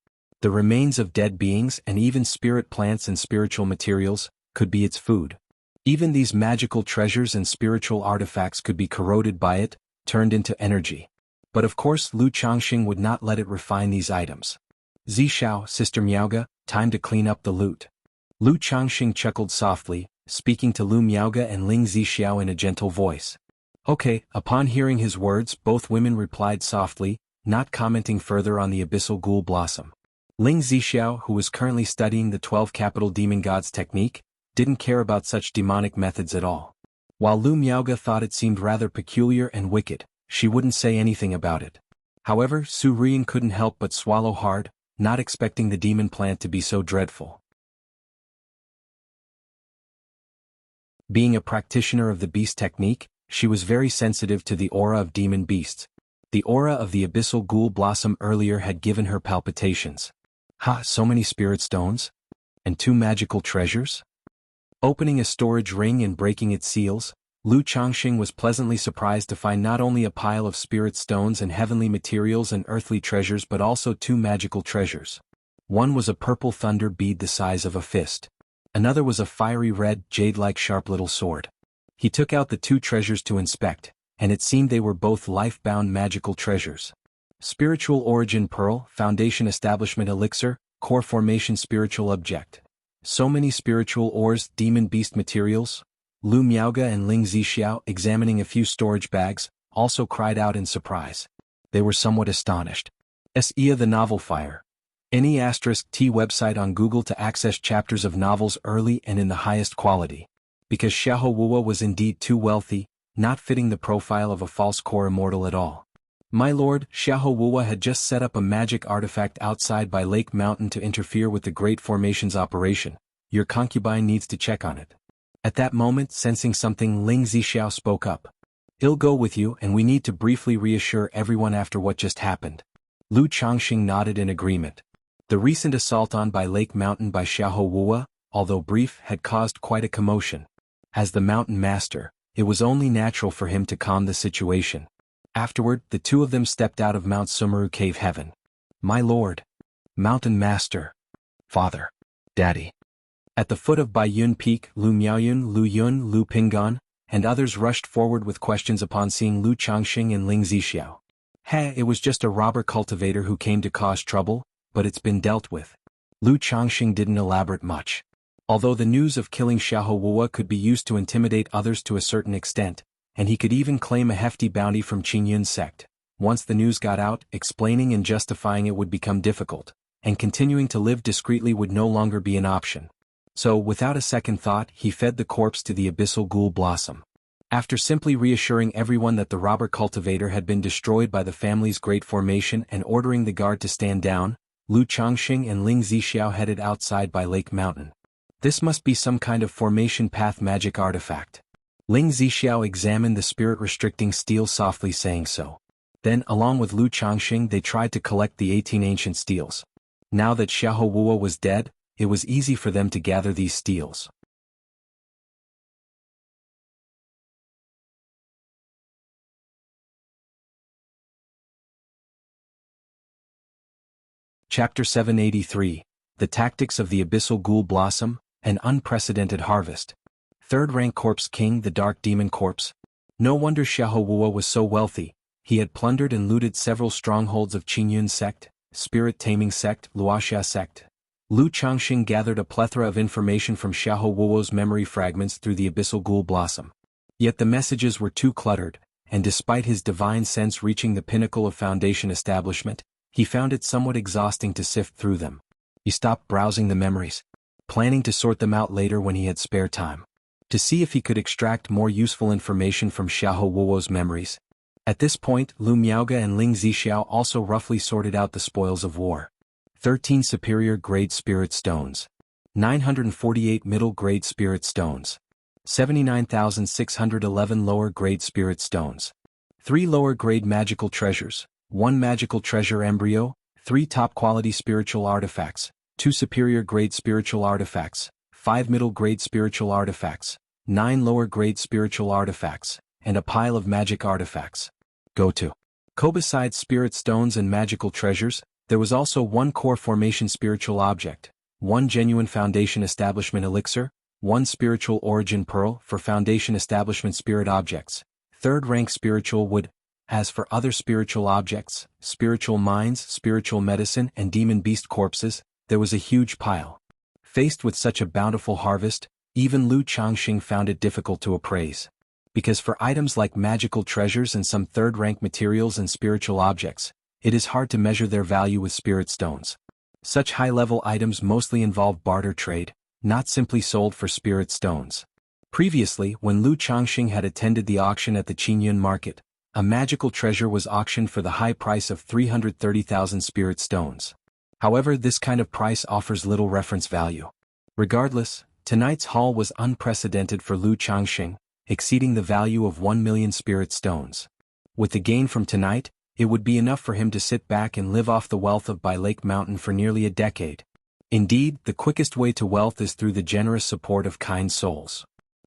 The remains of dead beings and even spirit plants and spiritual materials could be its food. Even these magical treasures and spiritual artifacts could be corroded by it, turned into energy. But of course Lu Changxing would not let it refine these items. Zixiao, Sister Miaoge, time to clean up the loot. Lu Changxing chuckled softly, speaking to Lu Miaoge and Ling Zixiao in a gentle voice. Okay. Upon hearing his words, both women replied softly, not commenting further on the abyssal ghoul blossom. Ling Zixiao, who was currently studying the 12 capital demon gods technique, didn't care about such demonic methods at all. While Lu Miaoge thought it seemed rather peculiar and wicked, she wouldn't say anything about it. However, Su Rian couldn't help but swallow hard, not expecting the demon plant to be so dreadful. Being a practitioner of the beast technique, she was very sensitive to the aura of demon beasts. The aura of the abyssal ghoul blossom earlier had given her palpitations. So many spirit stones? And 2 magical treasures? Opening a storage ring and breaking its seals, Lu Changxing was pleasantly surprised to find not only a pile of spirit stones and heavenly materials and earthly treasures but also 2 magical treasures. One was a purple thunder bead the size of a fist. Another was a fiery red, jade-like sharp little sword. He took out the 2 treasures to inspect, and it seemed they were both life-bound magical treasures. Spiritual Origin Pearl, Foundation Establishment Elixir, Core Formation Spiritual Object. So many spiritual ores, demon beast materials. Lu Miaoge and Ling Zixiao, examining a few storage bags, also cried out in surprise. They were somewhat astonished. Sia the Novel Fire. Any *T website on Google to access chapters of novels early and in the highest quality. Because Xiahou Wuo was indeed too wealthy, not fitting the profile of a false core immortal at all. My lord, Xiahou Wuo had just set up a magic artifact outside by Lake Mountain to interfere with the Great Formations operation. Your concubine needs to check on it. At that moment, sensing something, Ling Zixiao spoke up. I'll go with you, and we need to briefly reassure everyone after what just happened. Lu Changxing nodded in agreement. The recent assault on by Lake Mountain by Xiahou Wuo, although brief, had caused quite a commotion. As the mountain master, it was only natural for him to calm the situation. Afterward, the two of them stepped out of Mount Sumeru Cave Heaven. My lord. Mountain Master. Father. Daddy. At the foot of Baiyun Peak, Lu Miaoyun, Lu Yun, Lu Pinggan, and others rushed forward with questions upon seeing Lu Changxing and Ling Zixiao. It was just a robber cultivator who came to cause trouble, but it's been dealt with. Lu Changxing didn't elaborate much. Although the news of killing Xiahou Wuo could be used to intimidate others to a certain extent, and he could even claim a hefty bounty from Qingyun's sect, once the news got out, explaining and justifying it would become difficult, and continuing to live discreetly would no longer be an option. So, without a second thought, he fed the corpse to the abyssal ghoul blossom. After simply reassuring everyone that the robber cultivator had been destroyed by the family's great formation and ordering the guard to stand down, Lu Changxing and Ling Zixiao headed outside by Lake Mountain. This must be some kind of formation path magic artifact. Ling Zixiao examined the spirit-restricting steel, softly saying so. Then, along with Lu Changxing, they tried to collect the 18 ancient steels. Now that Xiahou Wuo was dead, it was easy for them to gather these steels. Chapter 783. The Tactics of the Abyssal Ghoul Blossom, an Unprecedented Harvest. Third-rank Corpse King, the Dark Demon Corpse. No wonder Xiahou Wuo was so wealthy. He had plundered and looted several strongholds of Qingyun sect, Spirit Taming sect, Wuxia sect. Lu Changxing gathered a plethora of information from Xiahou Wuo's memory fragments through the Abyssal Ghoul Blossom. Yet the messages were too cluttered, and despite his divine sense reaching the pinnacle of Foundation establishment, he found it somewhat exhausting to sift through them. He stopped browsing the memories, planning to sort them out later when he had spare time, to see if he could extract more useful information from Xiahou Wuo's memories. At this point, Lu Miaoge and Ling Zixiao also roughly sorted out the spoils of war. 13 superior-grade spirit stones. 948 middle-grade spirit stones. 79,611 lower-grade spirit stones. 3 lower-grade magical treasures. 1 magical treasure embryo. 3 top-quality spiritual artifacts. 2 superior-grade spiritual artifacts. 5 middle-grade spiritual artifacts. 9 lower-grade spiritual artifacts. And a pile of magic artifacts. Go to. Besides spirit stones and magical treasures, there was also 1 core formation spiritual object, 1 genuine foundation establishment elixir, 1 spiritual origin pearl for foundation establishment spirit objects, 3rd rank spiritual wood. As for other spiritual objects, spiritual mines, spiritual medicine, and demon beast corpses, there was a huge pile. Faced with such a bountiful harvest, even Lu Changxing found it difficult to appraise. Because for items like magical treasures and some 3rd rank materials and spiritual objects, it is hard to measure their value with spirit stones. Such high-level items mostly involve barter trade, not simply sold for spirit stones. Previously, when Lu Changxing had attended the auction at the Qingyun market, a magical treasure was auctioned for the high price of 330,000 spirit stones. However, this kind of price offers little reference value. Regardless, tonight's haul was unprecedented for Lu Changxing, exceeding the value of 1 million spirit stones. With the gain from tonight, it would be enough for him to sit back and live off the wealth of By Lake Mountain for nearly a decade. Indeed, the quickest way to wealth is through the generous support of kind souls.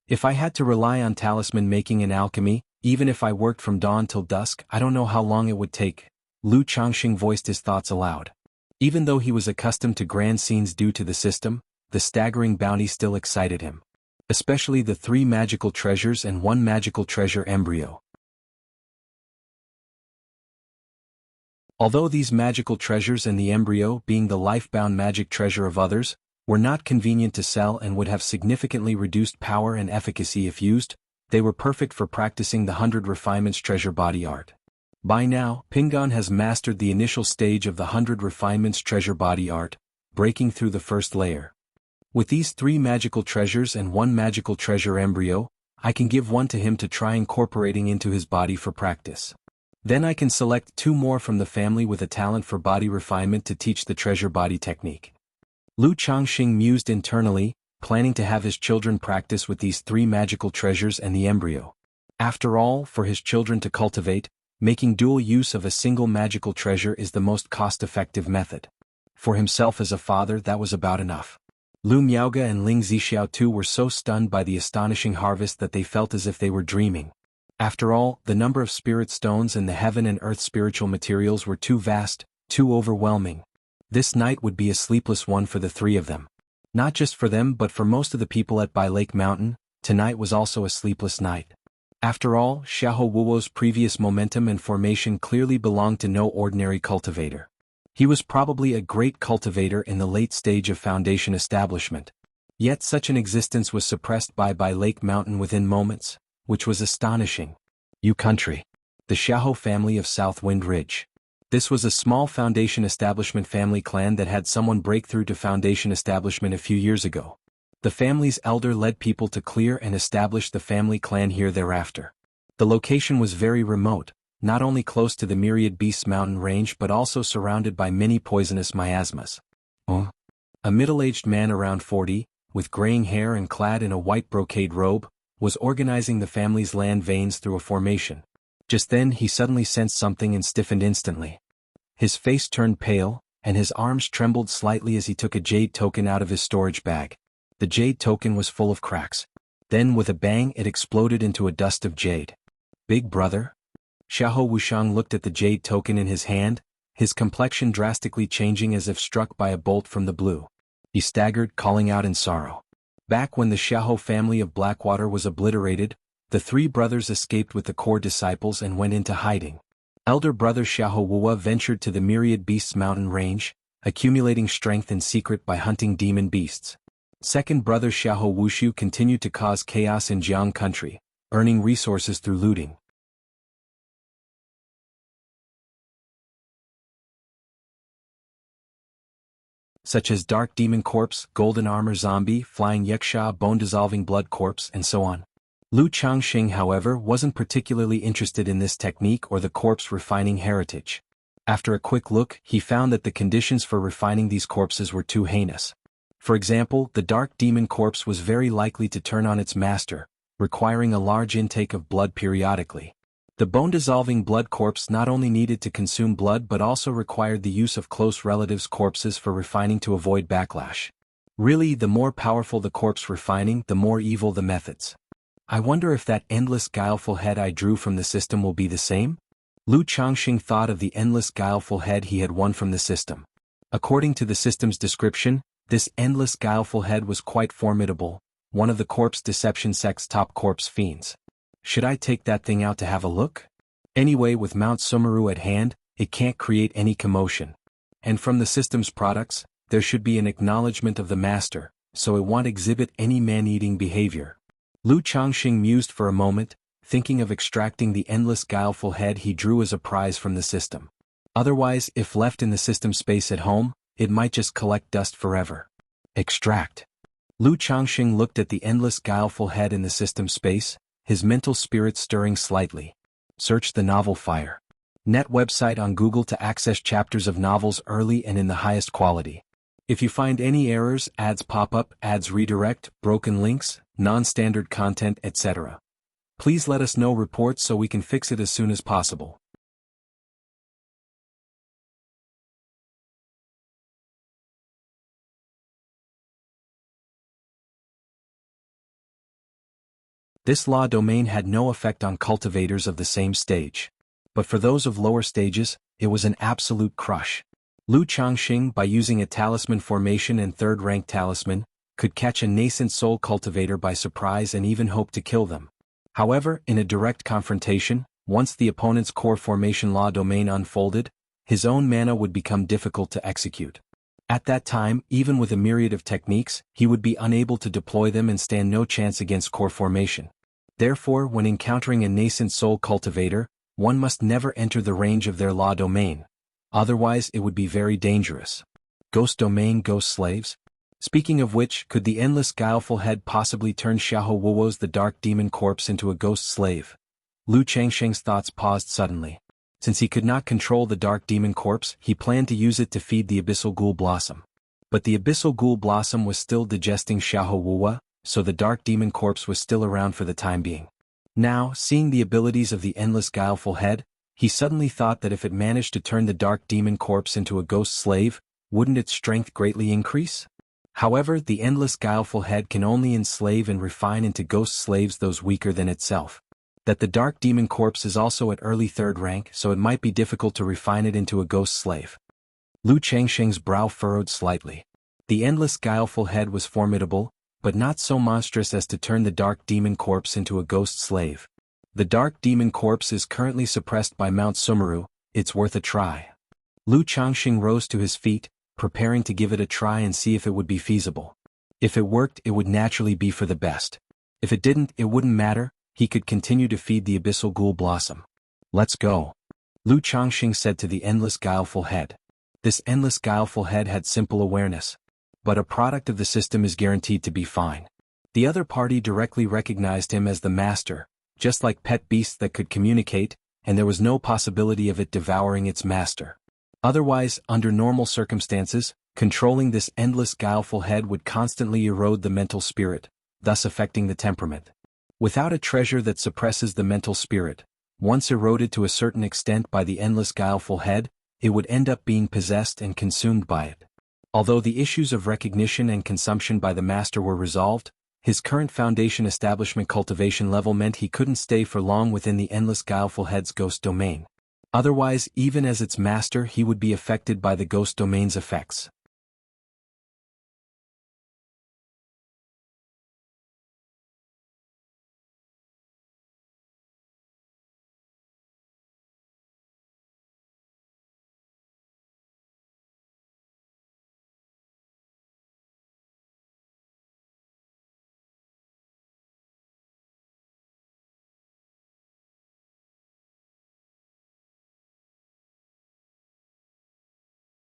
If I had to rely on talisman making and alchemy, even if I worked from dawn till dusk, I don't know how long it would take. Lu Changxing voiced his thoughts aloud. Even though he was accustomed to grand scenes due to the system, the staggering bounty still excited him. Especially the 3 magical treasures and 1 magical treasure embryo. Although these magical treasures and the embryo, being the life-bound magic treasure of others, were not convenient to sell and would have significantly reduced power and efficacy if used. They were perfect for practicing the 100 Refinements treasure body art. By now, Pingon has mastered the initial stage of the 100 Refinements treasure body art, breaking through the first layer. With these 3 magical treasures and 1 magical treasure embryo, I can give one to him to try incorporating into his body for practice. Then I can select 2 more from the family with a talent for body refinement to teach the treasure body technique. Lu Changxing mused internally, planning to have his children practice with these 3 magical treasures and the embryo. After all, for his children to cultivate, making dual use of a single magical treasure is the most cost-effective method. For himself as a father, that was about enough. Lu Miaoge and Ling Zixiao too were so stunned by the astonishing harvest that they felt as if they were dreaming. After all, the number of spirit stones and the heaven and earth spiritual materials were too vast, too overwhelming. This night would be a sleepless one for the 3 of them. Not just for them but for most of the people at Bai Lake Mountain, tonight was also a sleepless night. After all, Xiahou Wuo's previous momentum and formation clearly belonged to no ordinary cultivator. He was probably a great cultivator in the late stage of foundation establishment. Yet such an existence was suppressed by Bai Lake Mountain within moments, which was astonishing. Yu country. The Xiahou family of South Wind Ridge. This was a small foundation establishment family clan that had someone break through to foundation establishment a few years ago. The family's elder led people to clear and establish the family clan here thereafter. The location was very remote, not only close to the Myriad Beasts mountain range but also surrounded by many poisonous miasmas. A middle-aged man around 40, with graying hair and clad in a white brocade robe, was organizing the family's land veins through a formation. Just then he suddenly sensed something and stiffened instantly. His face turned pale, and his arms trembled slightly as he took a jade token out of his storage bag. The jade token was full of cracks. Then with a bang it exploded into a dust of jade. Big brother? Xiahou Wuxiang looked at the jade token in his hand, his complexion drastically changing as if struck by a bolt from the blue. He staggered, calling out in sorrow. Back when the Xiahou family of Blackwater was obliterated, the 3 brothers escaped with the core disciples and went into hiding. Elder brother Xiahou Wuo ventured to the Myriad Beasts mountain range, accumulating strength in secret by hunting demon beasts. Second brother Xiahou Wushu continued to cause chaos in Jianghu country, earning resources through looting. Such as Dark Demon Corpse, Golden Armor Zombie, Flying Yuxia, Bone-Dissolving Blood Corpse, and so on. Lu Changxing, however, wasn't particularly interested in this technique or the corpse refining heritage. After a quick look, he found that the conditions for refining these corpses were too heinous. For example, the Dark Demon Corpse was very likely to turn on its master, requiring a large intake of blood periodically. The bone-dissolving blood corpse not only needed to consume blood but also required the use of close relatives' corpses for refining to avoid backlash. Really, the more powerful the corpse refining, the more evil the methods. I wonder if that endless guileful head I drew from the system will be the same? Lu Changxing thought of the endless guileful head he had won from the system. According to the system's description, this endless guileful head was quite formidable, one of the corpse deception sect's top corpse fiends. Should I take that thing out to have a look? Anyway, with Mount Sumeru at hand, it can't create any commotion. And from the system's products, there should be an acknowledgement of the master, so it won't exhibit any man-eating behavior. Lu Changxing mused for a moment, thinking of extracting the endless guileful head he drew as a prize from the system. Otherwise, if left in the system space at home, it might just collect dust forever. Extract. Lu Changxing looked at the endless guileful head in the system space, his mental spirit stirring slightly. Search the novel Fire. Net website on Google to access chapters of novels early and in the highest quality. If you find any errors, ads pop up, ads redirect, broken links, non-standard content, etc., please let us know reports so we can fix it as soon as possible. This law domain had no effect on cultivators of the same stage. But for those of lower stages, it was an absolute crush. Lu Changxing, by using a talisman formation and third-rank talisman, could catch a nascent soul cultivator by surprise and even hope to kill them. However, in a direct confrontation, once the opponent's core formation law domain unfolded, his own mana would become difficult to execute. At that time, even with a myriad of techniques, he would be unable to deploy them and stand no chance against core formation. Therefore, when encountering a nascent soul cultivator, one must never enter the range of their law domain. Otherwise, it would be very dangerous. Ghost domain ghost slaves? Speaking of which, could the endless guileful head possibly turn Xiahou Wuo's the dark demon corpse into a ghost slave? Lu Changsheng's thoughts paused suddenly. Since he could not control the dark demon corpse, he planned to use it to feed the abyssal ghoul blossom. But the abyssal ghoul blossom was still digesting Xiahou Wuo, so the dark demon corpse was still around for the time being. Now, seeing the abilities of the endless guileful head, he suddenly thought that if it managed to turn the dark demon corpse into a ghost slave, wouldn't its strength greatly increase? However, the endless guileful head can only enslave and refine into ghost slaves those weaker than itself. That the dark demon corpse is also at early 3rd rank, so it might be difficult to refine it into a ghost slave. Lu Changsheng's brow furrowed slightly. The endless guileful head was formidable, but not so monstrous as to turn the dark demon corpse into a ghost slave. The dark demon corpse is currently suppressed by Mount Sumeru. It's worth a try. Lu Changsheng rose to his feet, preparing to give it a try and see if it would be feasible. If it worked, it would naturally be for the best. If it didn't, it wouldn't matter. He could continue to feed the abyssal ghoul blossom. Let's go. Lu Changsheng said to the endless guileful head. This endless guileful head had simple awareness. But a product of the system is guaranteed to be fine. The other party directly recognized him as the master, just like pet beasts that could communicate, and there was no possibility of it devouring its master. Otherwise, under normal circumstances, controlling this endless guileful head would constantly erode the mental spirit, thus affecting the temperament. Without a treasure that suppresses the mental spirit, once eroded to a certain extent by the endless guileful head, it would end up being possessed and consumed by it. Although the issues of recognition and consumption by the master were resolved, his current foundation establishment cultivation level meant he couldn't stay for long within the endless guileful head's ghost domain. Otherwise, even as its master, he would be affected by the ghost domain's effects.